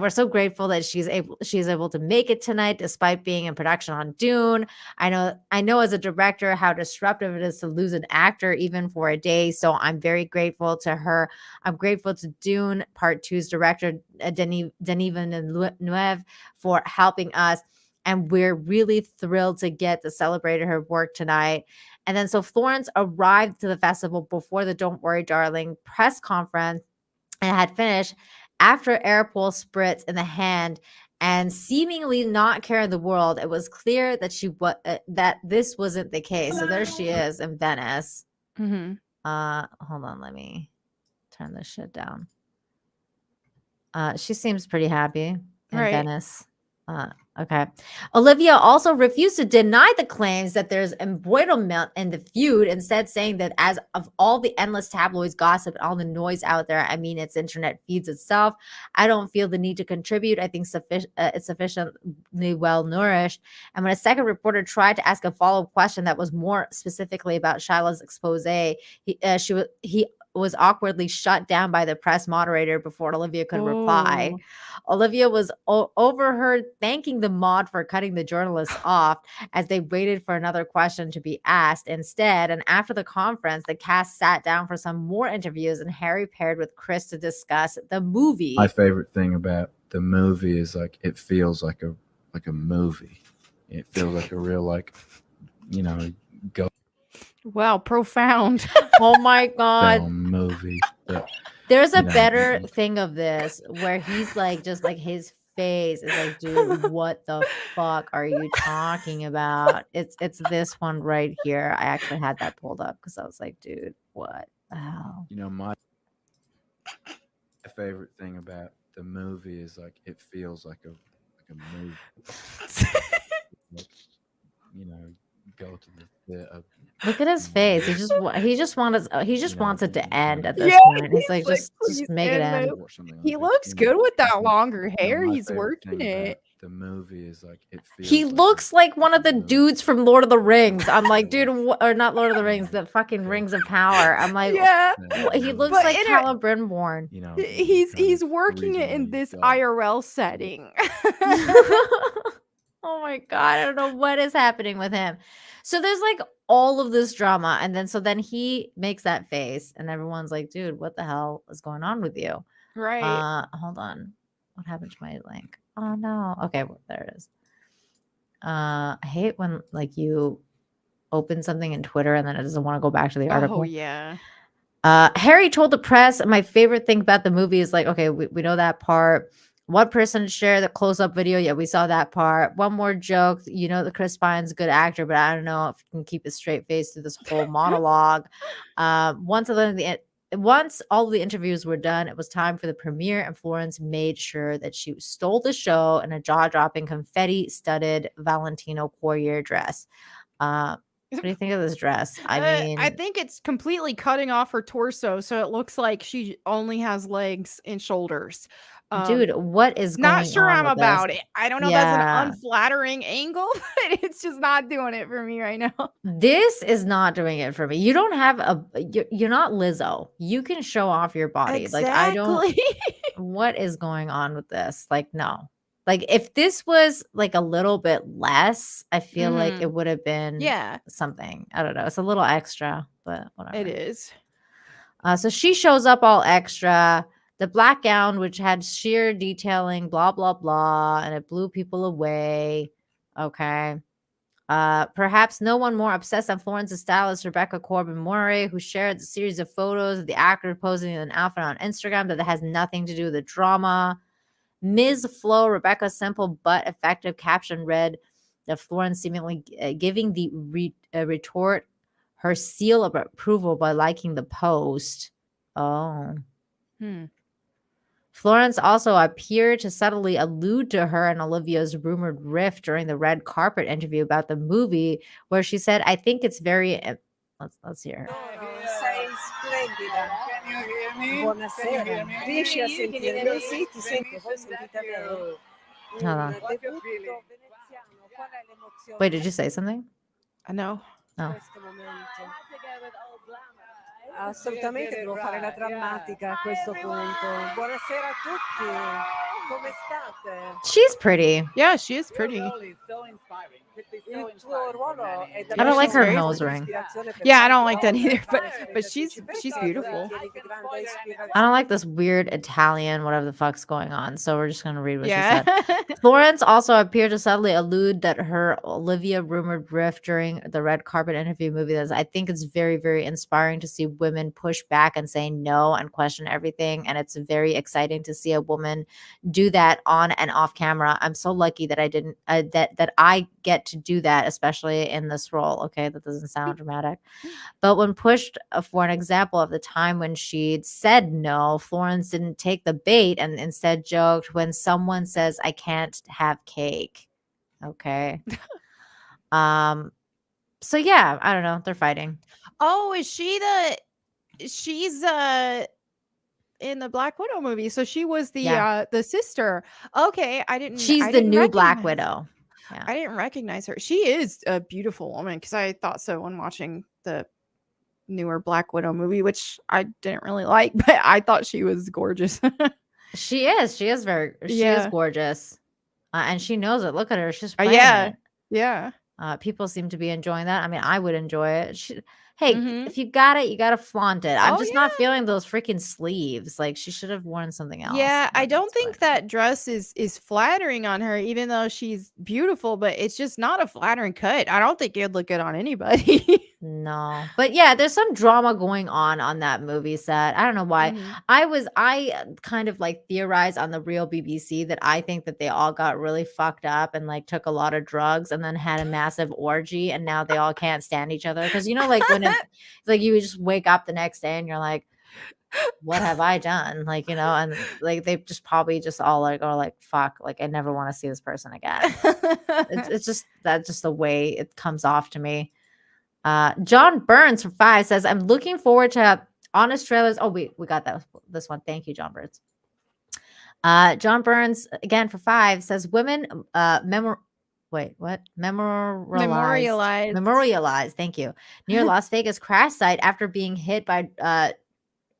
[SPEAKER 6] we're so grateful that she's able to make it tonight despite being in production on Dune. I know as a director how disruptive it is to lose an actor even for a day. So I'm very grateful to her. I'm grateful to Dune Part 2's director, Denis Villeneuve, for helping us. And we're really thrilled to get to celebrate her work tonight. And then so Florence arrived to the festival before the Don't Worry, Darling press conference and had finished after airpole spritz in the hand and seemingly not caring the world. It was clear that that this wasn't the case. So there she is in Venice. Hold on, let me turn this shit down. She seems pretty happy in Venice. Okay. Olivia also refused to deny the claims that there's embroiderment in the feud, instead saying that as of all the endless tabloids gossip and all the noise out there, I mean, its internet feeds itself. I don't feel the need to contribute. I think it's sufficiently well nourished. And when a second reporter tried to ask a follow-up question that was more specifically about Shiloh's expose, he was awkwardly shut down by the press moderator before Olivia could reply. Olivia was overheard thanking the mod for cutting the journalists off as they waited for another question to be asked instead. And after the conference, the cast sat down for some more interviews, and Harry paired with Chris to discuss the movie.
[SPEAKER 8] My favorite thing about the movie is like it feels like a movie. It feels like a real go.
[SPEAKER 7] Wow, profound.
[SPEAKER 6] Oh my God.
[SPEAKER 8] Film movie. But,
[SPEAKER 6] there's a better thing of this where he's like, just like his face is like, dude, what the fuck are you talking about? It's this one right here. I actually had that pulled up because I was like, dude, what the hell?
[SPEAKER 8] My favorite thing about the movie is like it feels like a movie. Go to the
[SPEAKER 6] look at his face. He just wants it to end at this point. He's like, just make it end.
[SPEAKER 7] He looks good with that longer hair. He's working it.
[SPEAKER 8] The movie is like it feels.
[SPEAKER 6] He looks like one of the dudes from Lord of the Rings. I'm like, dude, or not Lord of the Rings, the fucking Rings of Power. I'm like, yeah, he looks like Celebrimbor.
[SPEAKER 7] He's working it in this IRL setting.
[SPEAKER 6] Oh my God, I don't know what is happening with him. So there's like all of this drama, and then he makes that face, and everyone's like, dude, what the hell is going on with you?
[SPEAKER 7] Right.
[SPEAKER 6] Hold on. What happened to my link? Oh no. Okay, well, there it is. I hate when like you open something in Twitter and then it doesn't want to go back to the article.
[SPEAKER 7] Oh yeah.
[SPEAKER 6] Harry told the press, my favorite thing about the movie is like, okay, we know that part. One person shared the close-up video. Yeah, we saw that part. One more joke. You know that Chris Pine's a good actor, but I don't know if he can keep a straight face through this whole monologue. Once all of the interviews were done, it was time for the premiere, and Florence made sure that she stole the show in a jaw-dropping, confetti-studded Valentino Poirier dress. What do you think of this dress? I mean,
[SPEAKER 7] I think it's completely cutting off her torso, so it looks like she only has legs and shoulders.
[SPEAKER 6] dude, what is going on?
[SPEAKER 7] Not sure I'm
[SPEAKER 6] with
[SPEAKER 7] about
[SPEAKER 6] this?
[SPEAKER 7] it. I don't know.
[SPEAKER 6] Yeah.
[SPEAKER 7] That's an unflattering angle, but it's just not doing it for me right now.
[SPEAKER 6] This is not doing it for me. You don't have you're not Lizzo. You can show off your body. Like I don't. What is going on with this? Like no. Like if this was like a little bit less, I feel like it would have been something. I don't know. It's a little extra, but whatever.
[SPEAKER 7] It is.
[SPEAKER 6] So she shows up all extra. The black gown, which had sheer detailing, blah, blah, blah, and it blew people away. Okay. Perhaps no one more obsessed than Florence's stylist, Rebecca Corbin-Moray, who shared a series of photos of the actor posing in an outfit on Instagram that has nothing to do with the drama. Ms. Flo, Rebecca's simple but effective caption read that Florence seemingly giving the retort her seal of approval by liking the post. Oh. Florence also appeared to subtly allude to her and Olivia's rumored rift during the red carpet interview about the movie, where she said, I think it's very... Let's hear her.
[SPEAKER 9] Sei splendida. Buonasera. Riesci a sentirmi? Sì, ti sento. Voi sentite me?
[SPEAKER 6] Hold on. Wait, did you say something?
[SPEAKER 7] No.
[SPEAKER 6] Oh.
[SPEAKER 9] Assolutamente devo fare la drammatica a questo punto. Buonasera a tutti. Come state?
[SPEAKER 6] She's pretty.
[SPEAKER 7] Yeah, she is pretty.
[SPEAKER 9] Il tuo ruolo è
[SPEAKER 6] I don't like her
[SPEAKER 7] very
[SPEAKER 6] nose ring.
[SPEAKER 7] Yeah, I don't like that either, but she's beautiful.
[SPEAKER 6] I don't like this weird Italian, whatever the fuck's going on. So we're just gonna read what she
[SPEAKER 7] Yeah.
[SPEAKER 6] said. Florence also appeared to subtly allude that her Olivia rumored rift during the red carpet interview movie. That I think it's very, very inspiring to see women push back and say no and question everything. And it's very exciting to see a woman do that on and off camera. I'm so lucky that I didn't that I get to do that, especially in this role. Okay, that doesn't sound dramatic, but when pushed for an example of the time when she'd said no, Florence didn't take the bait and instead joked, when someone says I can't have cake. Okay. So yeah, I don't know, they're fighting.
[SPEAKER 7] Oh, she's in the Black Widow movie. So she was the sister. Okay,
[SPEAKER 6] She's the new Black Widow. Yeah.
[SPEAKER 7] I didn't recognize her. She is a beautiful woman, because I thought so when watching the newer Black Widow movie, which I didn't really like, but I thought she was gorgeous.
[SPEAKER 6] She is gorgeous. And she knows it. Look at her. She's playing it.
[SPEAKER 7] Yeah.
[SPEAKER 6] People seem to be enjoying that. I mean, I would enjoy it. If you got it, you got to flaunt it. I'm just not feeling those freaking sleeves. Like, she should have worn something else.
[SPEAKER 7] Yeah, I don't think that dress is flattering on her, even though she's beautiful, but it's just not a flattering cut. I don't think it'd look good on anybody.
[SPEAKER 6] No, but yeah, there's some drama going on that movie set. I don't know why. I kind of like theorized on the real BBC that I think that they all got really fucked up and like took a lot of drugs and then had a massive orgy, and now they all can't stand each other. Because like when it's like you just wake up the next day and you're like, what have I done? Like, and like they just probably just all like are like, fuck, like I never want to see this person again. It's just that's just the way it comes off to me. John Burns from 5 says, I'm looking forward to honest trailers. Oh, we got this one. Thank you, John Burns. John Burns again for 5 says, women memorialized. Thank you. Near Las Vegas crash site after being hit by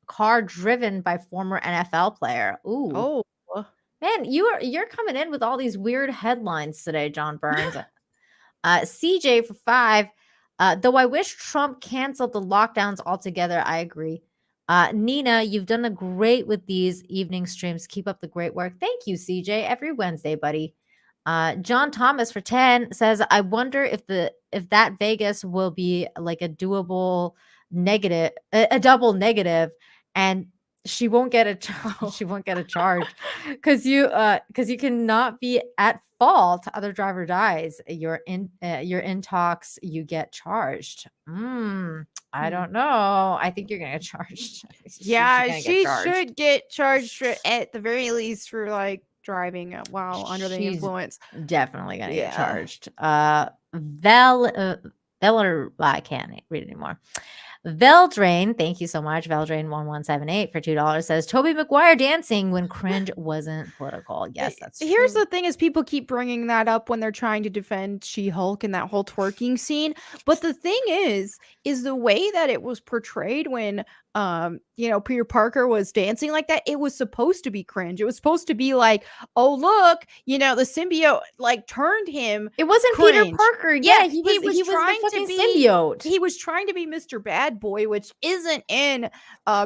[SPEAKER 6] car driven by former NFL player. Ooh.
[SPEAKER 7] Oh
[SPEAKER 6] man, you're coming in with all these weird headlines today, John Burns. CJ for 5. Though I wish Trump canceled the lockdowns altogether, I agree. Nina, you've done a great with these evening streams. Keep up the great work. Thank you, CJ. Every Wednesday, buddy. John Thomas for 10 says, I wonder if that Vegas will be like a double negative, a double negative, and she won't get a she won't get a charge because you cannot be at fault. Other driver dies. You're in talks. You get charged. I don't know. I think you're gonna get charged.
[SPEAKER 7] Yeah, she should get charged at the very least for like driving while under the influence.
[SPEAKER 6] Definitely gonna get charged. I can't read it anymore. Veldrain, thank you so much. Veldrain1178 for $2 says Tobey Maguire dancing when cringe wasn't political. Yes, that's
[SPEAKER 7] Here's the thing: is people keep bringing that up when they're trying to defend She-Hulk and that whole twerking scene. But the thing is the way that it was portrayed when Peter Parker was dancing like that, it was supposed to be cringe. It was supposed to be like, oh look, the symbiote like turned him.
[SPEAKER 6] It wasn't
[SPEAKER 7] cringe.
[SPEAKER 6] Peter Parker. Yeah, he was trying to be symbiote.
[SPEAKER 7] He was trying to be Mr. Bad Boy, which isn't in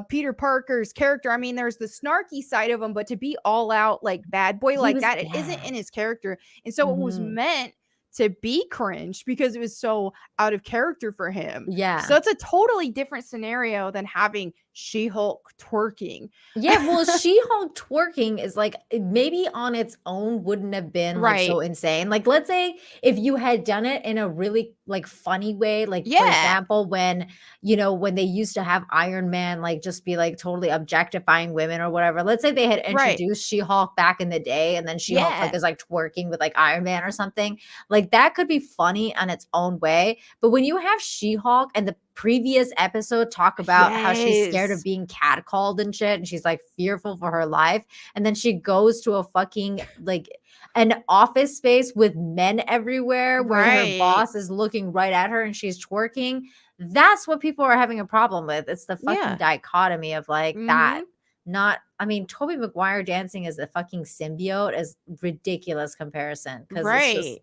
[SPEAKER 7] Peter Parker's character. I mean, there's the snarky side of him, but to be all out like bad boy like that, it isn't in his character. And so it was meant to be cringe because it was so out of character for him.
[SPEAKER 6] Yeah.
[SPEAKER 7] So it's a totally different scenario than having She-Hulk twerking.
[SPEAKER 6] Yeah, well, She-Hulk twerking is like maybe on its own wouldn't have been like so insane. Like, let's say if you had done it in a really like funny way, like for example, when when they used to have Iron Man like just be like totally objectifying women or whatever. Let's say they had introduced She-Hulk back in the day, and then She-Hulk like is like twerking with like Iron Man or something. Like that could be funny on its own way. But when you have She-Hulk and the previous episode talk about how she's scared of being catcalled and shit, and she's like fearful for her life, and then she goes to a fucking like an office space with men everywhere where her boss is looking right at her and she's twerking. That's what people are having a problem with. It's the fucking dichotomy of like that. Not, I mean, Tobey Maguire dancing as a fucking symbiote is ridiculous comparison.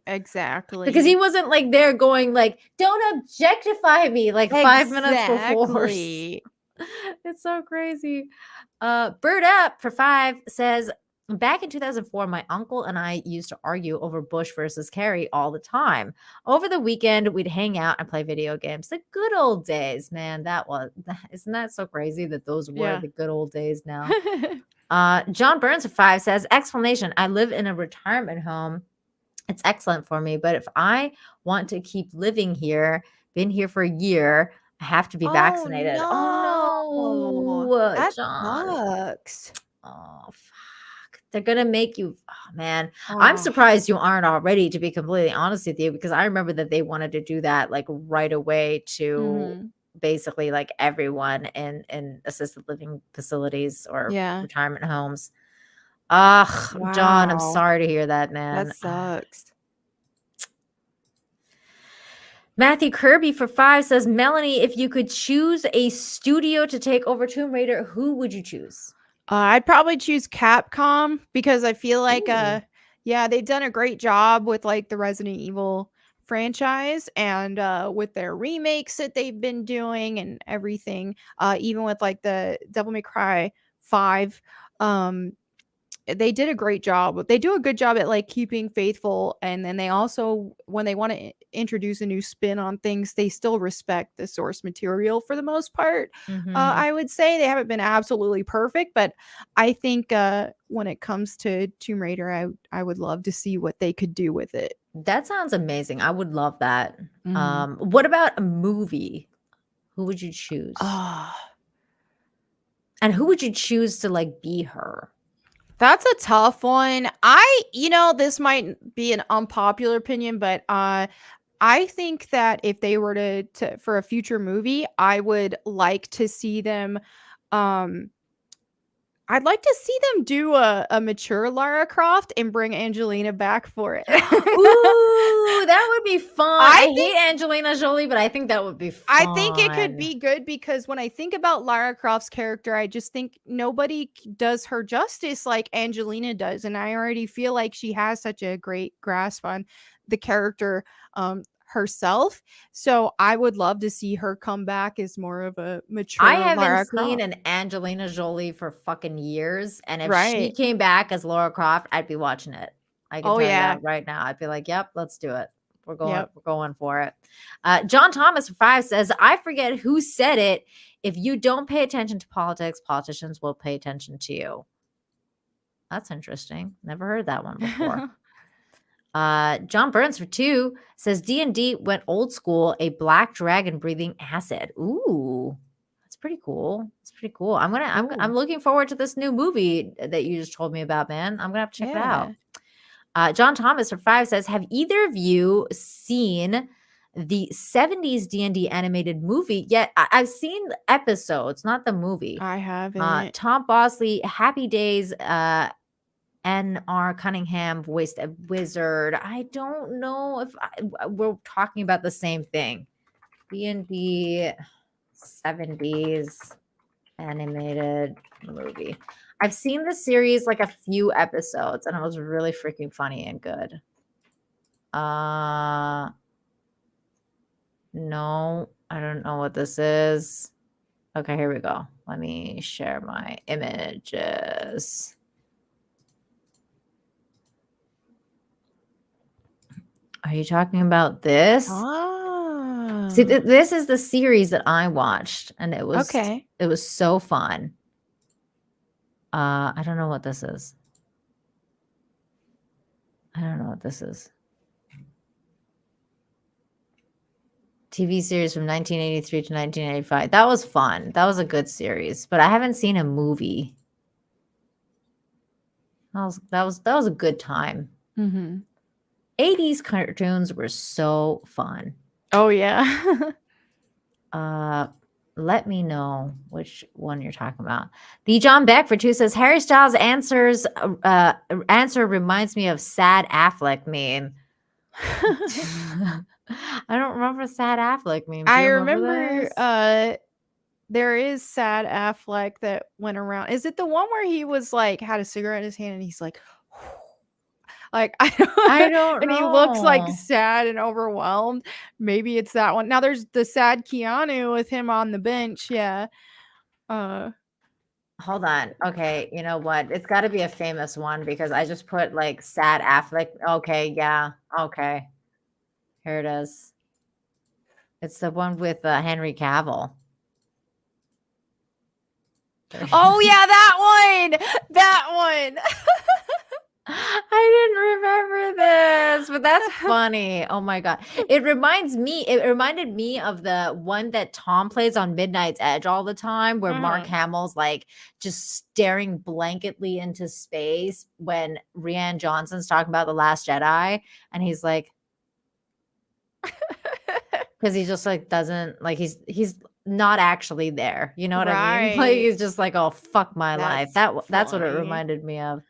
[SPEAKER 7] Exactly.
[SPEAKER 6] Because he wasn't like there going like, don't objectify me like 5 minutes before. It's so crazy. Bird Up for 5 says, back in 2004, my uncle and I used to argue over Bush versus Kerry all the time. Over the weekend, we'd hang out and play video games. The good old days, man. Isn't that so crazy that those were the good old days now? John Burns of 5 says, explanation, I live in a retirement home. It's excellent for me, but if I want to keep living here, been here for a year, I have to be vaccinated.
[SPEAKER 7] No.
[SPEAKER 6] Oh no,
[SPEAKER 7] that
[SPEAKER 6] John.
[SPEAKER 7] sucks.
[SPEAKER 6] Oh, fuck. They're going to make you, oh man. I'm surprised you aren't already, to be completely honest with you, because I remember that they wanted to do that like right away to basically like everyone in assisted living facilities or retirement homes. John, I'm sorry to hear that, man.
[SPEAKER 7] That sucks.
[SPEAKER 6] Matthew Kirby for 5 says, Melanie, if you could choose a studio to take over Tomb Raider, who would you choose?
[SPEAKER 7] I'd probably choose Capcom because I feel like they've done a great job with like the Resident Evil franchise and with their remakes that they've been doing and everything, even with like the Devil May Cry 5. They did a great job. They do a good job at like keeping faithful, and then they also, when they want to introduce a new spin on things, they still respect the source material for the most part. I would say they haven't been absolutely perfect, but I think when it comes to Tomb Raider, I would love to see what they could do with it.
[SPEAKER 6] That sounds amazing. I would love that. What about a movie? Who would you choose? And who would you choose to like be her?
[SPEAKER 7] That's a tough one. This might be an unpopular opinion, but I think that if they were to for a future movie, I would like to see them I'd like to see them do a mature Lara Croft and bring Angelina back for it.
[SPEAKER 6] Ooh, that would be fun. I hate Angelina Jolie, but I think that would be fun.
[SPEAKER 7] I think it could be good because when I think about Lara Croft's character, I just think nobody does her justice like Angelina does. And I already feel like she has such a great grasp on the character herself. So I would love to see her come back as more of a mature
[SPEAKER 6] I haven't
[SPEAKER 7] Lara
[SPEAKER 6] seen
[SPEAKER 7] Croft.
[SPEAKER 6] an Angelina Jolie for fucking years. And if she came back as Lara Croft, I'd be watching it. I can
[SPEAKER 7] Oh,
[SPEAKER 6] tell you
[SPEAKER 7] yeah.
[SPEAKER 6] that right now. I'd be like, yep, let's do it. We're
[SPEAKER 7] Yep.
[SPEAKER 6] going for it. John Thomas for 5 says, I forget who said it. If you don't pay attention to politics, politicians will pay attention to you. That's interesting. Never heard that one before. John Burns for 2 says D&D went old school, a black dragon breathing acid. Ooh, that's pretty cool. It's pretty cool. I'm looking forward to this new movie that you just told me about, man. I'm gonna have to check it out. John Thomas for 5 says, have either of you seen the 70s D&D animated movie yet? I've seen episodes, not the movie.
[SPEAKER 7] I haven't.
[SPEAKER 6] Tom Bosley, Happy Days, N.R. Cunningham voiced a wizard. I don't know if we're talking about the same thing. D&D 70s animated movie. I've seen the series like a few episodes, and it was really freaking funny and good. No, I don't know what this is. Okay, here we go. Let me share my images. Are you talking about this? See, this is the series that I watched, and it was so fun. I don't know what this is. TV series from 1983 to 1985. That was fun. That was a good series, but I haven't seen a movie. That was a good time. 80s cartoons were so fun.
[SPEAKER 7] Oh yeah.
[SPEAKER 6] Let me know which one you're talking about. The John Beck for 2 says Harry Styles answer reminds me of Sad Affleck meme. I don't remember Sad Affleck meme. Do
[SPEAKER 7] I
[SPEAKER 6] you
[SPEAKER 7] remember
[SPEAKER 6] this?
[SPEAKER 7] there is Sad Affleck that went around. Is it the one where he was like had a cigarette in his hand and he's like like I don't and he looks like
[SPEAKER 6] know.
[SPEAKER 7] sad and overwhelmed. Maybe it's that one. Now there's the sad Keanu with him on the bench. Yeah.
[SPEAKER 6] Hold on. Okay, you know what? It's got to be a famous one because I just put like Sad Affleck. Okay, yeah. Okay. Here it is. It's the one with Henry Cavill.
[SPEAKER 7] Oh yeah, that one. That one.
[SPEAKER 6] I didn't remember this, but that's funny. Oh my god. It reminded me of the one that Tom plays on Midnight's Edge all the time, where Mark Hamill's like just staring blanketly into space when Rian Johnson's talking about The Last Jedi, and he's like, because he just like doesn't like he's not actually there. You know what I mean? Like he's just like, oh fuck my life. That's what it reminded me of.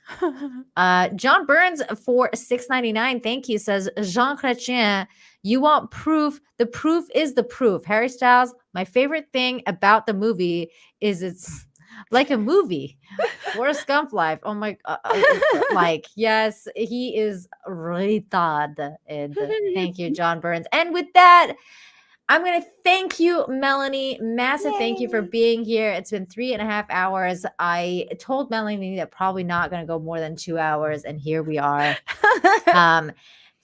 [SPEAKER 6] John Burns for $6.99, thank you, says Jean Chrétien, you want proof? The proof is the proof. Harry Styles, my favorite thing about the movie is it's like a movie. Forrest Gump life. Oh my like yes, he is retard. And thank you, John Burns. And with that, I'm going to thank you, Melanie. Massive thank you for being here. It's been 3.5 hours. I told Melanie that probably not going to go more than 2 hours, and here we are.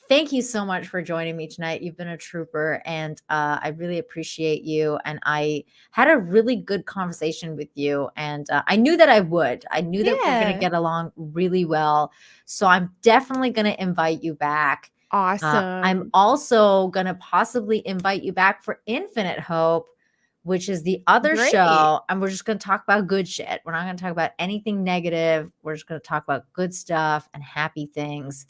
[SPEAKER 6] Thank you so much for joining me tonight. You've been a trooper, and I really appreciate you. And I had a really good conversation with you, and I knew that I would. I knew that we're going to get along really well. So I'm definitely going to invite you back.
[SPEAKER 7] Awesome.
[SPEAKER 6] I'm also going to possibly invite you back for Infinite Hope, which is the other show. And we're just going to talk about good shit. We're not going to talk about anything negative. We're just going to talk about good stuff and happy things.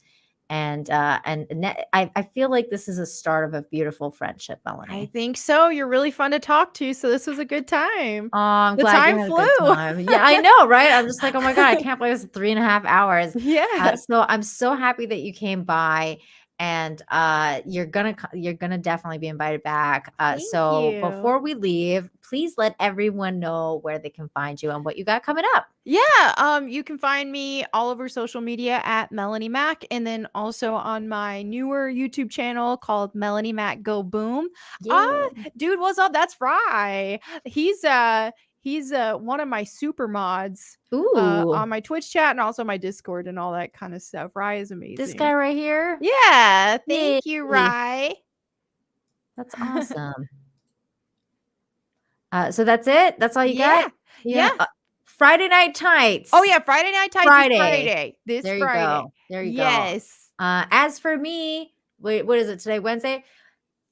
[SPEAKER 6] And I feel like this is a start of a beautiful friendship, Melanie.
[SPEAKER 7] I think so. You're really fun to talk to. So this was a good time.
[SPEAKER 6] Oh, I'm
[SPEAKER 7] the
[SPEAKER 6] glad
[SPEAKER 7] time
[SPEAKER 6] you had
[SPEAKER 7] flew.
[SPEAKER 6] A good time. Yeah, I know, right? I'm just like, oh my God, I can't believe it's 3.5 hours.
[SPEAKER 7] Yeah.
[SPEAKER 6] So I'm so happy that you came by. And you're gonna definitely be invited back. So before we leave, please let everyone know where they can find you and what you got coming up.
[SPEAKER 7] Yeah, you can find me all over social media at Melanie Mac, and then also on my newer YouTube channel called Melanie Mac Go Boom.
[SPEAKER 6] Yeah.
[SPEAKER 7] Dude, what's up? That's Fry. He's He's one of my super mods
[SPEAKER 6] Ooh.
[SPEAKER 7] on my Twitch chat and also my Discord and all that kind of stuff. Rye is amazing.
[SPEAKER 6] This guy right here?
[SPEAKER 7] Yeah. Thank you,
[SPEAKER 6] Yay.
[SPEAKER 7] Rye.
[SPEAKER 6] That's awesome. So that's it? That's all you got?
[SPEAKER 7] Yeah.
[SPEAKER 6] Friday Night Tights.
[SPEAKER 7] Oh, yeah. Friday Night Tights is Friday. This
[SPEAKER 6] there
[SPEAKER 7] Friday.
[SPEAKER 6] You go. There you go.
[SPEAKER 7] Yes.
[SPEAKER 6] As for me, wait, what is it today? Wednesday?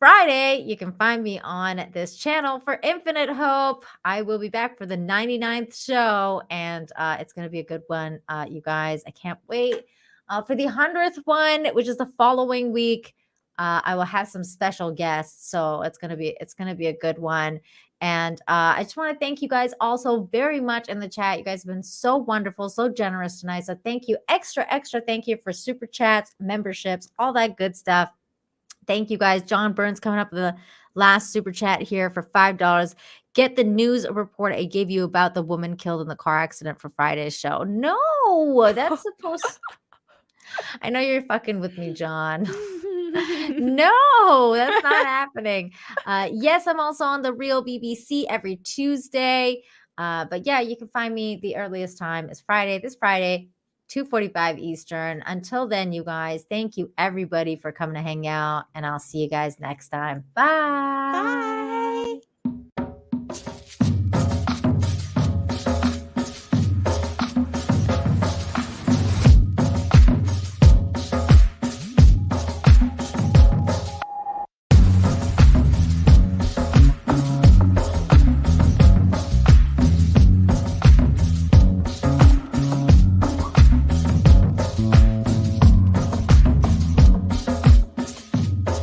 [SPEAKER 6] Friday, you can find me on this channel for Infinite Hope. I will be back for the 99th show, and it's going to be a good one, you guys. I can't wait. For the 100th one, which is the following week, I will have some special guests, so it's going to be a good one. And I just want to thank you guys also very much in the chat. You guys have been so wonderful, so generous tonight. So thank you, extra thank you for super chats, memberships, all that good stuff. Thank you guys. John Burns coming up with the last super chat here for $5. Get the news report I gave you about the woman killed in the car accident for Friday's show. No, that's supposed. I know you're fucking with me, John. No, that's not happening. Yes, I'm also on the Real BBC every Tuesday. But yeah, you can find me. The earliest time is this Friday, 2:45 Eastern. Until then, you guys, thank you everybody for coming to hang out, and I'll see you guys next time. Bye.